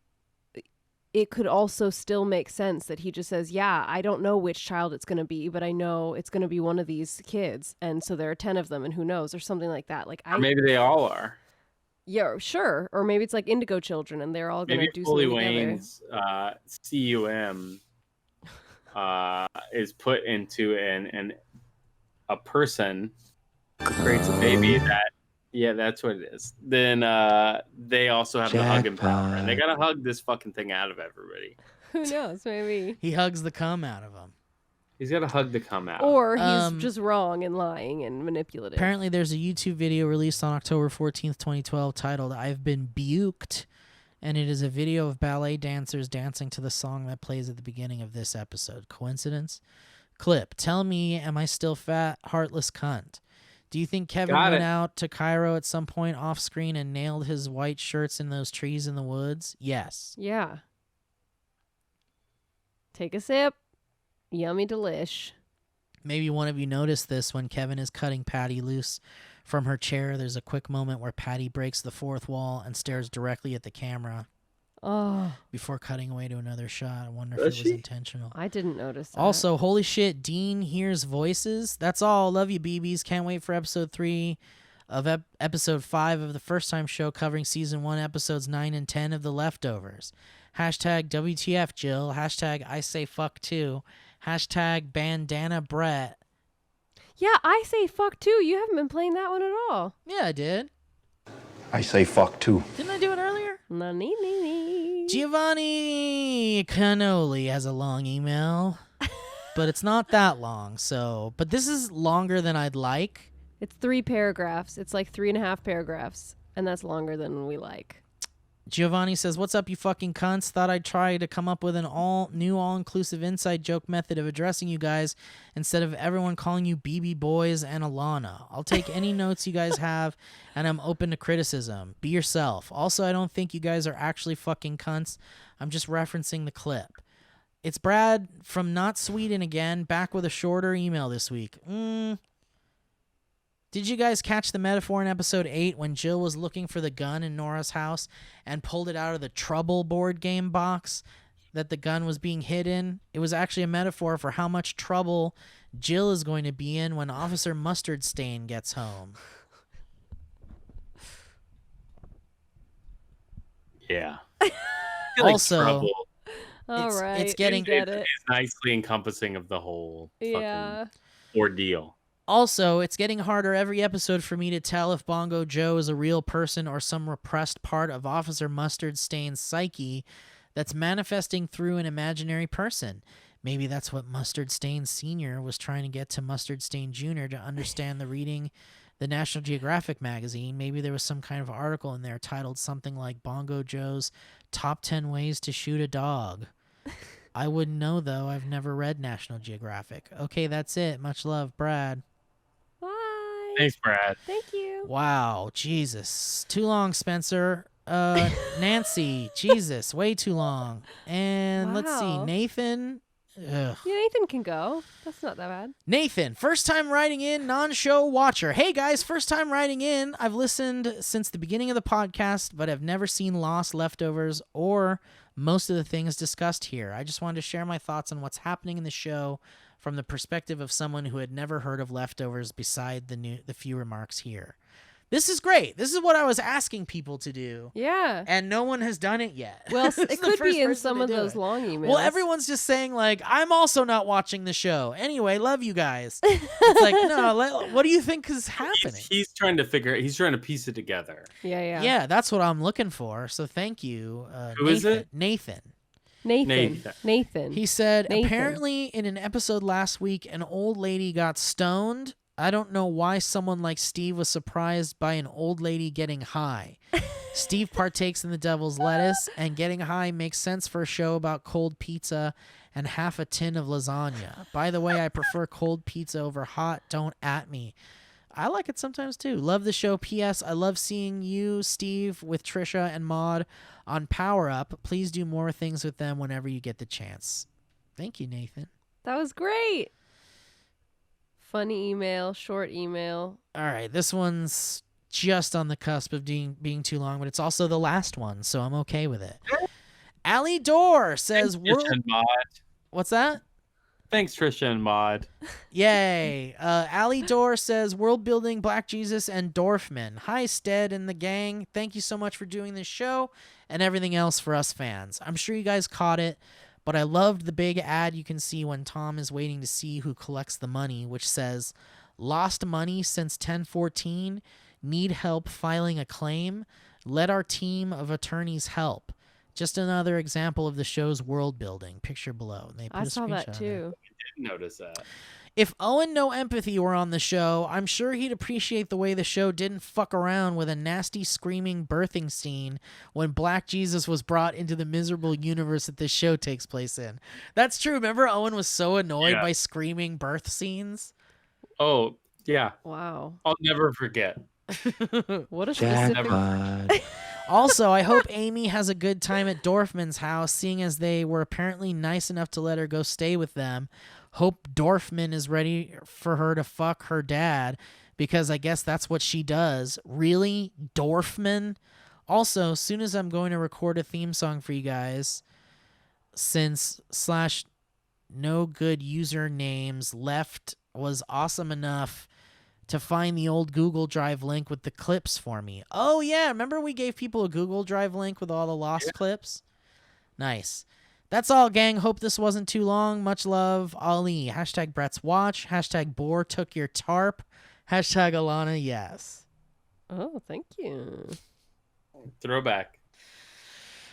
it could also still make sense that he just says, yeah, I don't know which child it's going to be, but I know it's going to be one of these kids. And so there are 10 of them, and who knows, or something like that. Like,
Or maybe they all are.
Yeah, sure. Or maybe it's like Indigo Children, and they're all going to do something together.
Wayne's CUM is put into a person creates a baby that, yeah, that's what it is. Then they also have the hugging power, and they gotta hug this fucking thing out of everybody.
Who knows? Maybe
he hugs the cum out of him.
He's got to hug the cum out.
Or he's just wrong and lying and manipulative.
Apparently, there's a YouTube video released on October 14th, 2012 titled I've Been Buked, and it is a video of ballet dancers dancing to the song that plays at the beginning of this episode. Coincidence? Clip. Tell me, am I still fat, heartless cunt? Do you think Kevin went out to Cairo at some point off screen and nailed his white shirts in those trees in the woods? Yes.
Yeah. Take a sip. Yummy delish.
Maybe one of you noticed this when Kevin is cutting Patty loose from her chair. There's a quick moment where Patty breaks the fourth wall and stares directly at the camera.
Oh.
Before cutting away to another shot. I wonder if it was intentional.
I didn't notice that.
Also, holy shit, Dean hears voices. That's all. Love you, BBs. Can't wait for episode 3 of episode 5 of the First Time Show, covering season 1, episodes 9 and 10 of The Leftovers. Hashtag WTF Jill. Hashtag I say fuck too. Hashtag bandana Brett.
Yeah, I say fuck too. You haven't been playing that one at all.
Yeah, I did.
I say fuck too.
Didn't I do it earlier?
No.
Giovanni Cannoli has a long email, but it's not that long. But this is longer than I'd like.
It's 3 paragraphs. It's like 3.5 paragraphs, and that's longer than we like.
Giovanni says, what's up, you fucking cunts? Thought I'd try to come up with an all-inclusive inside joke method of addressing you guys instead of everyone calling you BB Boys and Alana. I'll take any notes you guys have, and I'm open to criticism. Be yourself. Also, I don't think you guys are actually fucking cunts. I'm just referencing the clip. It's Brad from Not Sweden again, back with a shorter email this week. Did you guys catch the metaphor in episode 8 when Jill was looking for the gun in Nora's house and pulled it out of the Trouble board game box that the gun was being hid in? It was actually a metaphor for how much trouble Jill is going to be in when Officer Mustard Stain gets home.
Yeah.
Also,
it's
getting
it's nicely encompassing of the whole fucking ordeal.
Also, it's getting harder every episode for me to tell if Bongo Joe is a real person or some repressed part of Officer Mustard Stain's psyche that's manifesting through an imaginary person. Maybe that's what Mustard Stain Sr. was trying to get to Mustard Stain Jr. to understand the reading the National Geographic magazine. Maybe there was some kind of article in there titled something like Bongo Joe's Top 10 Ways to Shoot a Dog. I wouldn't know, though. I've never read National Geographic. Okay, that's it. Much love, Brad.
Bye.
Thanks, Brad.
Thank you.
Wow, Jesus. Too long, Spencer. Nancy, Jesus, way too long. And let's see, Nathan. Ugh.
Yeah, Nathan can go. That's not that bad.
Nathan, first time writing in, non-show watcher. Hey guys, first time writing in. I've listened since the beginning of the podcast, but I've never seen Lost, Leftovers, or most of the things discussed here. I just wanted to share my thoughts on what's happening in the show from the perspective of someone who had never heard of Leftovers beside the few remarks here. This is great. This is what I was asking people to do.
Yeah.
And no one has done it yet.
Well, it could be in some of those long emails.
Well, everyone's just saying, like, I'm also not watching the show. Anyway, love you guys. It's like, no, what do you think is happening?
He's trying to piece it together.
Yeah.
Yeah, that's what I'm looking for. So thank you.
Who is it?
Nathan.
Nathan.
He said, apparently in an episode last week, an old lady got stoned. I don't know why someone like Steve was surprised by an old lady getting high. Steve partakes in the devil's lettuce, and getting high makes sense for a show about cold pizza and half a tin of lasagna. By the way, I prefer cold pizza over hot. Don't at me. I like it sometimes too. Love the show. P.S. I love seeing you, Steve, with Trisha and Maud on Power Up. Please do more things with them whenever you get the chance. Thank you, Nathan.
That was great. Funny email, short email.
All right, this one's just on the cusp of being too long, but it's also the last one, so I'm okay with it. Allie Dorr says,
Trisha and Maud.
What's that?
Thanks, Trisha and Maud.
Yay. Allie Dorr says, world building, Black Jesus, and Dorfman. Hi, Stead and the gang. Thank you so much for doing this show and everything else for us fans. I'm sure you guys caught it, but I loved the big ad you can see when Tom is waiting to see who collects the money, which says, lost money since 1014, need help filing a claim, let our team of attorneys help. Just another example of the show's world building. Picture below. And they put
I
a
saw that
screenshot
too.
I didn't notice that.
If Owen No Empathy were on the show, I'm sure he'd appreciate the way the show didn't fuck around with a nasty screaming birthing scene when Black Jesus was brought into the miserable universe that this show takes place in. That's true. Remember Owen was so annoyed by screaming birth scenes?
Oh, yeah.
Wow.
I'll never forget.
What a specific...
Also, I hope Amy has a good time at Dorfman's house, seeing as they were apparently nice enough to let her go stay with them. Hope Dorfman is ready for her to fuck her dad, because I guess that's what she does. Really? Dorfman? Also, soon as I'm going to record a theme song for you guys, since / no good usernames left was awesome enough to find the old Google Drive link with the clips for me. Oh, yeah. Remember we gave people a Google Drive link with all the lost clips? Nice. That's all, gang. Hope this wasn't too long. Much love, Ali. Hashtag Brett's Watch. Hashtag Boar took your tarp. Hashtag Alana, yes.
Oh, thank you.
Throwback.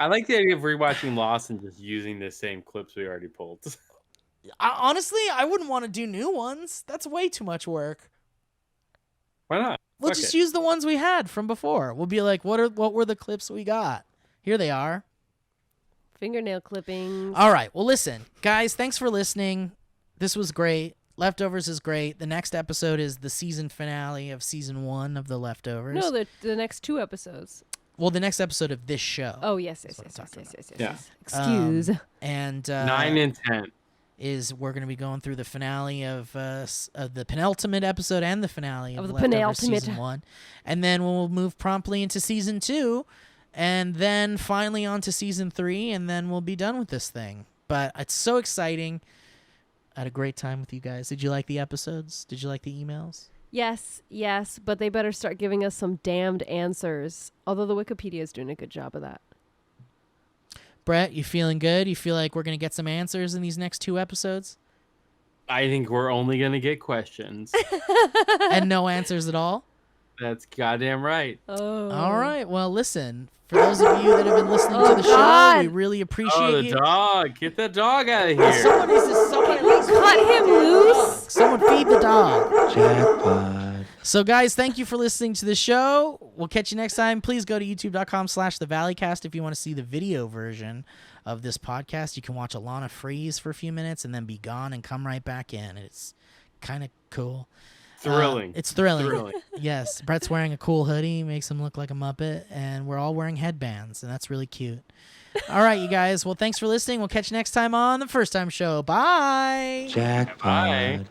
I like the idea of rewatching Lost and just using the same clips we already pulled.
Honestly, I wouldn't want to do new ones. That's way too much work.
Why not?
We'll
Fuck
just
it.
use the ones we had from before. We'll be like, what were the clips we got? Here they are.
Fingernail clippings.
All right. Well, listen, guys, thanks for listening. This was great. Leftovers is great. The next episode is the season finale of season 1 of The Leftovers.
No, the next 2 episodes.
Well, the next episode of this show.
Oh, yes.
Yeah.
Excuse.
And
9 and 10
is we're going to be going through the finale of the penultimate episode and the finale of
the
Leftovers
penultimate
season 1. And then we'll move promptly into season 2. And then finally on to season 3, and then we'll be done with this thing. But it's so exciting. I had a great time with you guys. Did you like the episodes? Did you like the emails?
Yes, but they better start giving us some damned answers. Although the Wikipedia is doing a good job of that.
Brett, you feeling good? You feel like we're going to get some answers in these next 2 episodes?
I think we're only going to get questions.
And no answers at all?
That's goddamn right.
Oh.
All right. Well, listen. For those of you that have been listening to the show, we really appreciate
the dog. Get the dog out of here.
Someone
cut him loose.
Someone feed the dog.
Jackpot.
So, guys, thank you for listening to the show. We'll catch you next time. Please go to youtube.com/thevalleycast if you want to see the video version of this podcast. You can watch Alana freeze for a few minutes and then be gone and come right back in. It's kind of cool.
Thrilling.
It's thrilling. Yes. Brett's wearing a cool hoodie, makes him look like a Muppet, and we're all wearing headbands, and that's really cute. All right, you guys. Well, thanks for listening. We'll catch you next time on The First Time Show. Bye.
Jackpot.
Bye.